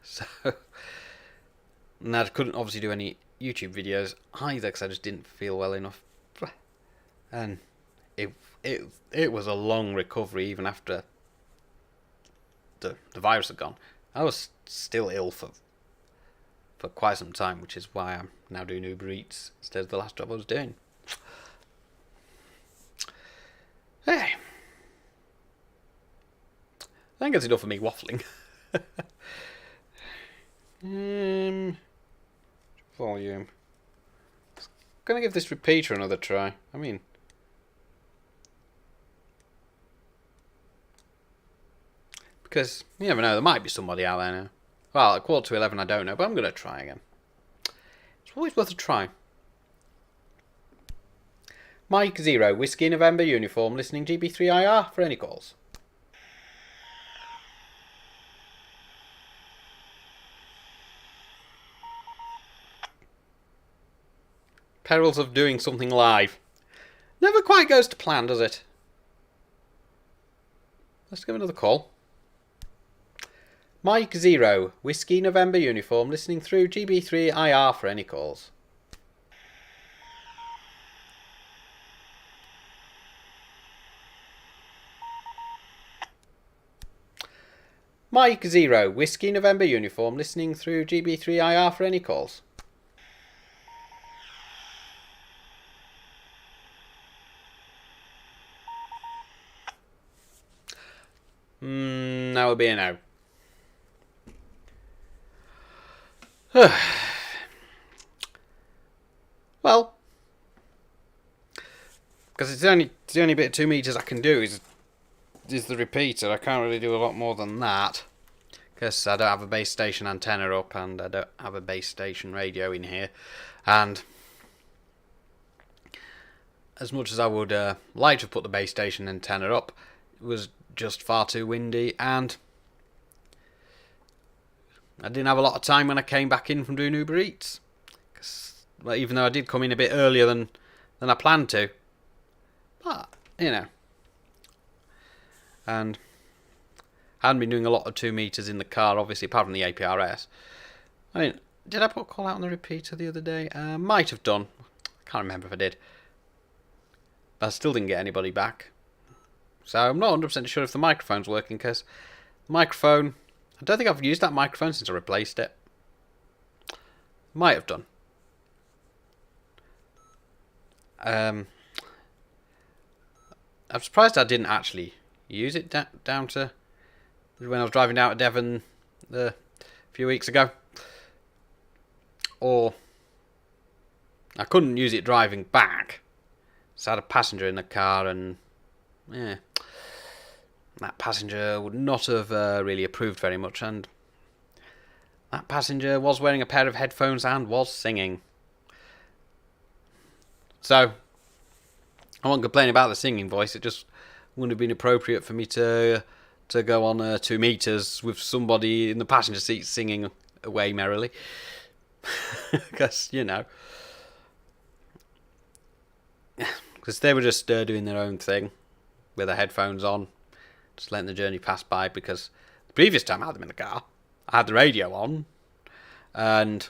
So, and I couldn't obviously do any YouTube videos either, because I just didn't feel well enough. And it was a long recovery even after the virus had gone. I was still ill for quite some time, which is why I'm now doing Uber Eats instead of the last job I was doing. Hey, I think it's enough of me waffling. Volume. Gonna give this repeater another try. I mean, because you never know, there might be somebody out there now. Well, at 11:15 I don't know, but I'm gonna try again. It's always worth a try. Mike 0, Whiskey November Uniform, listening GB3IR for any calls. Perils of doing something live. Never quite goes to plan, does it? Let's give another call. Mike 0, Whiskey November Uniform, listening through GB3IR for any calls. Mike 0, Whiskey November Uniform, listening through GB3IR for any calls. That would be a no. Well, because it's the only bit of 2 meters I can do is the repeater. I can't really do a lot more than that, because I don't have a base station antenna up and I don't have a base station radio in here. And as much as I would like to put the base station antenna up, it was just far too windy, and I didn't have a lot of time when I came back in from doing Uber Eats. Well, even though I did come in a bit earlier than I planned to. But, you know. And I hadn't been doing a lot of 2 meters in the car, obviously, apart from the APRS. I mean, did I put a call out on the repeater the other day? Might have done. Can't remember if I did. But I still didn't get anybody back. So I'm not 100% sure if the microphone's working, because the microphone... I don't think I've used that microphone since I replaced it. Might have done. I'm surprised I didn't actually use it down to when I was driving down to Devon a few weeks ago. Or I couldn't use it driving back. So I had a passenger in the car, and yeah, that passenger would not have really approved very much, and that passenger was wearing a pair of headphones and was singing. So I won't complain about the singing voice. It just wouldn't have been appropriate for me to go on 2 meters with somebody in the passenger seat singing away merrily. Because, you know, because they were just doing their own thing with their headphones on, just letting the journey pass by. Because the previous time I had them in the car, I had the radio on, and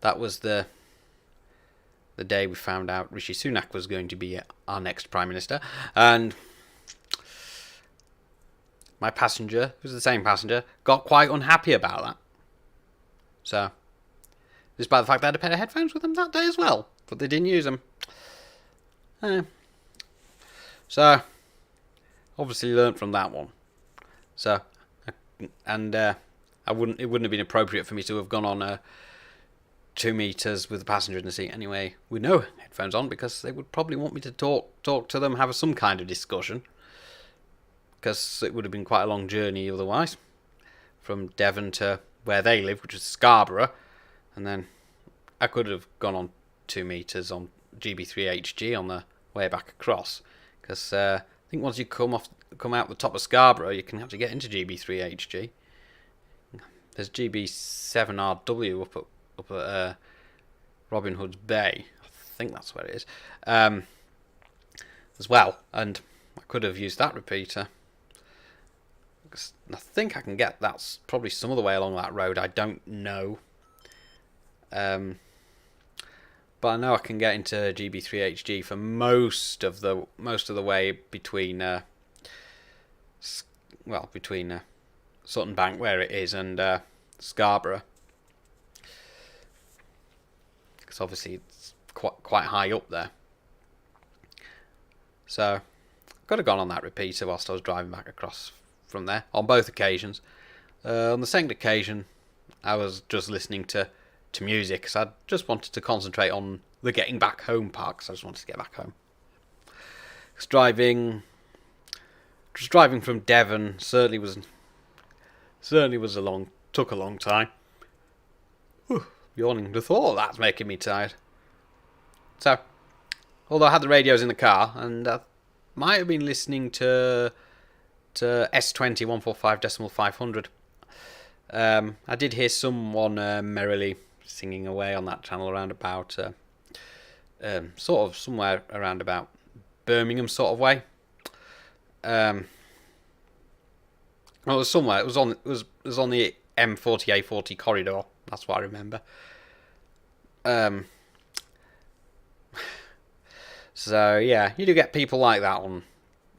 that was the day we found out Rishi Sunak was going to be our next Prime Minister, and my passenger, who's the same passenger, got quite unhappy about that. So, despite the fact they had a pair of headphones with them that day as well, but they didn't use them. So, obviously learnt from that one. So, and it wouldn't have been appropriate for me to have gone on 2 meters with the passenger in the seat anyway, with no headphones on, because they would probably want me to talk to them, have some kind of discussion, because it would have been quite a long journey otherwise, from Devon to where they live, which is Scarborough, and then I could have gone on 2 meters on GB3HG on the way back across, because I think once you come out the top of Scarborough, you can actually get into GB3HG. There's GB7RW up at Robin Hood's Bay. I think that's where it is. As well, and I could have used that repeater. I think I can get that's probably some other way along that road. I don't know. But I know I can get into GB3HG for most of the way between between Sutton Bank, where it is, and Scarborough. Because obviously it's quite high up there. So I could have gone on that repeater whilst I was driving back across from there on both occasions. On the second occasion, I was just listening to music, because I just wanted to concentrate on the getting back home part, because I just wanted to get back home. Because driving from Devon certainly was took a long time. Whew, yawning. The thought of that's making me tired. So, although I had the radios in the car, and I might have been listening to S20 145.500. I did hear someone merrily singing away on that channel around about sort of somewhere around about Birmingham sort of way. Well, it was somewhere. It was on the M40A40 corridor. That's what I remember. So yeah, you do get people like that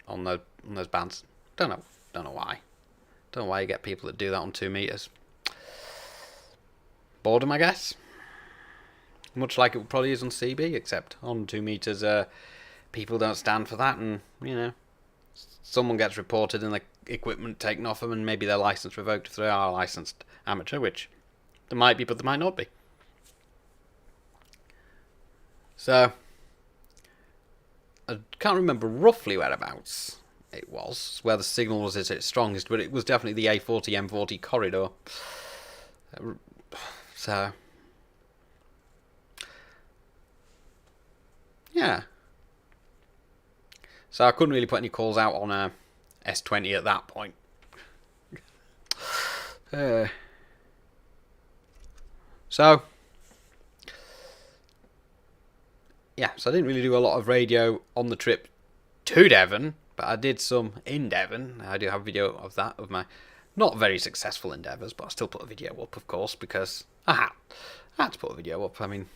on those bands. Don't know why. Don't know why you get people that do that on 2 meters. Boredom, I guess. Much like it probably is on CB, except on 2 meters, people don't stand for that, and you know, someone gets reported and the equipment taken off them, and maybe their license revoked if they are a licensed amateur, which there might be, but there might not be. So I can't remember roughly whereabouts it was, where the signal was at its strongest, but it was definitely the A40 M40 corridor. So yeah. So I couldn't really put any calls out on S20 at that point. So yeah, so I didn't really do a lot of radio on the trip to Devon, But I did some in Devon. I do have a video of that, of my not very successful endeavours, but I still put a video up, of course, because I had to put a video up. I mean,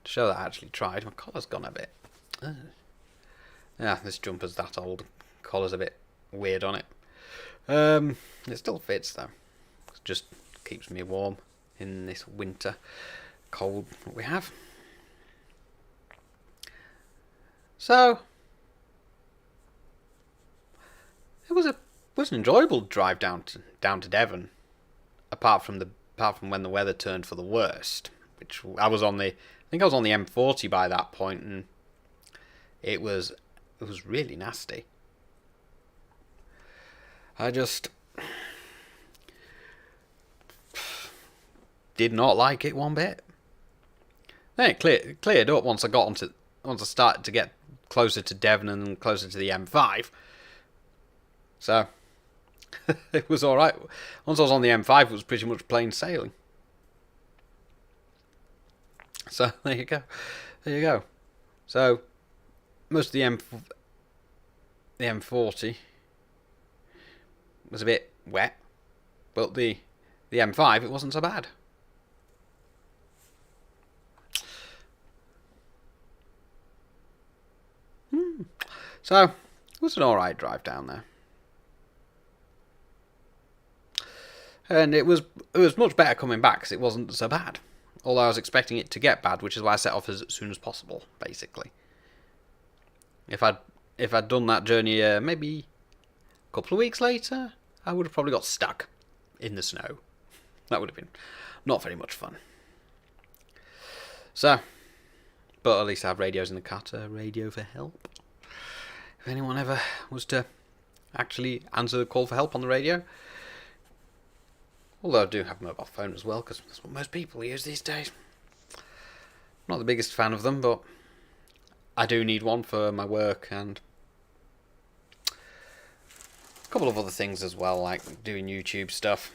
to show that I actually tried. My collar's gone a bit. Yeah, this jumper's that old. Collar's a bit weird on it. It still fits though. It just keeps me warm in this winter cold that we have. So it was an enjoyable drive down to Devon, apart from when the weather turned for the worst. Which I think I was on the M40 by that point, and it was really nasty. I just did not like it one bit. Then it cleared up once I started to get closer to Devon and closer to the M5. So it was all right. Once I was on the M5, it was pretty much plain sailing. So there you go. So most of the M40 was a bit wet, but the M5, it wasn't so bad. So it was an alright drive down there. And it was much better coming back because it wasn't so bad. Although I was expecting it to get bad, which is why I set off as soon as possible, basically. If I'd done that journey maybe a couple of weeks later, I would have probably got stuck in the snow. That would have been not very much fun. So, but at least I have radios in the car to radio for help. If anyone ever was to actually answer the call for help on the radio. Although I do have a mobile phone as well, because that's what most people use these days. I'm not the biggest fan of them, but I do need one for my work and a couple of other things as well, like doing YouTube stuff.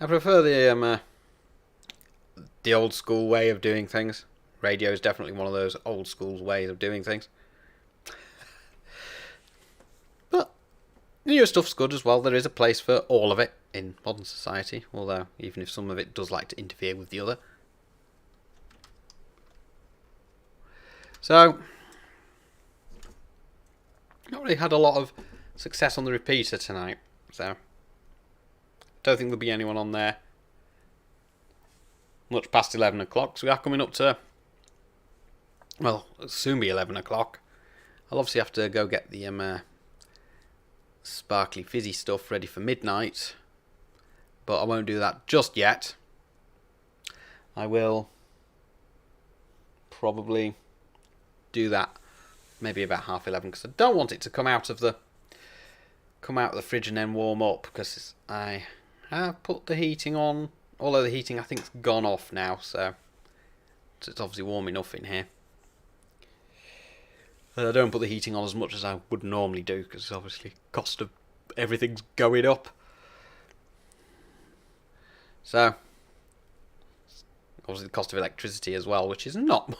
I prefer the old school way of doing things. Radio is definitely one of those old school ways of doing things. But the newer stuff's good as well. There is a place for all of it in modern society, although even if some of it does like to interfere with the other. So, not really had a lot of success on the repeater tonight, so don't think there'll be anyone on there much past 11 o'clock, so we are coming up to, well, it'll soon be 11 o'clock. I'll obviously have to go get the sparkly fizzy stuff ready for midnight, but I won't do that just yet. I will probably do that maybe about 11:30, because I don't want it to come out of the fridge and then warm up, because I have put the heating on, although the heating I think has gone off now, so it's obviously warm enough in here. I don't put the heating on as much as I would normally do, because obviously cost of everything's going up. So obviously the cost of electricity as well, which is not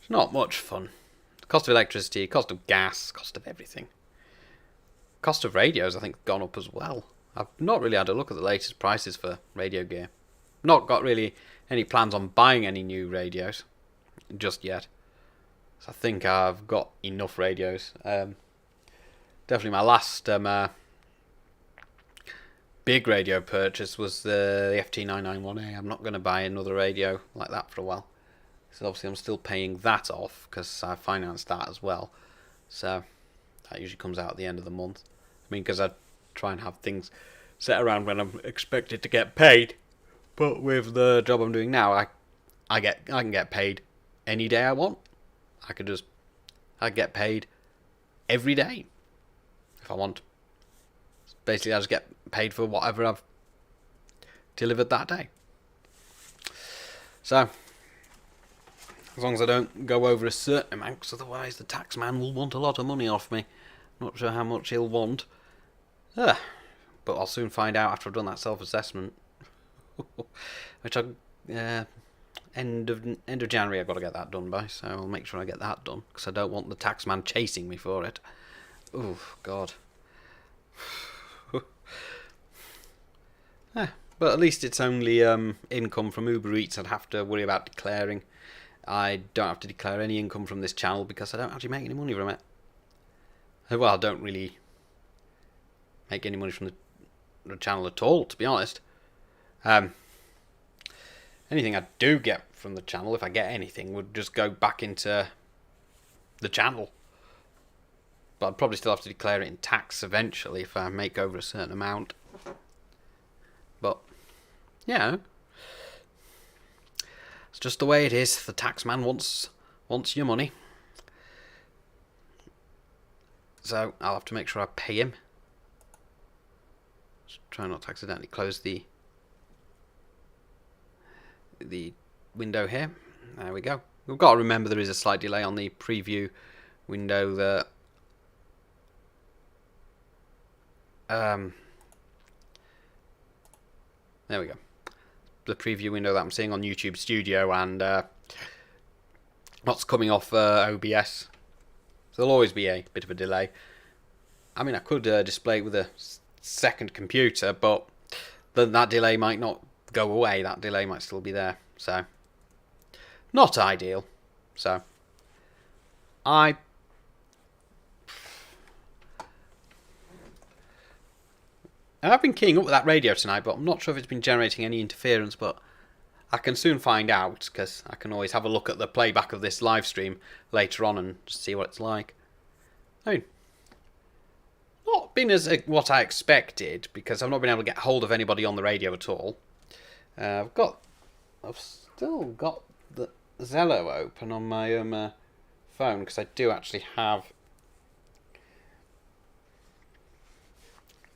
much fun. The cost of electricity, cost of gas, cost of everything. Cost of radios I think has gone up as well. I've not really had a look at the latest prices for radio gear. Not got really any plans on buying any new radios just yet. So I think I've got enough radios. Definitely my last big radio purchase was the FT991A. I'm not going to buy another radio like that for a while. So obviously I'm still paying that off because I financed that as well. So that usually comes out at the end of the month. I mean, because I try and have things set around when I'm expected to get paid. But with the job I'm doing now, I can get paid any day I want. I get paid every day if I want. Basically, I just get paid for whatever I've delivered that day. So, as long as I don't go over a certain amount, because otherwise the tax man will want a lot of money off me. Not sure how much he'll want. But I'll soon find out after I've done that self-assessment. Which end of January I've got to get that done by, so I'll make sure I get that done, because I don't want the taxman chasing me for it. Oh, God. But at least it's only income from Uber Eats I'd have to worry about declaring. I don't have to declare any income from this channel because I don't actually make any money from it. Well, I don't really make any money from the channel at all, to be honest. Anything I do get from the channel, if I get anything, would just go back into the channel. But I'd probably still have to declare it in tax eventually if I make over a certain amount. But, yeah. It's just the way it is. The taxman wants your money. So I'll have to make sure I pay him. Just try not to accidentally close the window here. There we go. We've got to remember there is a slight delay on the preview window that there we go. The preview window that I'm seeing on YouTube Studio and what's coming off OBS. So there'll always be a bit of a delay. I mean, I could display it with a second computer, but then that delay might not go away. That delay might still be there. So, not ideal. So, I've been keying up with that radio tonight, but I'm not sure if it's been generating any interference, but I can soon find out, because I can always have a look at the playback of this live stream later on and just see what it's like. I mean, not been as what I expected, because I've not been able to get hold of anybody on the radio at all. I've still got the Zello open on my phone, because I do actually have...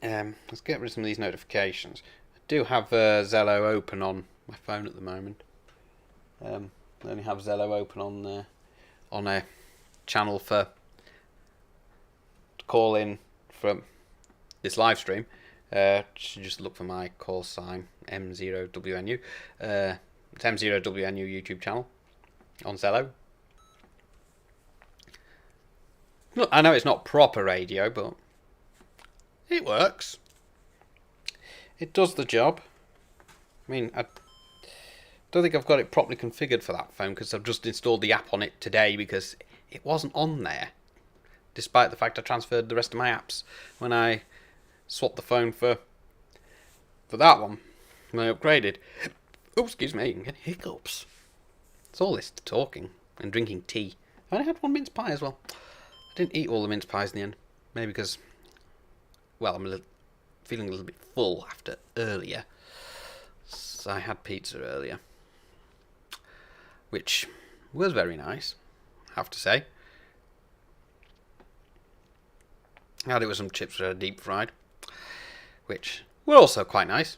let's get rid of some of these notifications. I do have Zello open on my phone at the moment. I only have Zello open on a channel for call in from this live stream. Just look for my call sign M0WNU. It's M0WNU YouTube channel on Zello. Look, I know it's not proper radio, but it works. It does the job. I mean, I don't think I've got it properly configured for that phone because I've just installed the app on it today because it wasn't on there. Despite the fact I transferred the rest of my apps when I swapped the phone for that one. When I upgraded. Oh, excuse me, I'm getting hiccups. It's all this talking and drinking tea. I only had one mince pie as well. I didn't eat all the mince pies in the end. Maybe because... well, I'm feeling a little bit full after earlier. So I had pizza earlier, which was very nice, I have to say. I had it with some chips that are deep fried, which were also quite nice.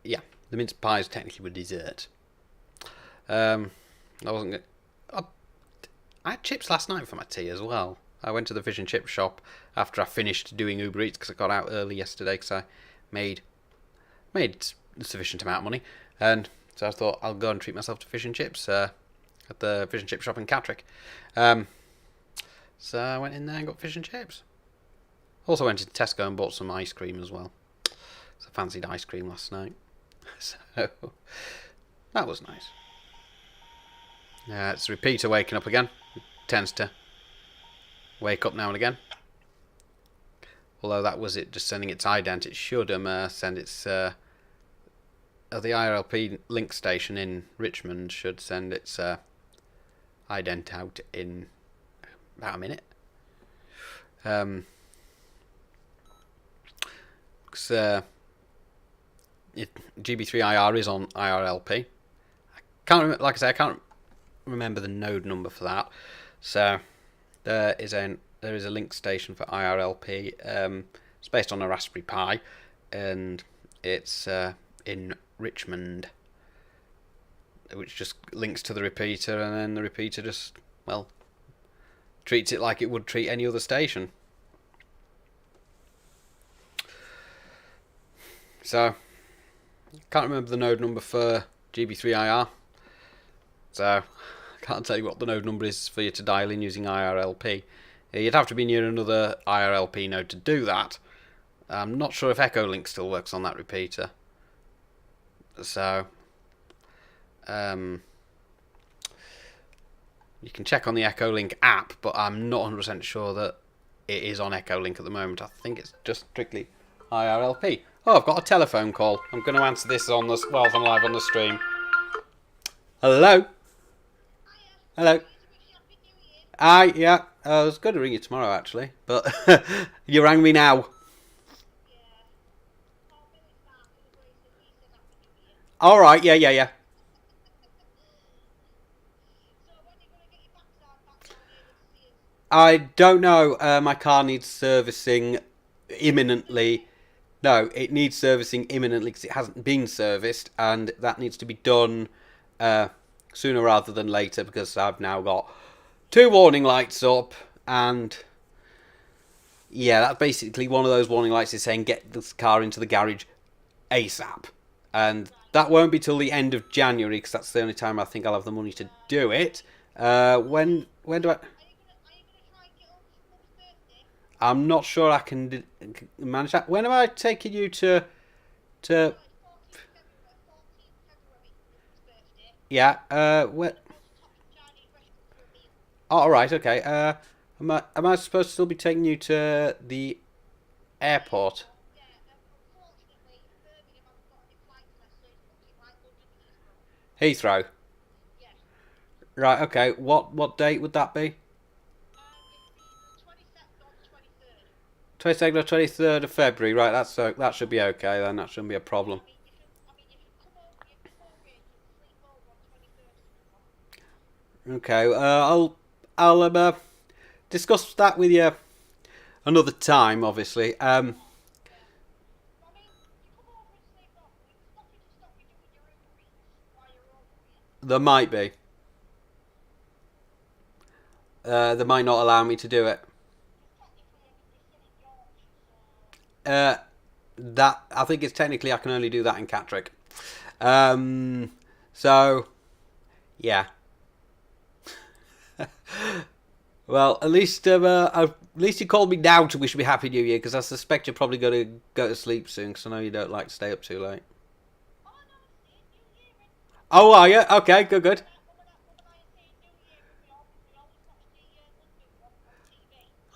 Yeah, the mince pies technically were dessert. I wasn't going. I had chips last night for my tea as well. I went to the fish and chip shop after I finished doing Uber Eats because I got out early yesterday because I made a sufficient amount of money. And so I thought I'll go and treat myself to fish and chips at the fish and chip shop in Catterick. So I went in there and got fish and chips. Also went to Tesco and bought some ice cream as well. So I fancied ice cream last night. So that was nice. It's the repeater waking up again. It tends to wake up now and again. Although that was it just sending its ident. It should send its... the IRLP link station in Richmond should send its ident out in about a minute. GB3IR is on IRLP. I can't remember, like I say, I can't remember the node number for that. So there is a link station for IRLP. It's based on a Raspberry Pi, and it's in Richmond, which just links to the repeater, and then the repeater just, well, treats it like it would treat any other station. so can't remember the node number for GB3IR. So I can't tell you what the node number is for you to dial in using IRLP. You'd have to be near another IRLP node to do that. I'm not sure if Echolink still works on that repeater. So you can check on the Echolink app, but I'm not 100% sure that it is on Echolink at the moment. I think it's just strictly IRLP. Oh, I've got a telephone call. I'm going to answer this on the whilst I'm live on the stream. Hello. Hello. Hi. Yeah. I was going to ring you tomorrow actually, but you rang me now. All right. Yeah. I don't know. My car needs servicing imminently. No, it needs servicing imminently because it hasn't been serviced, and that needs to be done sooner rather than later because I've now got 2 warning lights up, and yeah, that's basically one of those warning lights is saying get this car into the garage ASAP, and that won't be till the end of January because that's the only time I think I'll have the money to do it. When do I? I'm not sure I can manage that. When am I taking you to? Yeah. What? Oh, all right. Okay. Am I supposed to still be taking you to the airport? Heathrow. Right. Okay. What date would that be? 22nd or 23rd of February. Right. That should be okay then. That shouldn't be a problem. Okay. I'll discuss that with you another time. Obviously. There might be. They might not allow me to do it. That I think it's technically I can only do that in Catterick. So yeah. Well, at least you called me now to wish me Happy New Year because I suspect you're probably going to go to sleep soon because I know you don't like to stay up too late. Oh, are you? Okay, good.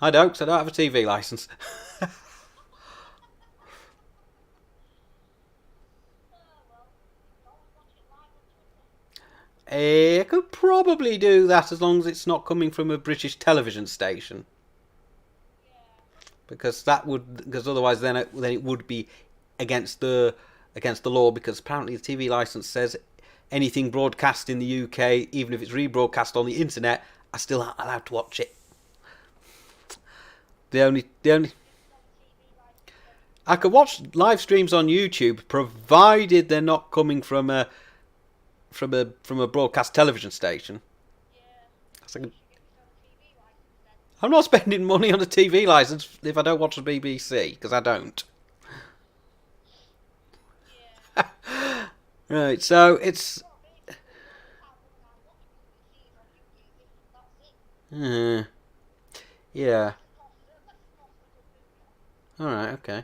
I don't, because I don't have a TV license. I could probably do that as long as it's not coming from a British television station. Because otherwise then it would be against the law because apparently the TV license says anything broadcast in the UK, even if it's rebroadcast on the internet, I still aren't allowed to watch it. The only I could watch live streams on YouTube provided they're not coming from a broadcast television station. I'm not spending money on a TV license if I don't watch the BBC because I don't. Right, so it's. Yeah. All right. Okay.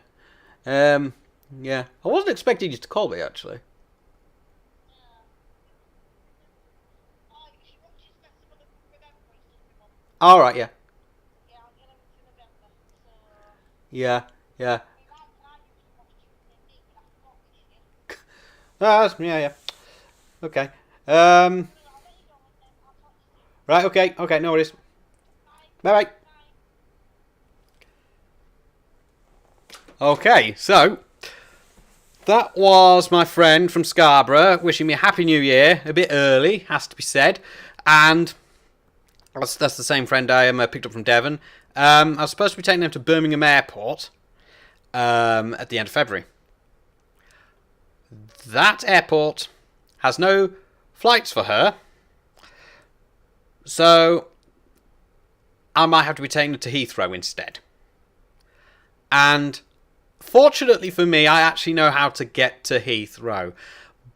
Yeah. I wasn't expecting you to call me actually. All right. Yeah. Yeah. Yeah. Okay. Right. Okay. No worries. Bye. Okay. So that was my friend from Scarborough wishing me a Happy New Year. A bit early, has to be said, and that's the same friend I picked up from Devon. I was supposed to be taking them to Birmingham Airport at the end of February. That airport has no flights for her, so I might have to be taking her to Heathrow instead. And fortunately for me, I actually know how to get to Heathrow.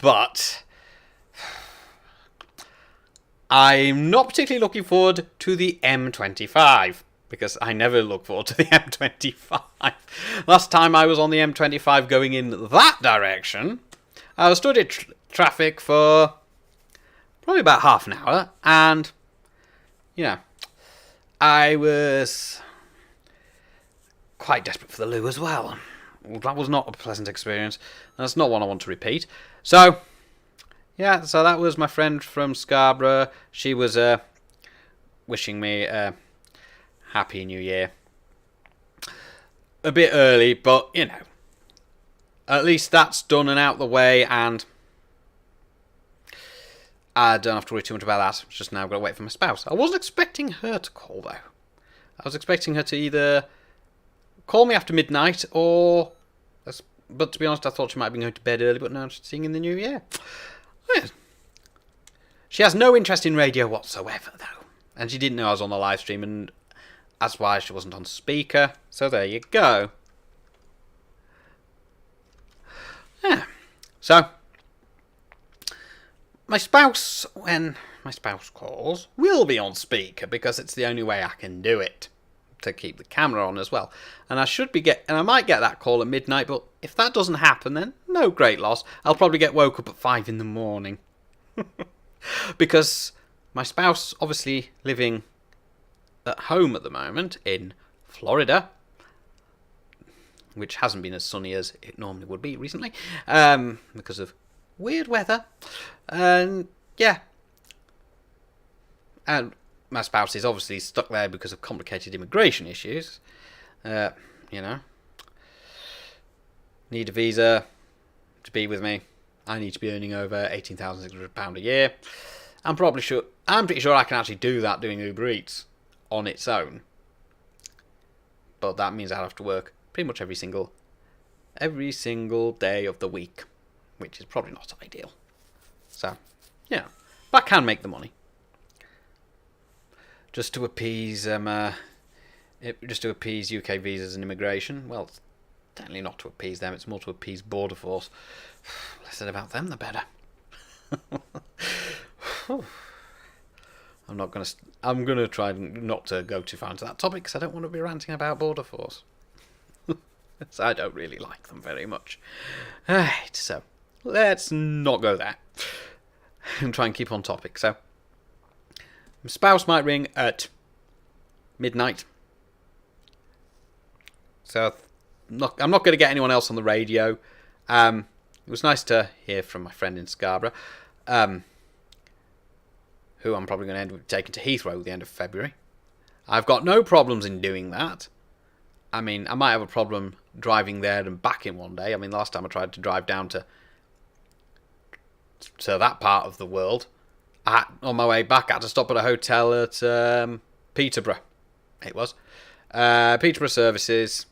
But I'm not particularly looking forward to the M25. Because I never look forward to the M25. Last time I was on the M25 going in that direction, I was stood in traffic for probably about half an hour. And, you know, I was quite desperate for the loo as well. That was not a pleasant experience. That's not one I want to repeat. So, yeah, so that was my friend from Scarborough. She was wishing me Happy New Year. A bit early, but, you know, at least that's done and out the way, and I don't have to worry too much about that. It's just now I've got to wait for my spouse. I wasn't expecting her to call, though. I was expecting her to either call me after midnight or... But to be honest, I thought she might have been going to bed early, but now she's singing the new year. Yeah. She has no interest in radio whatsoever, though. And she didn't know I was on the live stream, and that's why she wasn't on speaker. So there you go. Yeah. So, my spouse, when my spouse calls, will be on speaker because it's the only way I can do it. To keep the camera on as well. And I might get that call at midnight, but if that doesn't happen, then no great loss. I'll probably get woke up at 5 in the morning. Because my spouse, obviously living at home at the moment in Florida, which hasn't been as sunny as it normally would be recently, because of weird weather. And yeah. And my spouse is obviously stuck there because of complicated immigration issues. You know. Need a visa to be with me. I need to be earning over £18,600 a year. I'm pretty sure I can actually do that doing Uber Eats on its own. But that means I'll have to work pretty much every single day of the week, which is probably not ideal. So, yeah, but I can make the money. Just to appease UK visas and immigration. Well, it's technically not to appease them. It's more to appease Border Force. Less said about them, the better. I'm gonna try not to go too far into that topic because I don't want to be ranting about Border Force. So I don't really like them very much. Alright, so let's not go there. And try and keep on topic. So. My spouse might ring at midnight. So I'm not going to get anyone else on the radio. It was nice to hear from my friend in Scarborough, who I'm probably going to end up taking to Heathrow at the end of February. I've got no problems in doing that. I mean, I might have a problem driving there and back in one day. I mean, last time I tried to drive down to that part of the world, on my way back, I had to stop at a hotel at Peterborough. It was Peterborough Services.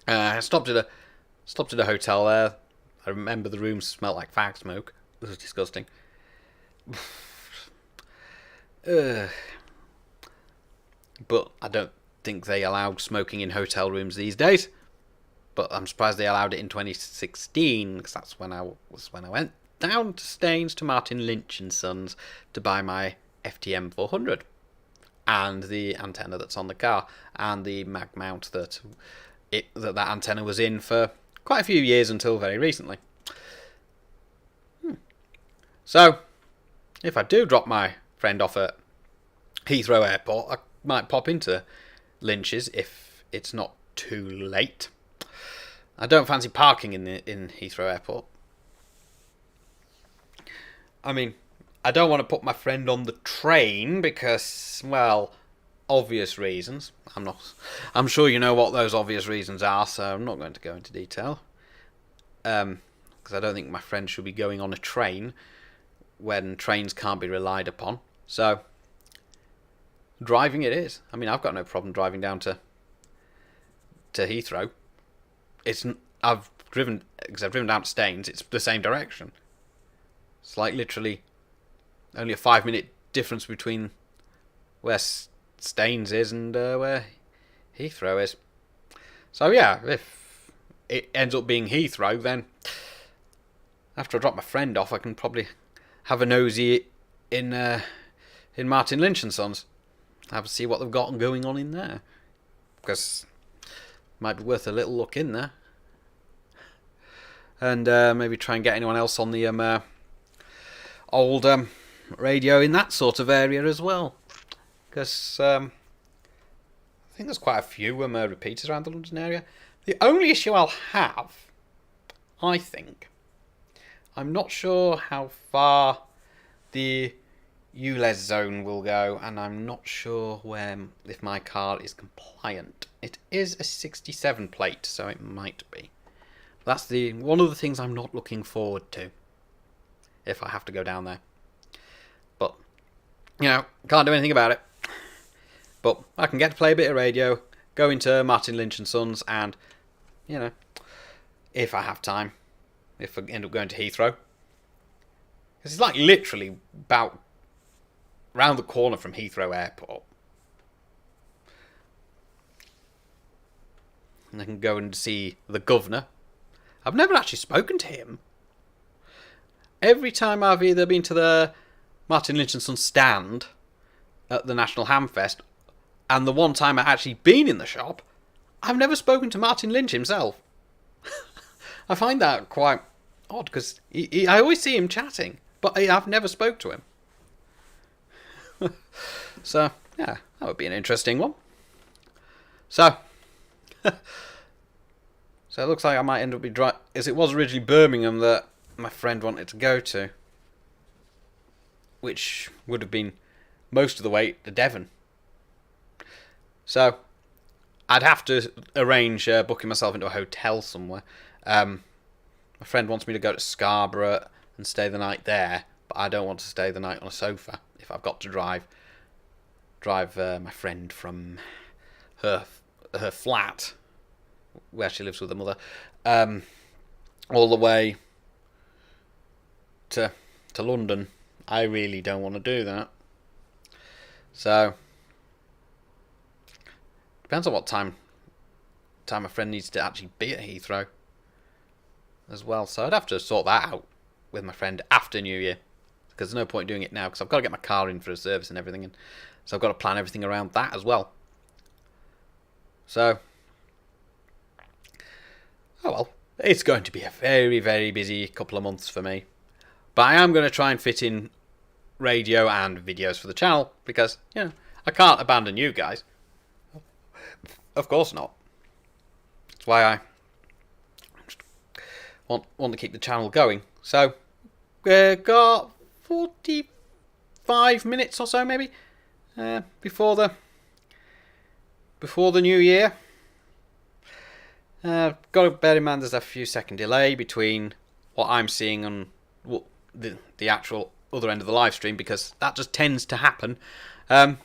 I stopped at a hotel there. I remember the room smelled like fag smoke. It was disgusting. But I don't think they allowed smoking in hotel rooms these days. But I'm surprised they allowed it in 2016 because that's when I went down to Staines to Martin Lynch and Sons to buy my FTM 400 and the antenna that's on the car and the mag mount that antenna was in for quite a few years until very recently. So if I do drop my friend off at Heathrow Airport, I might pop into Lynch's if it's not too late. I don't fancy parking in Heathrow Airport. I mean, I don't want to put my friend on the train because, well, obvious reasons. I'm sure you know what those obvious reasons are, so I'm not going to go into detail. Because I don't think my friend should be going on a train when trains can't be relied upon. So, driving it is. I mean, I've got no problem driving down to Heathrow. I've driven down to Staines. It's the same direction. It's like literally only a 5-minute difference between where Staines is and where Heathrow is. So yeah, if it ends up being Heathrow, then after I drop my friend off, I can probably have a nosy in Martin Lynch and Sons. Have a see what they've got going on in there, because it might be worth a little look in there, and maybe try and get anyone else on the old radio in that sort of area as well, because I think there's quite a few repeaters around the London area. The only issue I'll have, I think, I'm not sure how far the ULEZ zone will go, and I'm not sure if my car is compliant. It is a 67 plate, so it might be. That's one of the things I'm not looking forward to if I have to go down there. But, can't do anything about it. But I can get to play a bit of radio, go into Martin Lynch and Sons, and, if I have time, if I end up going to Heathrow. Because it's like literally about round the corner from Heathrow Airport. And I can go and see the governor. I've never actually spoken to him. Every time I've either been to the Martin Lynch and Sons stand at the National Hamfest, and the one time I've actually been in the shop, I've never spoken to Martin Lynch himself. I find that quite odd, because I always see him chatting, but I've never spoke to him. So, yeah, that would be an interesting one. So, it looks like I might end up as it was originally Birmingham that my friend wanted to go to, which would have been most of the way to Devon. So, I'd have to arrange booking myself into a hotel somewhere. My friend wants me to go to Scarborough and stay the night there, but I don't want to stay the night on a sofa if I've got to drive my friend from her flat, where she lives with her mother, all the way to London. I really don't want to do that. So, depends on what time my friend needs to actually be at Heathrow as well. So I'd have to sort that out with my friend after New Year, because there's no point doing it now, because I've got to get my car in for a service and everything, and so I've got to plan everything around that as well. So, oh well, it's going to be a very, very busy couple of months for me. But I am going to try and fit in radio and videos for the channel, because, I can't abandon you guys. Of course not. That's why I want to keep the channel going. So, we've got 45 minutes or so, maybe, before the new year. Got to bear in mind there's a few second delay between what I'm seeing and what the actual other end of the live stream, because that just tends to happen. I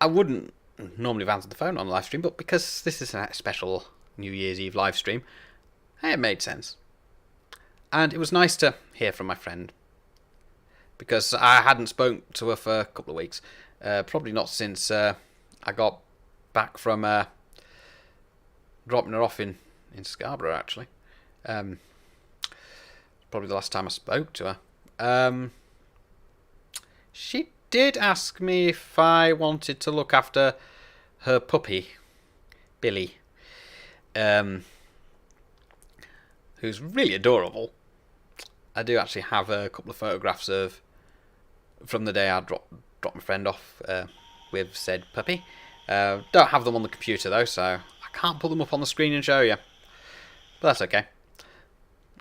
wouldn't normally have answered the phone on the live stream, but because this is a special New Year's Eve live stream, it made sense. And it was nice to hear from my friend, because I hadn't spoken to her for a couple of weeks. Probably not since I got back from dropping her off in Scarborough, actually. Probably the last time I spoke to her. She did ask me if I wanted to look after her puppy, Billy, who's really adorable. I do actually have a couple of photographs from the day I dropped my friend off with said puppy. Don't have them on the computer though, so I can't put them up on the screen and show you. But that's okay.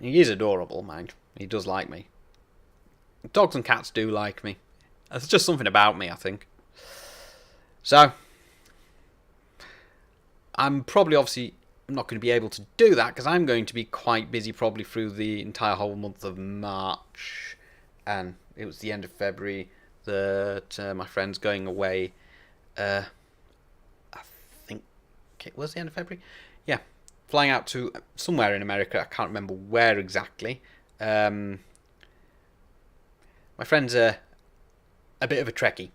He is adorable, mind. He does like me. Dogs and cats do like me. There's just something about me, I think. So, I'm probably obviously not going to be able to do that, because I'm going to be quite busy probably through the entire whole month of March. And it was the end of February that my friend's going away. I think it was the end of February. Yeah, flying out to somewhere in America. I can't remember where exactly. My friend's a bit of a Trekkie.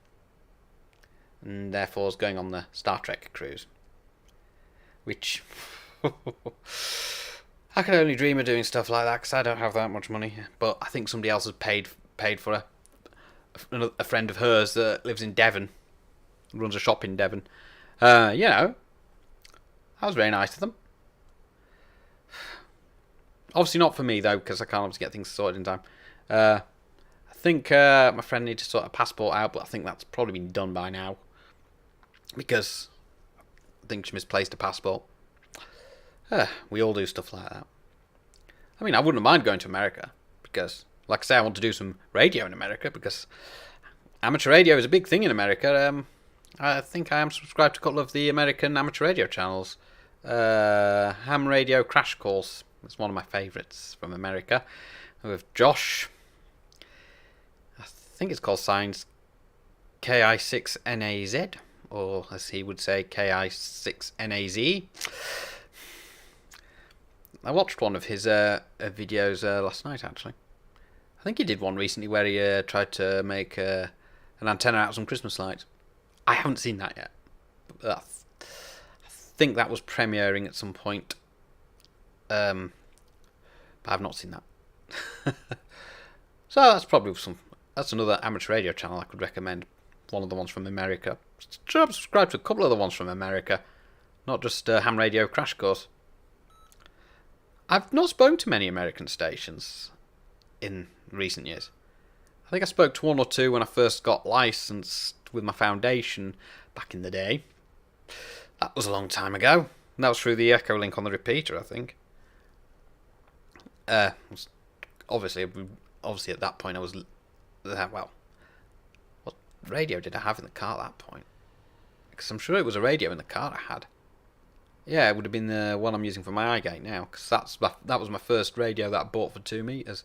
and therefore is going on the Star Trek cruise. Which I can only dream of doing stuff like that because I don't have that much money. But I think somebody else has paid for a friend of hers that lives in Devon, runs a shop in Devon. That was very nice of them. Obviously not for me though, because I can't obviously get things sorted in time. I think my friend needs to sort a passport out, but I think that's probably been done by now, because I think she misplaced a passport. We all do stuff like that. I mean, I wouldn't mind going to America, because, like I say, I want to do some radio in America, because amateur radio is a big thing in America. I think I am subscribed to a couple of the American amateur radio channels. Ham Radio Crash Course is one of my favourites from America, with Josh. I think it's called Signs KI6NAZ, or as he would say, KI6NAZ. I watched one of his videos last night, actually. I think he did one recently where he tried to make an antenna out of some Christmas lights. I haven't seen that yet. But I think that was premiering at some point. But I've not seen that. So that's another amateur radio channel I could recommend. One of the ones from America. I'm subscribed to a couple of the ones from America. Not just Ham Radio Crash Course. I've not spoken to many American stations in recent years. I think I spoke to one or two when I first got licensed with my foundation back in the day. That was a long time ago. And that was through the Echo link on the repeater, I think. Obviously at that point I was... Well, what radio did I have in the car at that point? Because I'm sure it was a radio in the car I had. Yeah, it would have been the one I'm using for my iGate now, because that was my first radio that I bought for 2 meters.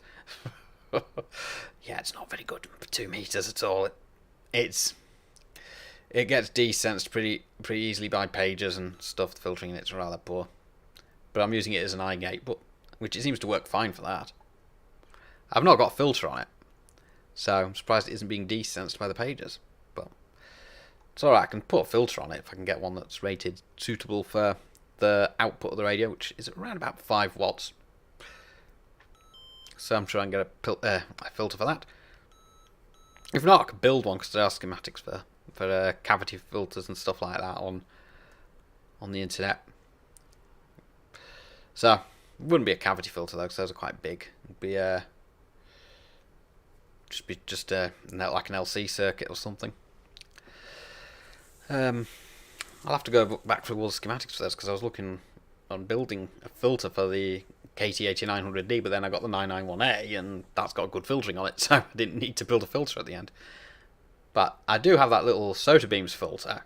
Yeah, it's not very good for 2 meters at all. It gets desensed pretty easily by pages and stuff. The filtering in it's rather poor. But I'm using it as an iGate, which it seems to work fine for that. I've not got a filter on it, so I'm surprised it isn't being desensed by the pages. But it's alright, I can put a filter on it if I can get one that's rated suitable for the output of the radio, which is around about 5 watts. So I'm sure I can get a filter for that. If not, I could build one, because there are schematics for cavity filters and stuff like that on the internet. So it wouldn't be a cavity filter though, because those are quite big. It'd be just like an LC circuit or something. I'll have to go back through all the schematics for this, because I was looking on building a filter for the KT8900D, but then I got the 991A, and that's got good filtering on it, so I didn't need to build a filter at the end. But I do have that little Soda Beams filter,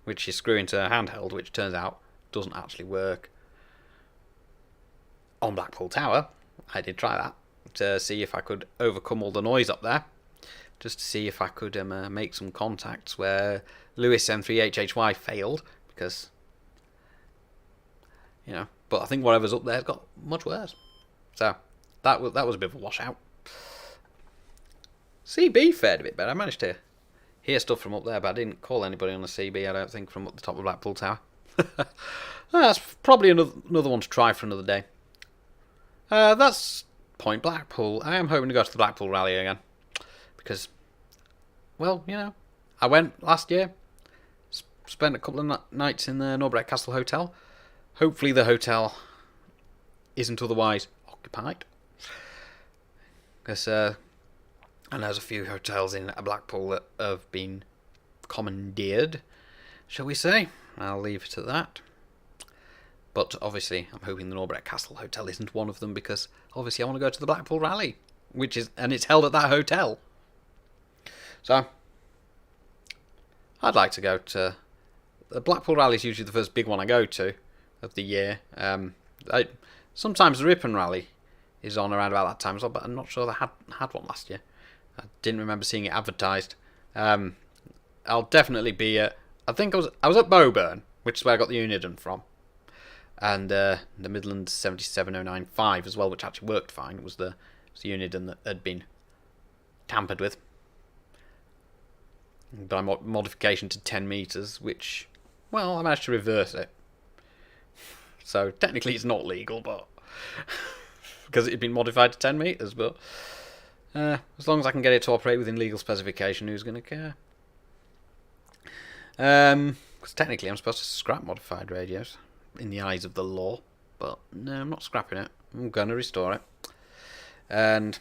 which you screw into a handheld, which turns out doesn't actually work on Blackpool Tower. I did try that to see if I could overcome all the noise up there, just to see if I could make some contacts where Lewis M3HHY failed, because, but I think whatever's up there got much worse. So that was a bit of a washout. CB fared a bit better. I managed to hear stuff from up there, but I didn't call anybody on the CB, I don't think, from up the top of Blackpool Tower. That's probably another one to try for another day. That's Point Blackpool. I am hoping to go to the Blackpool Rally again, because, well, I went last year, spent a couple of nights in the Norbreck Castle Hotel. Hopefully the hotel isn't otherwise occupied, because and there's a few hotels in Blackpool that have been commandeered, shall we say. I'll leave it at that. But obviously I'm hoping the Norbreck Castle Hotel isn't one of them, because obviously I want to go to the Blackpool Rally, and it's held at that hotel. So I'd like to go to... The Blackpool Rally is usually the first big one I go to of the year. Sometimes the Ripon Rally is on around about that time as well, but I'm not sure they had one last year. I didn't remember seeing it advertised. I'll definitely be at... I think I was at Bowburn, which is where I got the Uniden from. And the Midland 77095 as well, which actually worked fine. It was the Uniden that had been tampered with. by modification to 10 meters, which, well, I managed to reverse it. So technically it's not legal, but because it had been modified to 10 meters, but as long as I can get it to operate within legal specification, who's going to care? Because technically I'm supposed to scrap modified radios in the eyes of the law, but no, I'm not scrapping it. I'm going to restore it. And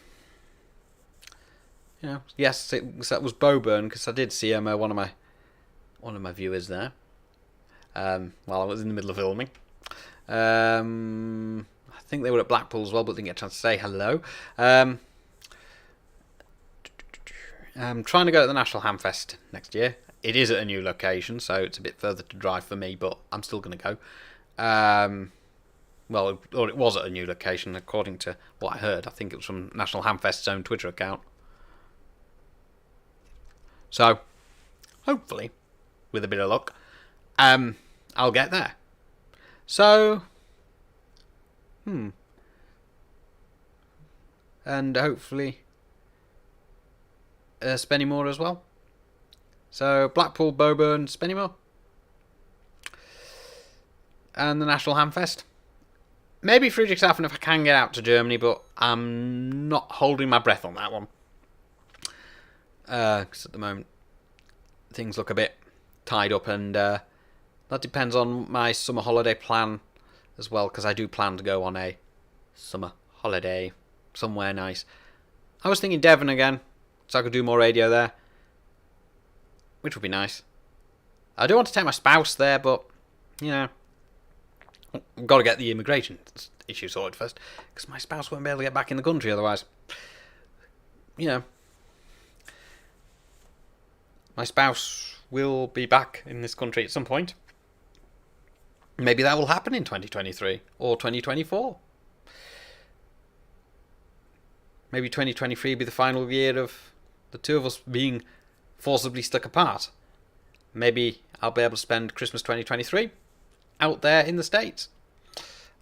yes, that was Boburn, because I did see one of my viewers there while I was in the middle of filming. I think they were at Blackpool as well, but didn't get a chance to say hello. I'm trying to go to the National Hamfest next year. It is at a new location, so it's a bit further to drive for me, but I'm still going to go. Well, or it was at a new location, according to what I heard. I think it was from National Hamfest's own Twitter account. So, hopefully, with a bit of luck, I'll get there. So, and hopefully, Spennymoor as well. So, Blackpool, Boburn, Spennymoor, and the National Hamfest. Maybe Friedrichshafen if I can get out to Germany, but I'm not holding my breath on that one. Because at the moment, things look a bit tied up, and that depends on my summer holiday plan as well, because I do plan to go on a summer holiday somewhere nice. I was thinking Devon again, so I could do more radio there, which would be nice. I do want to take my spouse there, but, I've got to get the immigration issue sorted first, because my spouse won't be able to get back in the country otherwise. My spouse will be back in this country at some point. Maybe that will happen in 2023 or 2024. Maybe 2023 will be the final year of the two of us being forcibly stuck apart. Maybe I'll be able to spend Christmas 2023 out there in the States.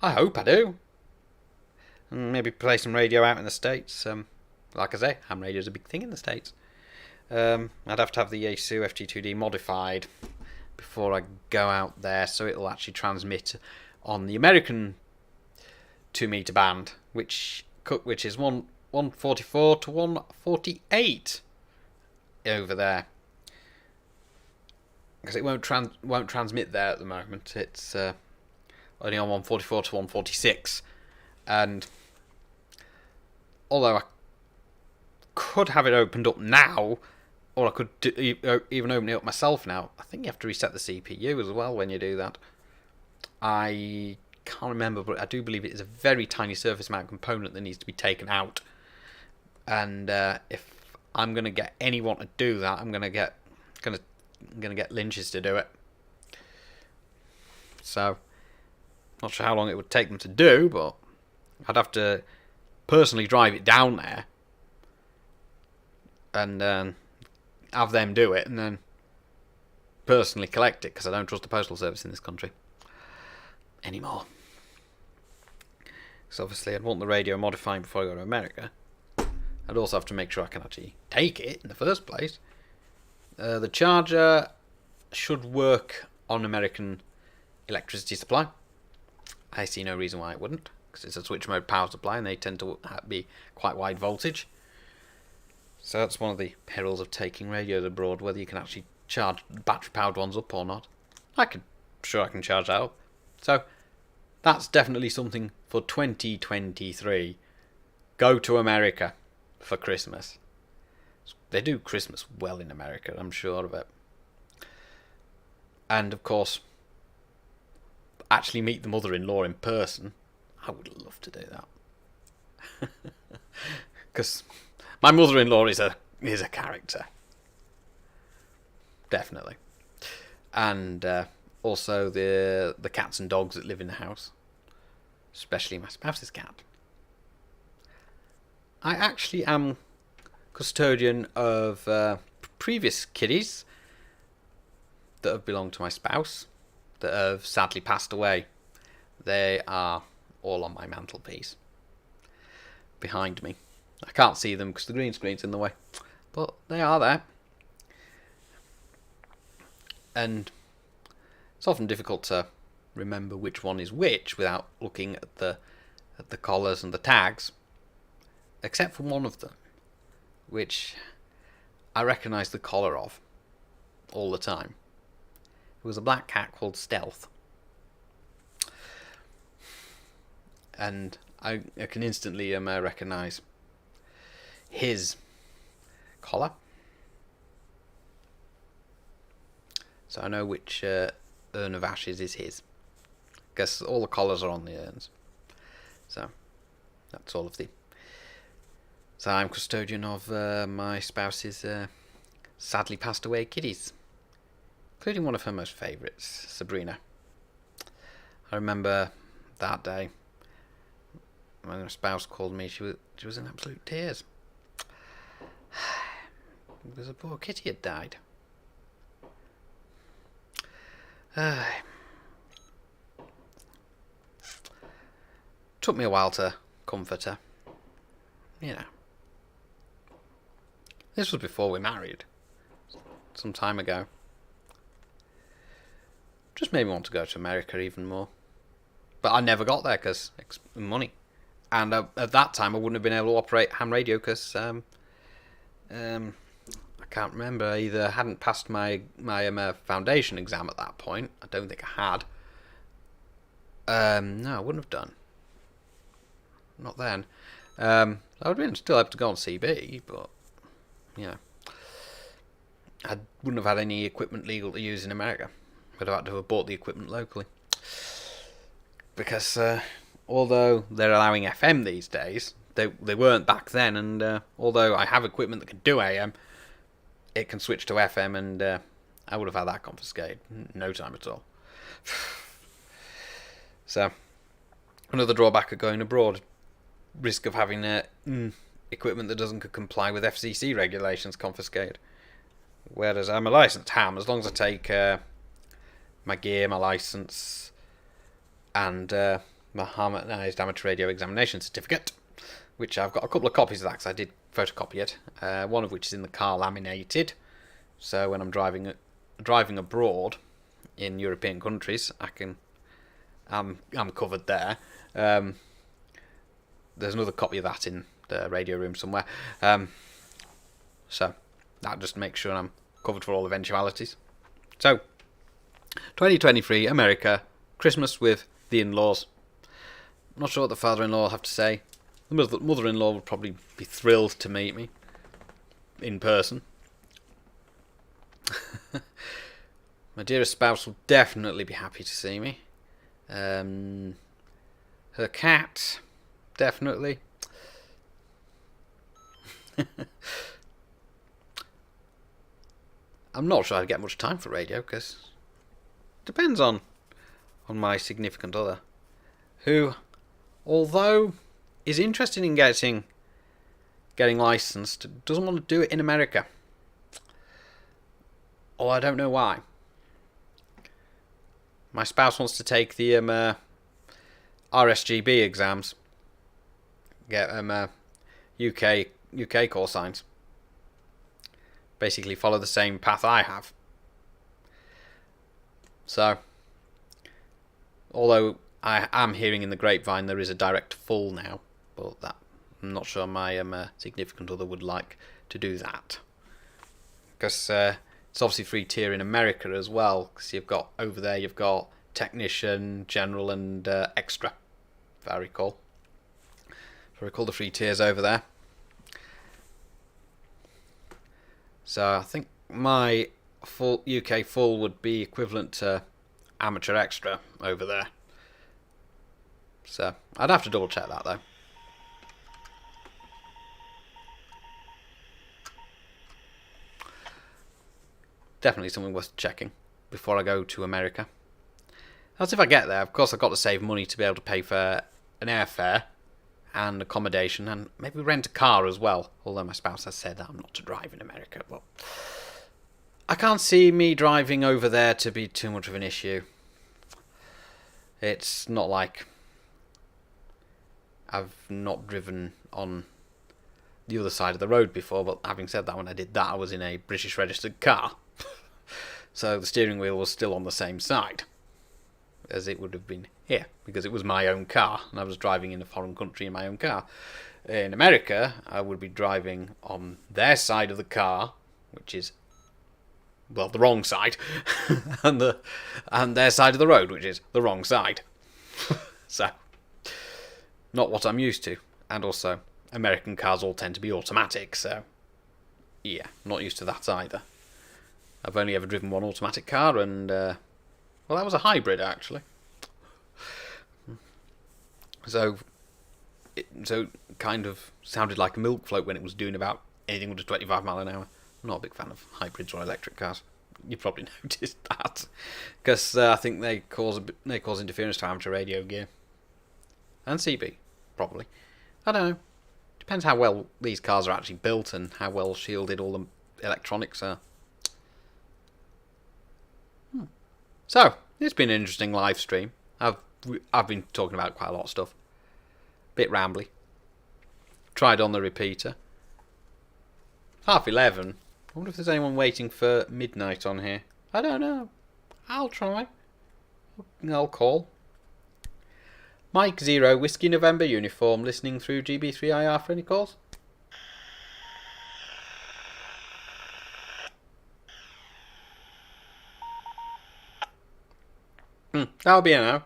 I hope I do. And maybe play some radio out in the States. Like I say, ham radio is a big thing in the States. I'd have to have the Yaesu FG2D modified before I go out there, so it'll actually transmit on the American 2-meter band, which is 144 to 148 over there. Because it won't transmit there at the moment. It's only on 144 to 146, and although I could have it opened up now, or I could even open it up myself now, I think you have to reset the CPU as well when you do that. I can't remember, but I do believe it is a very tiny surface mount component that needs to be taken out. And if I'm going to get anyone to do that, I'm going to get Lynch's to do it. So, not sure how long it would take them to do, but I'd have to personally drive it down there and have them do it, and then personally collect it, because I don't trust the postal service in this country anymore. So obviously I'd want the radio modifying before I go to America. I'd also have to make sure I can actually take it in the first place. The charger should work on American electricity supply. I see no reason why it wouldn't, because it's a switch mode power supply and they tend to be quite wide voltage. So that's one of the perils of taking radios abroad, whether you can actually charge battery powered ones up or not. I'm sure I can charge that up. So that's definitely something for 2023. Go to America for Christmas. They do Christmas well in America, I'm sure of it. And of course, actually meet the mother-in-law in person. I would love to do that. Because my mother-in-law is a character. Definitely. And also the cats and dogs that live in the house. Especially my spouse's cat. I actually am custodian of previous kitties that have belonged to my spouse that have sadly passed away. They are all on my mantelpiece behind me. I can't see them because the green screen's in the way, but they are there. and it's often difficult to remember which one is which without looking at the collars and the tags, except for one of them, which I recognise the collar of all the time. It was a black cat called Stealth, and I can instantly recognise his collar, so I know which urn of ashes is his. I guess all the collars are on the urns, so that's all of the. So I'm custodian of my spouse's sadly passed away kitties, including one of her most favourites, Sabrina. I remember that day when her spouse called me. She was in absolute tears because a poor kitty had died. Took me a while to comfort her. You know, this was before we married, some time ago. Just made me want to go to America even more. But I never got there because money. And at that time I wouldn't have been able to operate ham radio because I can't remember. I either hadn't passed my foundation exam at that point. I don't think I had. No, I wouldn't have done. Not then. I would have been still able to go on CB, but you know, I wouldn't have had any equipment legal to use in America. I'd have had to have bought the equipment locally. Because although they're allowing FM these days, they weren't back then, and although I have equipment that can do AM, it can switch to FM, and I would have had that confiscated in no time at all. So, another drawback of going abroad, risk of having equipment that doesn't comply with FCC regulations confiscated. Whereas I'm a licensed ham, as long as I take my gear, my license, and my harmonised amateur radio examination certificate, which I've got a couple of copies of that because I did photocopy it. One of which is in the car laminated, so when I'm driving abroad in European countries, I'm covered there. There's another copy of that in the radio room somewhere. So that just makes sure I'm covered for all eventualities. So 2023 America, Christmas with the in-laws. I'm not sure what the father-in-law will have to say. The mother-in-law would probably be thrilled to meet me in person. My dearest spouse will definitely be happy to see me. Her cat, definitely. I'm not sure I'd get much time for radio because it depends on my significant other, who, although is interested in getting licensed, doesn't want to do it in America. Or I don't know why. My spouse wants to take the RSGB exams, get UK call signs. Basically follow the same path I have. So, although I am hearing in the grapevine there is a direct full now, but that I'm not sure my significant other would like to do that. Because it's obviously free tier in America as well, because you've got technician, general, and extra, if I recall. If I recall the free tiers over there. So I think my full UK full would be equivalent to amateur extra over there. So I'd have to double check that though. Definitely something worth checking before I go to America. That's if I get there. Of course, I've got to save money to be able to pay for an airfare and accommodation, and maybe rent a car as well. Although my spouse has said that I'm not to drive in America, but I can't see me driving over there to be too much of an issue. It's not like I've not driven on the other side of the road before, but having said that, when I did that, I was in a British registered car. So the steering wheel was still on the same side as it would have been here, because it was my own car and I was driving in a foreign country in my own car. In America, I would be driving on their side of the car, which is, well, the wrong side, and their side of the road, which is the wrong side. So, not what I'm used to. And also, American cars all tend to be automatic, so yeah, not used to that either. I've only ever driven one automatic car, and well, that was a hybrid actually. So it kind of sounded like a milk float when it was doing about anything under 25 mile an hour. I'm not a big fan of hybrids or electric cars. You probably noticed that, because I think they cause interference to amateur radio gear and CB, probably. I don't know. Depends how well these cars are actually built and how well shielded all the electronics are. So it's been an interesting live stream. I've been talking about quite a lot of stuff. Bit rambly. Tried on the repeater. 11:30. I wonder if there's anyone waiting for midnight on here. I don't know. I'll try. I'll call. Mike 0, Whiskey November uniform, listening through GB3IR for any calls. That'll be a no.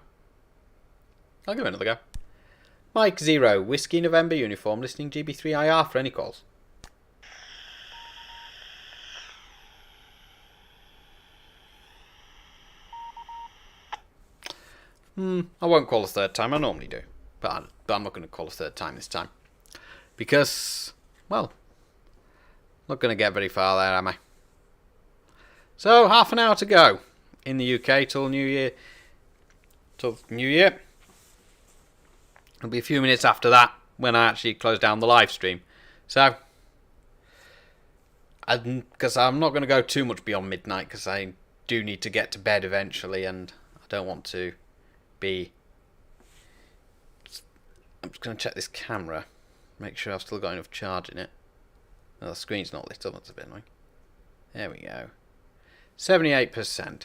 I'll give it another go. Mike 0, Whiskey November uniform, listening GB3IR for any calls. I won't call a third time, I normally do. But I'm not going to call a third time this time. Because, well, not going to get very far there, am I? So, half an hour to go in the UK till New Year. It'll be a few minutes after that when I actually close down the live stream. So, because I'm not going to go too much beyond midnight, because I do need to get to bed eventually, and I don't want to be... I'm just going to check this camera, make sure I've still got enough charge in it. Oh, the screen's not lit up, that's a bit annoying. There we go. 78%.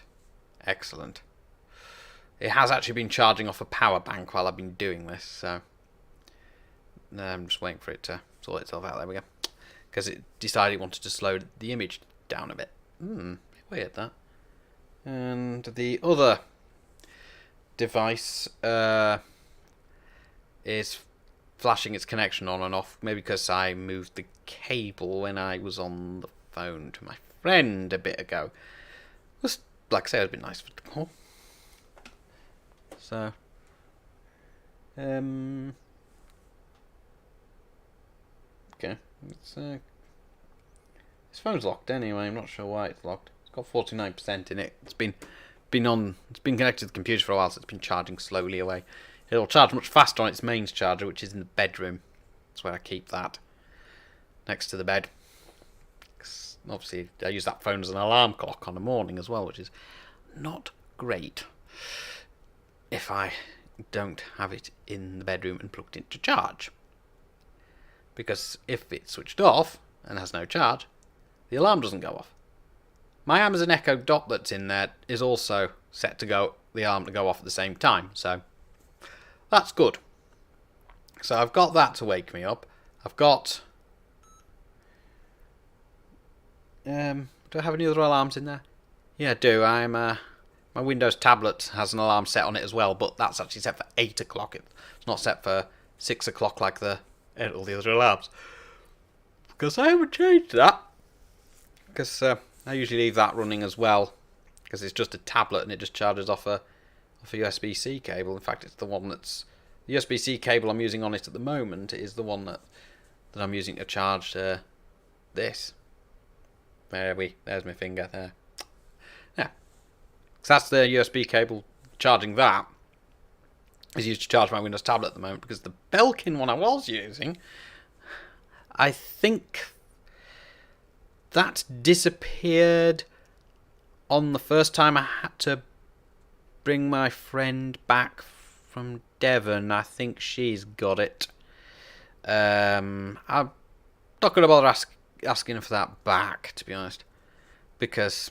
Excellent. It has actually been charging off a power bank while I've been doing this, so I'm just waiting for it to sort itself out. There we go. Because it decided it wanted to slow the image down a bit. Weird that. And the other device is flashing its connection on and off, maybe because I moved the cable when I was on the phone to my friend a bit ago. Just, like I say, it would be nice for the call. So, okay, this phone's locked anyway. I'm not sure why it's locked. It's got 49% in it. It's been connected to the computer for a while, so it's been charging slowly away. It'll charge much faster on its mains charger, which is in the bedroom. That's where I keep that, next to the bed. 'Cause obviously, I use that phone as an alarm clock on the morning as well, which is not great if I don't have it in the bedroom and plugged into charge. Because if it's switched off and has no charge, the alarm doesn't go off. My Amazon Echo Dot that's in there is also set to go, the alarm to go off at the same time, so that's good. So I've got that to wake me up. I've got... do I have any other alarms in there? Yeah, I do. My Windows tablet has an alarm set on it as well, but that's actually set for 8 o'clock. It's not set for 6 o'clock like all the other alarms. Because I haven't changed that. Because I usually leave that running as well. Because it's just a tablet and it just charges off a USB-C cable. In fact, it's the one that's... The USB-C cable I'm using on it at the moment is the one that I'm using to charge this. There's my finger there. Yeah. So that's the USB cable charging that. Is used to charge my Windows tablet at the moment, because the Belkin one I was using, I think that disappeared on the first time I had to bring my friend back from Devon. I think she's got it. I'm not going to bother asking her for that back, to be honest, because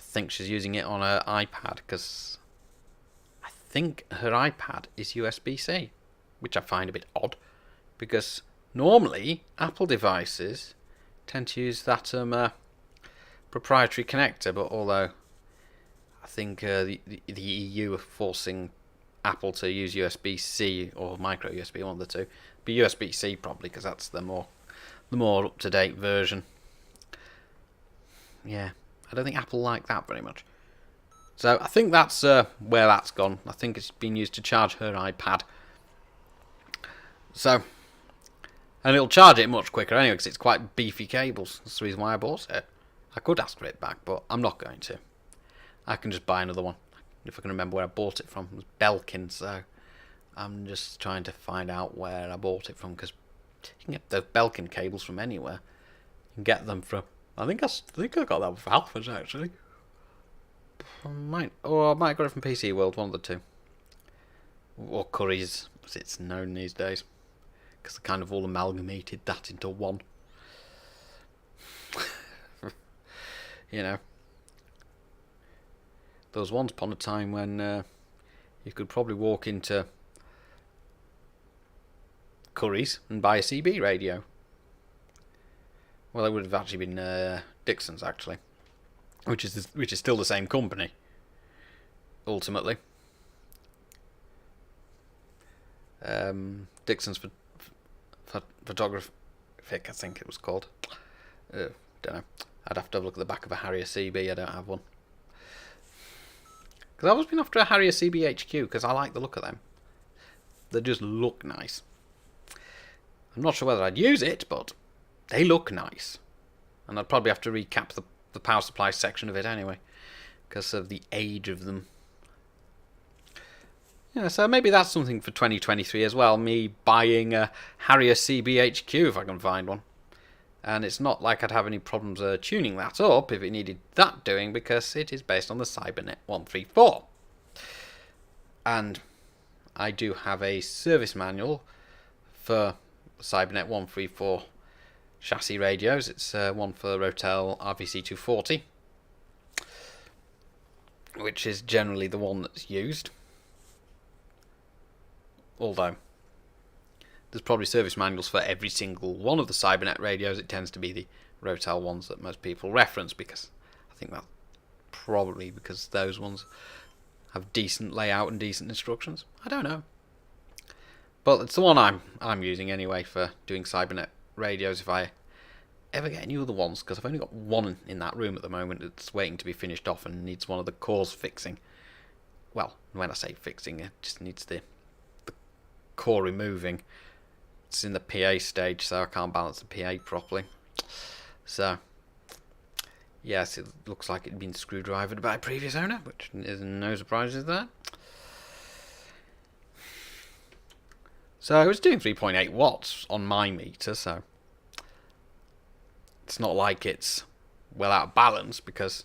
think she's using it on her iPad, because I think her iPad is USB-C, which I find a bit odd, because normally Apple devices tend to use that proprietary connector, but although I think the EU are forcing Apple to use USB-C or micro USB, one of the two, but USB-C probably, because that's the more up-to-date version. Yeah, I don't think Apple like that very much. So I think that's where that's gone. I think it's been used to charge her iPad. So, and it'll charge it much quicker anyway, because it's quite beefy cables. That's the reason why I bought it. I could ask for it back, but I'm not going to. I can just buy another one. If I can remember where I bought it from. It was Belkin, so I'm just trying to find out where I bought it from, because you can get those Belkin cables from anywhere. You can get them from... I think I got that from Alphas, actually. I might have got it from PC World, one of the two. Or Curry's, as it's known these days. Because they kind of all amalgamated that into one. You know. There was once upon a time when you could probably walk into Curry's and buy a CB radio. Well, it would have actually been Dixon's, actually, which is still the same company. Ultimately, Dixon's Photographic, I think it was called. Don't know. I'd have to have a look at the back of a Harrier CB. I don't have one. Because I've always been after a Harrier CB HQ, because I like the look of them. They just look nice. I'm not sure whether I'd use it, but they look nice. And I'd probably have to recap the power supply section of it anyway, because of the age of them. Yeah, so maybe that's something for 2023 as well, me buying a Harrier CB HQ if I can find one. And it's not like I'd have any problems tuning that up if it needed that doing, because it is based on the Cybernet 134. And I do have a service manual for Cybernet 134 chassis radios. It's one for Rotel RVC240, which is generally the one that's used. Although there's probably service manuals for every single one of the Cybernet radios. It tends to be the Rotel ones that most people reference, because I think that's probably because those ones have decent layout and decent instructions. I don't know. But it's the one I'm using anyway for doing Cybernet radios if I ever get any other ones, because I've only got one in that room at the moment. It's waiting to be finished off and needs one of the cores fixing. Well, when I say fixing, it just needs the core removing. It's in the PA stage, so I can't balance the PA properly. So, yes, it looks like it'd been screwdrivered by a previous owner, which is no surprises there. So I was doing 3.8 watts on my meter, so it's not like it's well out of balance, because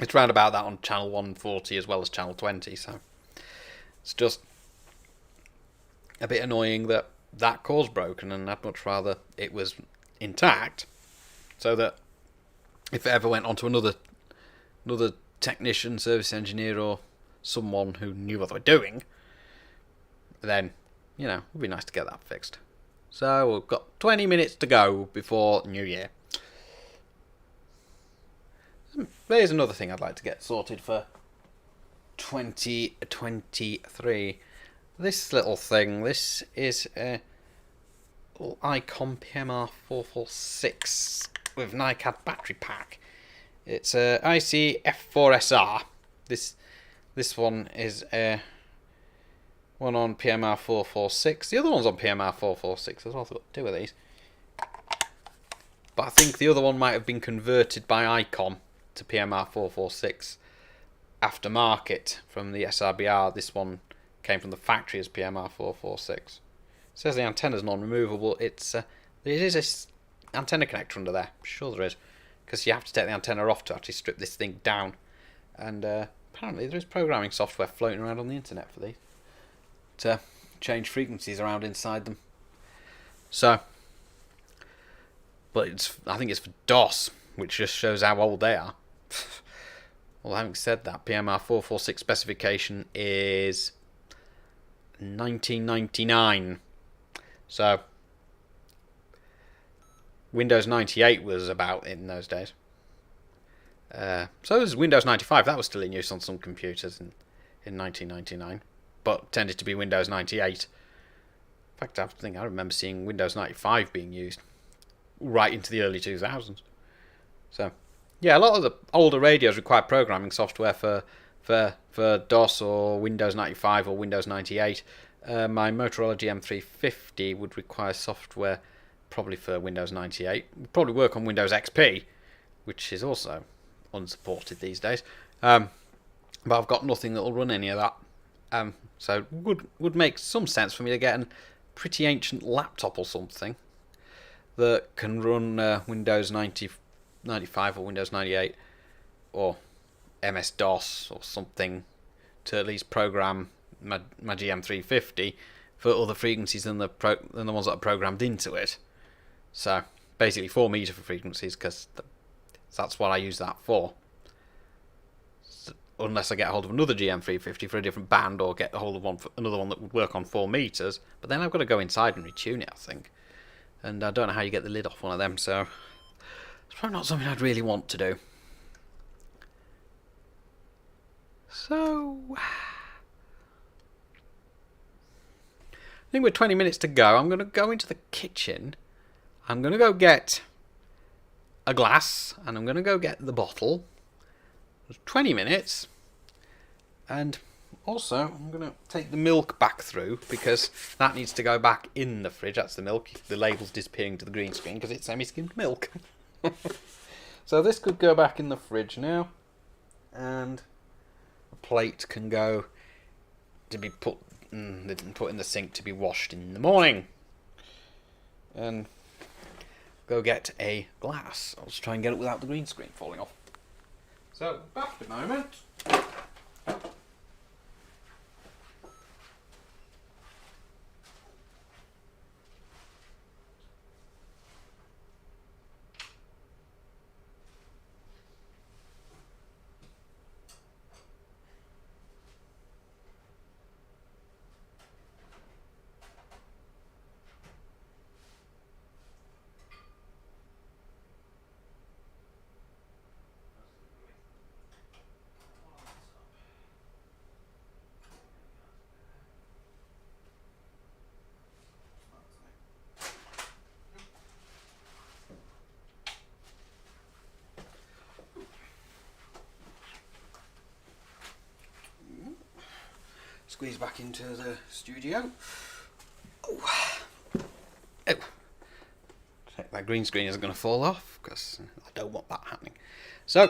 it's round about that on channel 140 as well as channel 20, so it's just a bit annoying that core's broken, and I'd much rather it was intact, so that if it ever went on to another technician, service engineer, or someone who knew what they were doing, then, you know, it'd be nice to get that fixed. So we've got 20 minutes to go before New Year. There's another thing I'd like to get sorted for 2023. This little thing, this is a little Icon PMR446 with NiCad battery pack. It's a IC F4SR. This one is a one on PMR446. The other one's on PMR446 as well. I've got two of these. But I think the other one might have been converted by Icon to PMR446 aftermarket from the SRBR. This one came from the factory as PMR446. It says the antenna's non-removable. There is an antenna connector under there. I'm sure there is, because you have to take the antenna off to actually strip this thing down. And apparently there is programming software floating around on the internet for these to change frequencies around inside them. So, but I think it's for DOS, which just shows how old they are. Well, having said that, PMR 446 specification is 1999. So Windows 98 was about in those days. So was Windows 95. That was still in use on some computers in 1999, but tended to be Windows 98. In fact, I remember seeing Windows 95 being used right into the early 2000s. So, yeah, a lot of the older radios require programming software for DOS or Windows 95 or Windows 98. My Motorola GM350 would require software probably for Windows 98. Would probably work on Windows XP, which is also unsupported these days. But I've got nothing that will run any of that. So would make some sense for me to get a pretty ancient laptop or something that can run Windows 95 or Windows 98 or MS-DOS or something to at least program my GM350 for other frequencies than the ones that are programmed into it. So basically 4 meter for frequencies, because that's what I use that for. So, unless I get a hold of another GM350 for a different band, or get a hold of another one that would work on 4 meters. But then I've got to go inside and retune it, I think. And I don't know how you get the lid off one of them, so it's probably not something I'd really want to do. So I think we're 20 minutes to go. I'm going to go into the kitchen. I'm going to go get a glass, and I'm going to go get the bottle. There's 20 minutes. And also, I'm going to take the milk back through, because that needs to go back in the fridge. That's the milk. The label's disappearing to the green screen because it's semi-skimmed milk. So this could go back in the fridge now. And the plate can go to be put in the sink to be washed in the morning. And go get a glass. I'll just try and get it without the green screen falling off. So, back a moment. Squeeze back into the studio. Oh. Check that green screen isn't going to fall off, because I don't want that happening. So,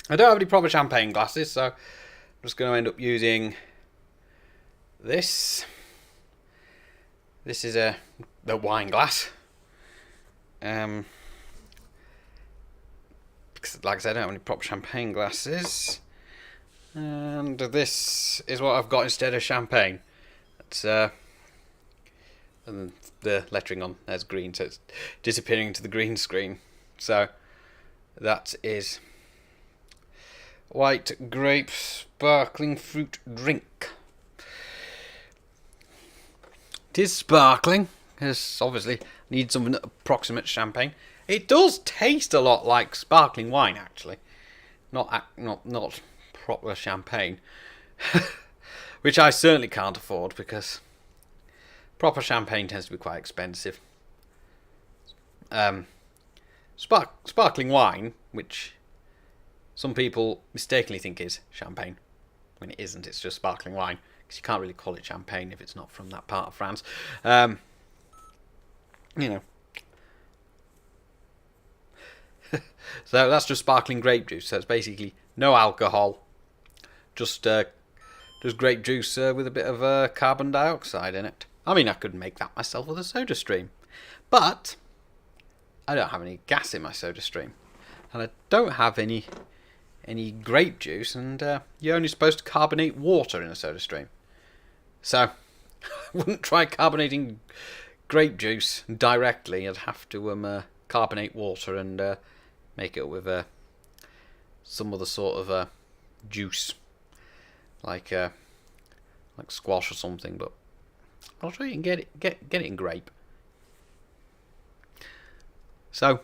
I don't have any proper champagne glasses, so I'm just going to end up using this. This is the wine glass. Because, like I said, I don't have any proper champagne glasses. And this is what I've got instead of champagne. It's and the lettering on there's green, so it's disappearing into the green screen. So that is white grape sparkling fruit drink. It is sparkling, because obviously needs something that approximates champagne. It does taste a lot like sparkling wine, actually, not proper champagne, which I certainly can't afford, because proper champagne tends to be quite expensive. Sparkling wine, which some people mistakenly think is champagne, when it isn't. It's just sparkling wine, because you can't really call it champagne if it's not from that part of France. You know. So that's just sparkling grape juice. So it's basically no alcohol, just grape juice with a bit of carbon dioxide in it. I mean, I could make that myself with a soda stream, but I don't have any gas in my soda stream, and I don't have any grape juice, and you're only supposed to carbonate water in a soda stream. So I wouldn't try carbonating grape juice directly. I'd have to carbonate water and make it with some other sort of juice, like squash or something. But I'll try and get it in grape. So,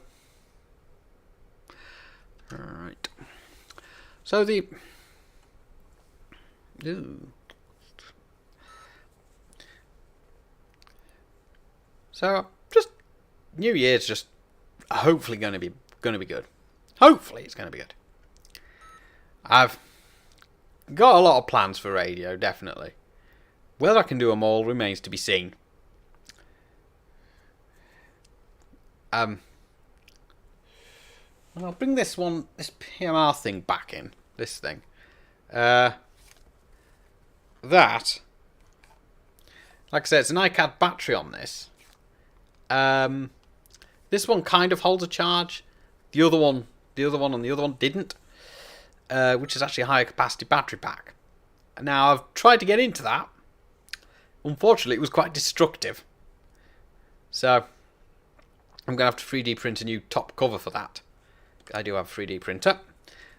all right. So So just New Year's just hopefully going to be good. Hopefully it's going to be good. I've got a lot of plans for radio, definitely. Whether I can do them all remains to be seen. I'll bring this PMR thing back in. This thing. That, like I said, it's an iCAD battery on this. This one kind of holds a charge. The other one on the other one didn't. Which is actually a higher capacity battery pack. Now, I've tried to get into that. Unfortunately, it was quite destructive. So, I'm going to have to 3D print a new top cover for that. I do have a 3D printer.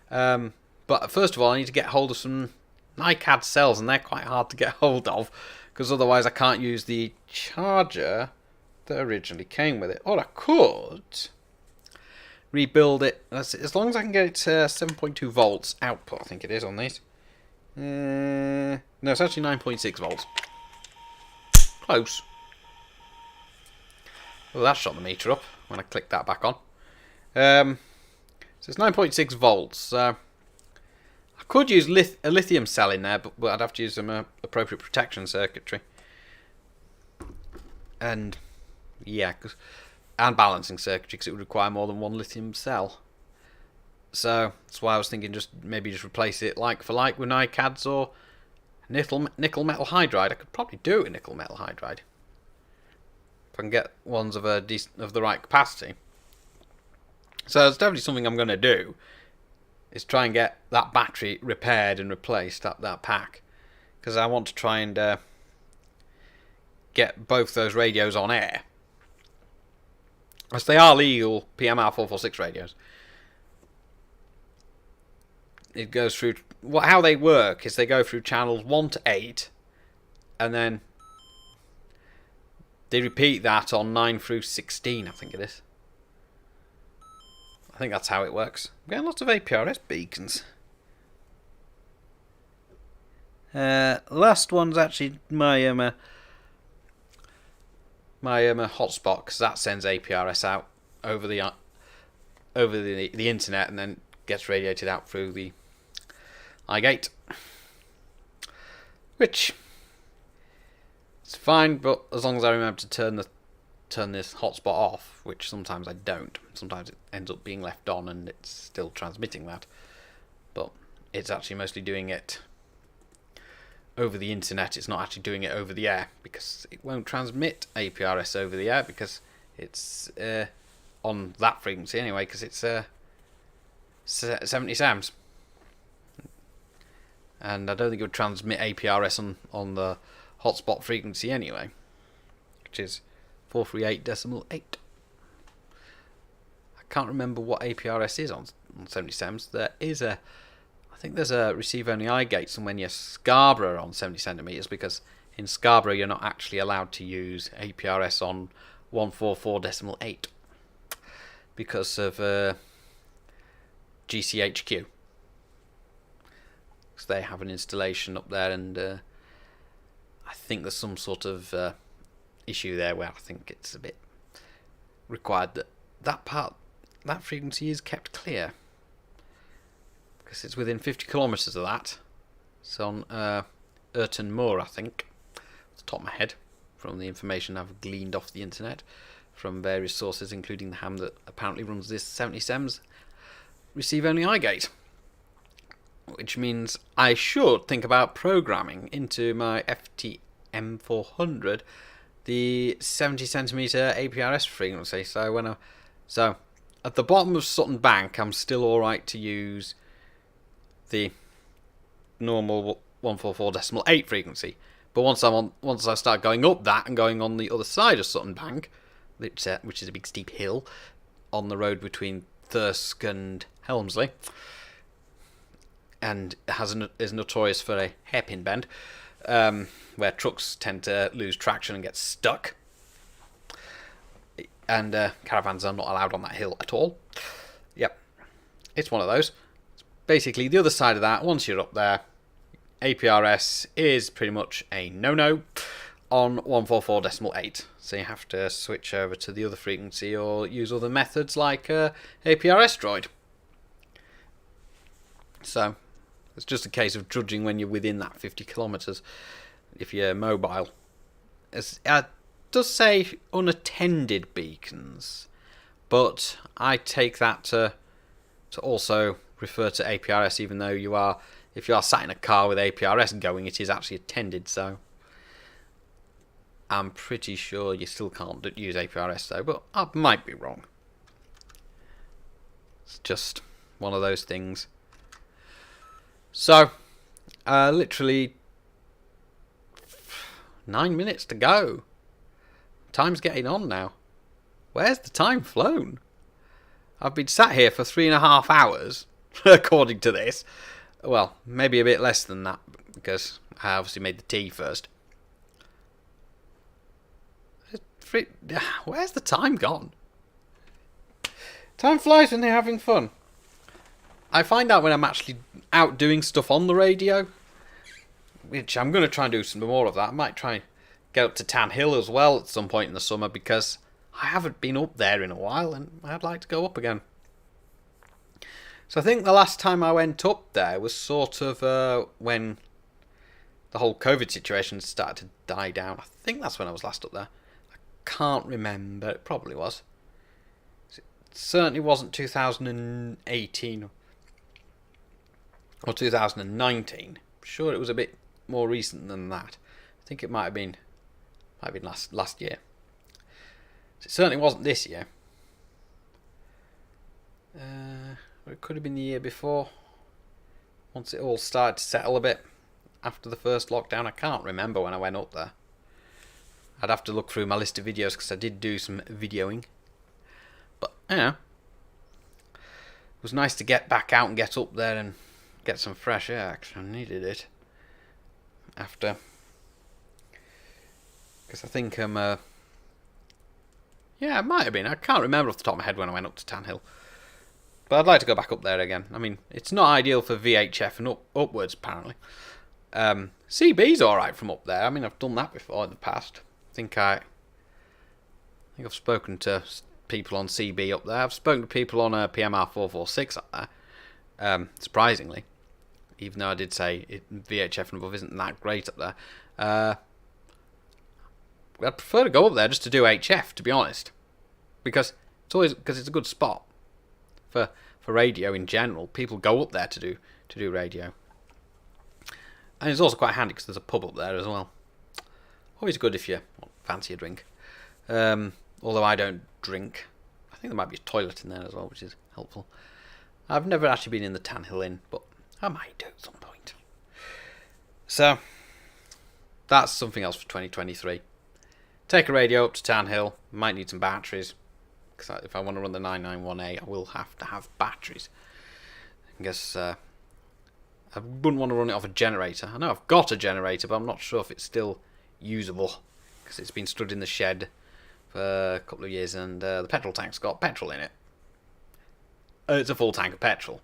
But first of all, I need to get hold of some iCAD cells, and they're quite hard to get hold of, because otherwise I can't use the charger that originally came with it. Or I could rebuild it, as long as I can get it to 7.2 volts output, I think it is on these. No, it's actually 9.6 volts. Close. Well, that shot the meter up when I clicked that back on. So it's 9.6 volts. I could use a lithium cell in there, but I'd have to use some appropriate protection circuitry. And yeah, and balancing circuitry, because it would require more than one lithium cell. So that's why I was thinking maybe just replace it like for like with iCADs or nickel metal hydride. I could probably do it with nickel metal hydride if I can get ones of the right capacity. So it's definitely something I'm going to do, is try and get that battery repaired and replaced, that pack, because I want to try and get both those radios on air, as they are legal PMR 446 radios. It goes through, how they work is they go through channels 1 to 8, and then they repeat that on 9 through 16, I think it is. I think that's how it works. I'm getting lots of APRS beacons. Last one's actually my hotspot, because that sends APRS out over the internet and then gets radiated out through the iGate, which is fine, but as long as I remember to turn this hotspot off, which sometimes I don't. Sometimes it ends up being left on and it's still transmitting that, but it's actually mostly doing it over the internet. It's not actually doing it over the air, because it won't transmit APRS over the air, because it's on that frequency anyway, because it's 70 SAMs, and I don't think it would transmit APRS on the hotspot frequency anyway, which is 438.8. I can't remember what APRS is on 70 SAMs. I think there's a receive-only iGate somewhere near Scarborough on 70 centimeters, because in Scarborough you're not actually allowed to use APRS on 144.8 because of GCHQ. Because they have an installation up there, and I think there's some sort of issue there where I think it's a bit required that frequency is kept clear, because it's within 50 kilometres of that. It's on Urton Moor, I think, off the top of my head, from the information I've gleaned off the internet from various sources, including the ham that apparently runs this 70 SEMS receive-only iGate, which means I should think about programming into my FTM400 the 70 centimeter APRS frequency. So at the bottom of Sutton Bank, I'm still all right to use the normal 144.8 frequency. But once I start going up that and going on the other side of Sutton Bank, which is a big steep hill on the road between Thirsk and Helmsley, and is notorious for a hairpin bend, where trucks tend to lose traction and get stuck. And caravans are not allowed on that hill at all. Yep, it's one of those. Basically, the other side of that, once you're up there, APRS is pretty much a no-no on 144.8. So you have to switch over to the other frequency or use other methods like APRS droid. So it's just a case of judging when you're within that 50 kilometres if you're mobile. It does say unattended beacons, but I take that to also refer to APRS, even though if you are sat in a car with APRS going, it is actually attended. So I'm pretty sure you still can't use APRS though, but I might be wrong. It's just one of those things. So, literally 9 minutes to go. Time's getting on now. Where's the time flown? I've been sat here for 3.5 hours, according to this. Well, maybe a bit less than that, because I obviously made the tea first. Where's the time gone? Time flies when they're having fun. I find out when I'm actually out doing stuff on the radio, which I'm going to try and do some more of that. I might try and get up to Tan Hill as well at some point in the summer, because I haven't been up there in a while and I'd like to go up again. So I think the last time I went up there was sort of when the whole COVID situation started to die down. I think that's when I was last up there. I can't remember. It probably was. It certainly wasn't 2018 or 2019. I'm sure it was a bit more recent than that. I think it might have been last year. It certainly wasn't this year. It could have been the year before. Once it all started to settle a bit after the first lockdown. I can't remember when I went up there. I'd have to look through my list of videos because I did do some videoing. But, it was nice to get back out and get up there and get some fresh air. Actually, I needed it. After. Because I think it might have been. I can't remember off the top of my head when I went up to Tan Hill. But I'd like to go back up there again. I mean, it's not ideal for VHF and upwards, apparently. CB's alright from up there. I mean, I've done that before in the past. I think I've spoken to people on CB up there. I've spoken to people on PMR 446 up there. Surprisingly. Even though I did say VHF and above isn't that great up there. I'd prefer to go up there just to do HF, to be honest, because it's a good spot for radio in general. People go up there to do radio, and it's also quite handy because there's a pub up there as well. Always good if you fancy a drink. Although I don't drink. I think there might be a toilet in there as well, which is helpful. I've never actually been in the Tan Hill Inn, but I might do at some point. So that's something else for 2023. Take a radio up to Tan Hill. Might need some batteries, because if I want to run the 991A, I will have to have batteries. I guess I wouldn't want to run it off a generator. I know I've got a generator, but I'm not sure if it's still usable, because it's been stood in the shed for a couple of years, and the petrol tank's got petrol in it. It's a full tank of petrol.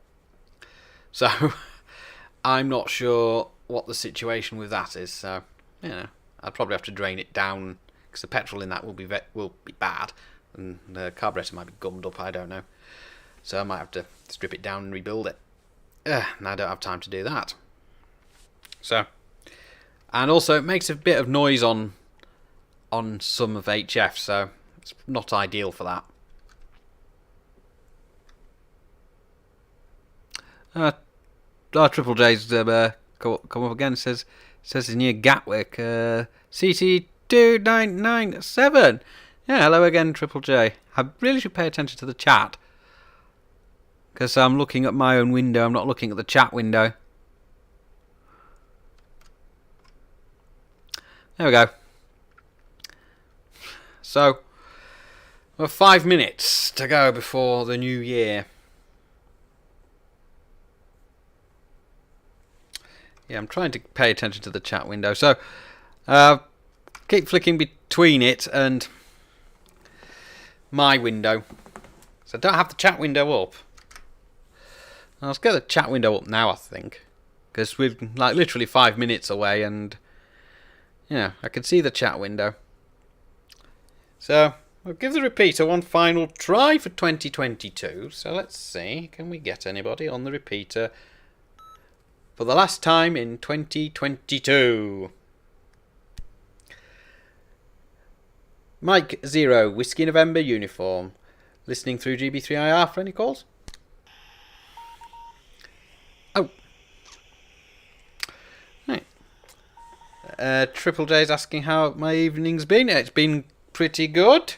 So I'm not sure what the situation with that is. So I'd probably have to drain it down, because the petrol in that will be bad, and the carburetor might be gummed up. I don't know. So I might have to strip it down and rebuild it. And I don't have time to do that. So, and also it makes a bit of noise on some of HF, so it's not ideal for that. Triple J's come up again. Says it's near Gatwick. CT2997. Yeah, hello again, Triple J. I really should pay attention to the chat, because I'm looking at my own window. I'm not looking at the chat window. There we go. So, we're 5 minutes to go before the new year. Yeah, I'm trying to pay attention to the chat window. So, keep flicking between it and my window. So I don't have the chat window up. Let's get the chat window up now, I think. Because we're like literally 5 minutes away and, yeah, I can see the chat window. So, we'll give the repeater one final try for 2022. So let's see, can we get anybody on the repeater for the last time in 2022? Mike 0, Whiskey November uniform. Listening through GB3IR for any calls? Oh. Right. Triple J's asking how my evening's been. It's been pretty good.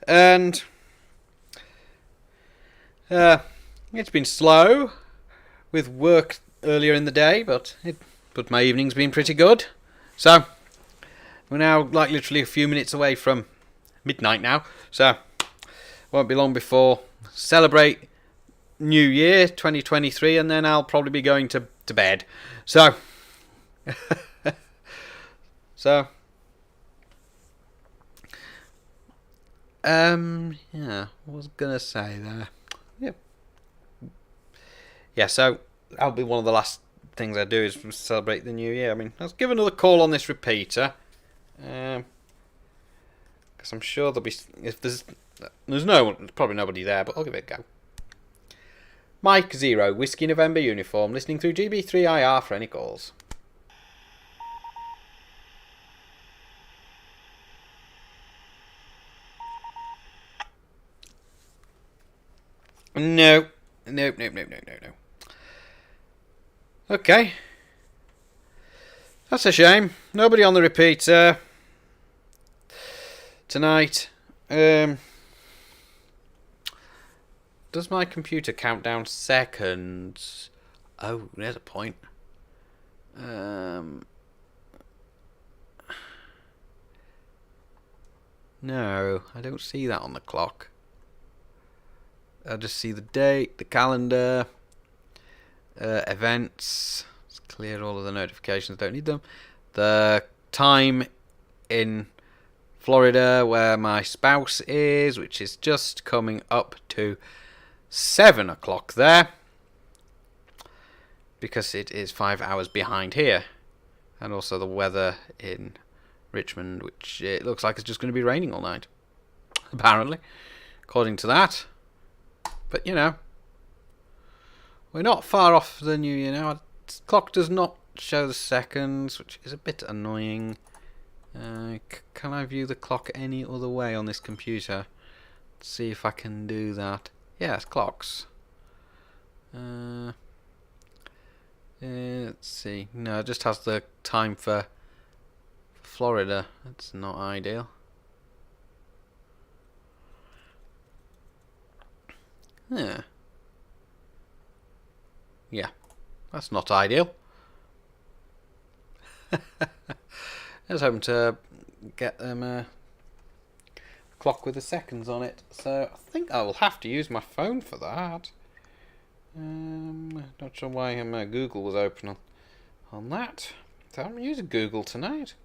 And it's been slow with work earlier in the day, but my evening's been pretty good. So we're now like literally a few minutes away from midnight now, so won't be long before celebrate New Year 2023, and then I'll probably be going to bed. So so yeah, what was I gonna say there? Yeah, so that'll be one of the last things I do is celebrate the new year. I mean, let's give another call on this repeater. Because I'm sure there'll be, if there's probably nobody there, but I'll give it a go. Mike 0, Whiskey November uniform, listening through GB3IR for any calls. No. Okay. That's a shame. Nobody on the repeater tonight. Does my computer count down seconds? Oh, there's a point. No, I don't see that on the clock. I just see the date, the calendar, events. Let's clear all of the notifications, don't need them. The time in Florida where my spouse is, which is just coming up to 7 o'clock there, because it is 5 hours behind here. And also the weather in Richmond, which it looks like it's just going to be raining all night, apparently, according to that. But, you know, we're not far off the new year now. The clock does not show the seconds, which is a bit annoying. Can I view the clock any other way on this computer? Let's see if I can do that. Yes, clocks. Let's see. No, it just has the time for Florida. That's not ideal. Yeah, that's not ideal. I was hoping to get them a clock with the seconds on it, so I think I will have to use my phone for that. Not sure why my Google was open on that. So I'm using Google tonight.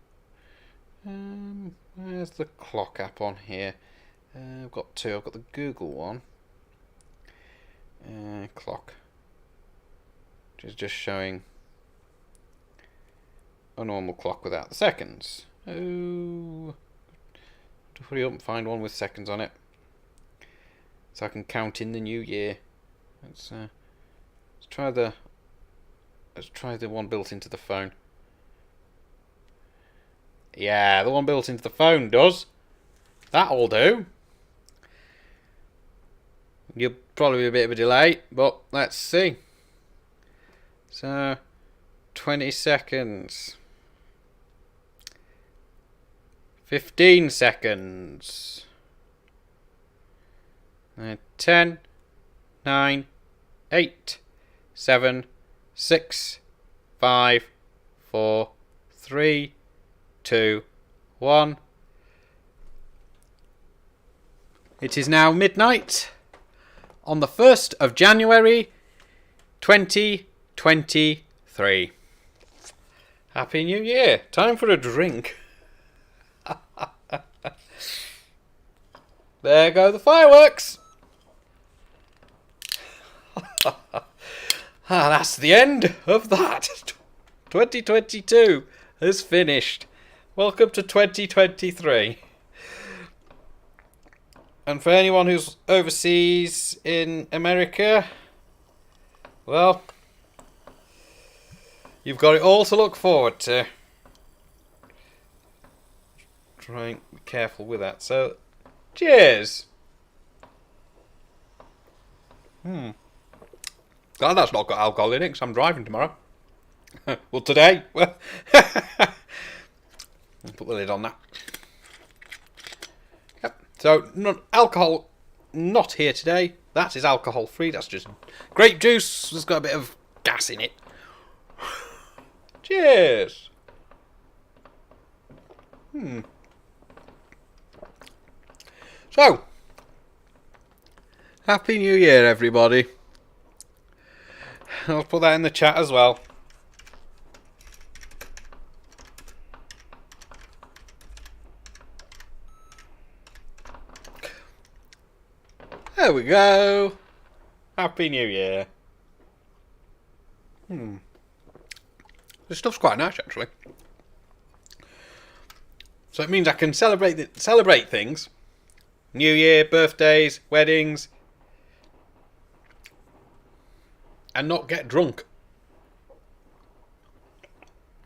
Where's the clock app on here? I've got two. I've got the Google one. Clock, which is just showing a normal clock without the seconds. Oh, to hurry up and find one with seconds on it, so I can count in the new year. Let's try the one built into the phone. Yeah, the one built into the phone does. That'll do. You'll probably be a bit of a delay, but let's see. So, 20 seconds. 15 seconds. 10, 9, 8, 7, 6, 5, 4, 3, 2, 1. It is now midnight on the 1st of January 2023. Happy New Year. Time for a drink. There go the fireworks. That's the end of that. 2022 has finished. Welcome to 2023. And for anyone who's overseas in America, well, you've got it all to look forward to. Try and be careful with that. So, cheers. Glad that's not got alcohol in it, 'cause I'm driving tomorrow. Well, today. Well, put the lid on that. Yep. So, alcohol not here today. That is alcohol free. That's just grape juice. It's got a bit of gas in it. Cheers. So, Happy New Year, everybody. I'll put that in the chat as well. There we go. Happy New Year. This stuff's quite nice, actually. So it means I can celebrate things. New Year, birthdays, weddings, and not get drunk.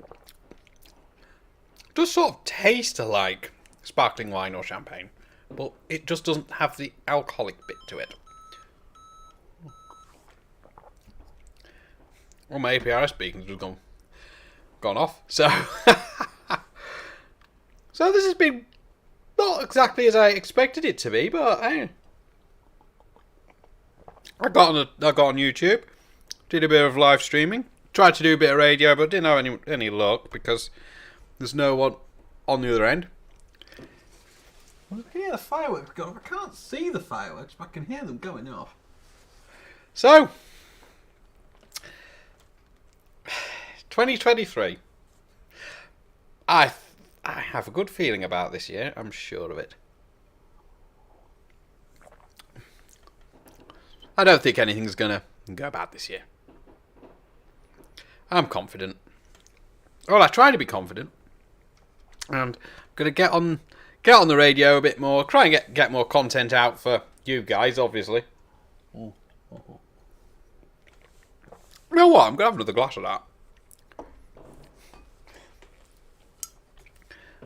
It does sort of taste like sparkling wine or champagne, but it just doesn't have the alcoholic bit to it. Well, my API speaking has gone off. So, so this has been not exactly as I expected it to be, but hey, I got on YouTube, did a bit of live streaming, tried to do a bit of radio, but didn't have any luck because there's no one on the other end. I can hear the fireworks going off. I can't see the fireworks, but I can hear them going off. So, 2023. I have a good feeling about this year. I'm sure of it. I don't think anything's gonna go bad this year. I'm confident. Well, I try to be confident, and I'm gonna get on the radio a bit more. Try and get more content out for you guys, obviously. You know what? I'm gonna have another glass of that.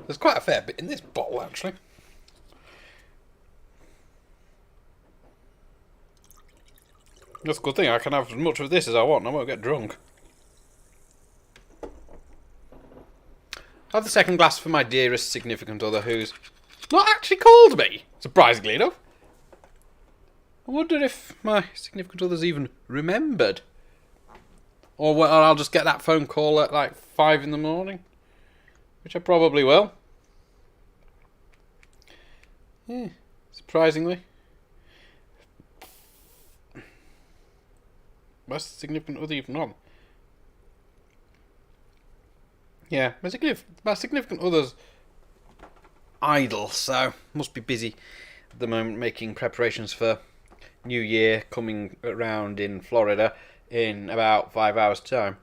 There's quite a fair bit in this bottle, actually. That's a good thing. I can have as much of this as I want and I won't get drunk. I have the second glass for my dearest significant other, who's not actually called me, surprisingly enough. I wonder if my significant other's even remembered. Or I'll just get that phone call at like 5 in the morning. Which I probably will. Yeah, surprisingly. My significant other even on? Yeah, my significant other's idle, so must be busy at the moment making preparations for New Year coming around in Florida in about 5 hours' time.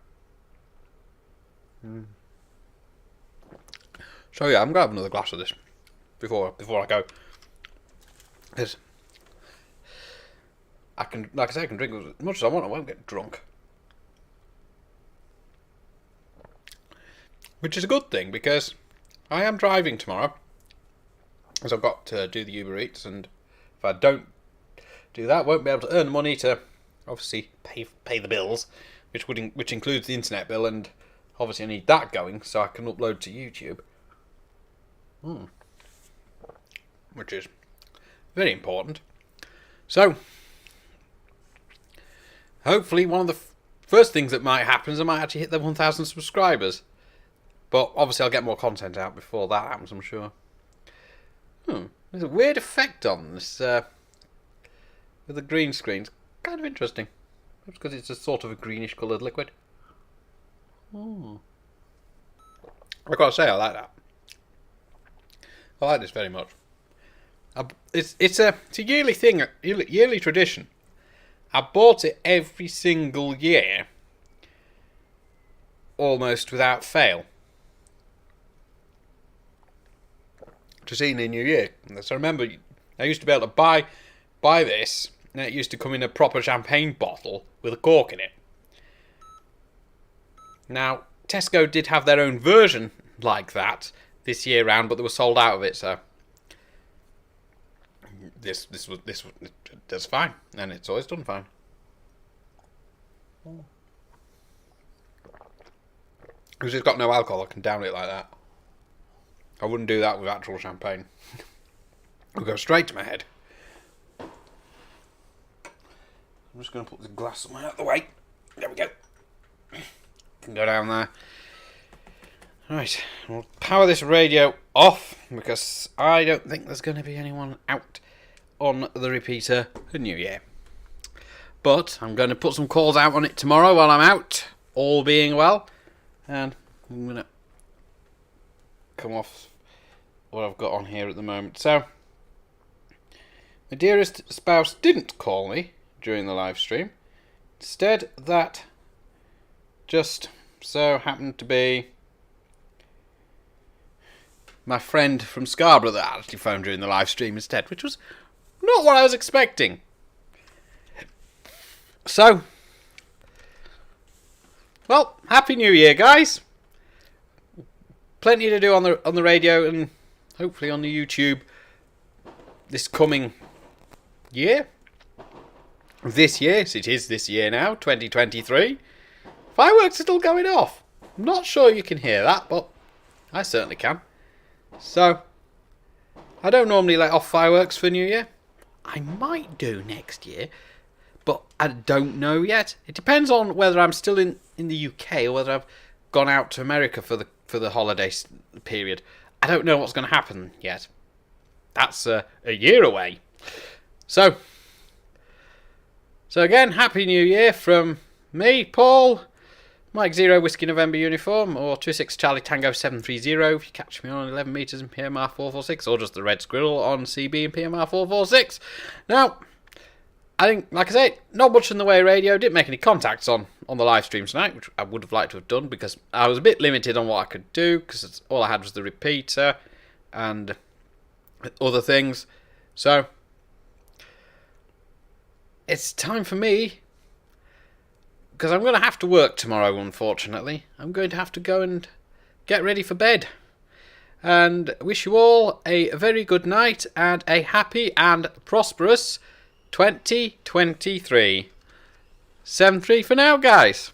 So yeah, I'm gonna have another glass of this before I go. Because I can, like I say, I can drink as much as I want. I won't get drunk, which is a good thing because I am driving tomorrow, as I've got to do the Uber Eats, and if I don't do that, I won't be able to earn money to obviously pay the bills, which includes the internet bill, and obviously I need that going so I can upload to YouTube. Which is very important. So, hopefully one of the first things that might happen is I might actually hit the 1,000 subscribers. But obviously I'll get more content out before that happens, I'm sure. There's a weird effect on this with the green screen. It's kind of interesting. Perhaps because it's a sort of a greenish coloured liquid. I've got to say, I like that. I like this very much. It's a yearly thing, a yearly tradition. I bought it every single year, almost without fail, to see in the new year. So I remember I used to be able to buy this, and it used to come in a proper champagne bottle with a cork in it. Now, Tesco did have their own version like that this year round, but they were sold out of it, so this does fine, and it's always done fine. Because it's got no alcohol, I can down it like that. I wouldn't do that with actual champagne. It would go straight to my head. I'm just going to put the glass somewhere out of the way. There we go. Can go down there. Right, we'll power this radio off because I don't think there's going to be anyone out on the repeater for New Year. But I'm going to put some calls out on it tomorrow while I'm out, all being well. And I'm going to come off what I've got on here at the moment. So, my dearest spouse didn't call me during the live stream. Instead, that just so happened to be my friend from Scarborough that actually phoned during the live stream instead, which was not what I was expecting. So, well, Happy New Year, guys. Plenty to do on the radio and hopefully on the YouTube this coming year. This year, it is this year now, 2023. Fireworks are still going off. I'm not sure you can hear that, but I certainly can. So, I don't normally let off fireworks for New Year. I might do next year, but I don't know yet. It depends on whether I'm still in the UK or whether I've gone out to America for the holiday period. I don't know what's going to happen yet. That's a year away. So again, Happy New Year from me, Paul, Mike 0 Whiskey November uniform, or 26 Charlie Tango 730 if you catch me on 11 metres in PMR 446, or just the Red Squirrel on CB in PMR 446. Now, I think, like I say, not much in the way of radio. Didn't make any contacts on the live stream tonight, which I would have liked to have done because I was a bit limited on what I could do because all I had was the repeater and other things. So, it's time for me, because I'm going to have to work tomorrow, unfortunately. I'm going to have to go and get ready for bed. And wish you all a very good night and a happy and prosperous 2023. 7-3 for now, guys.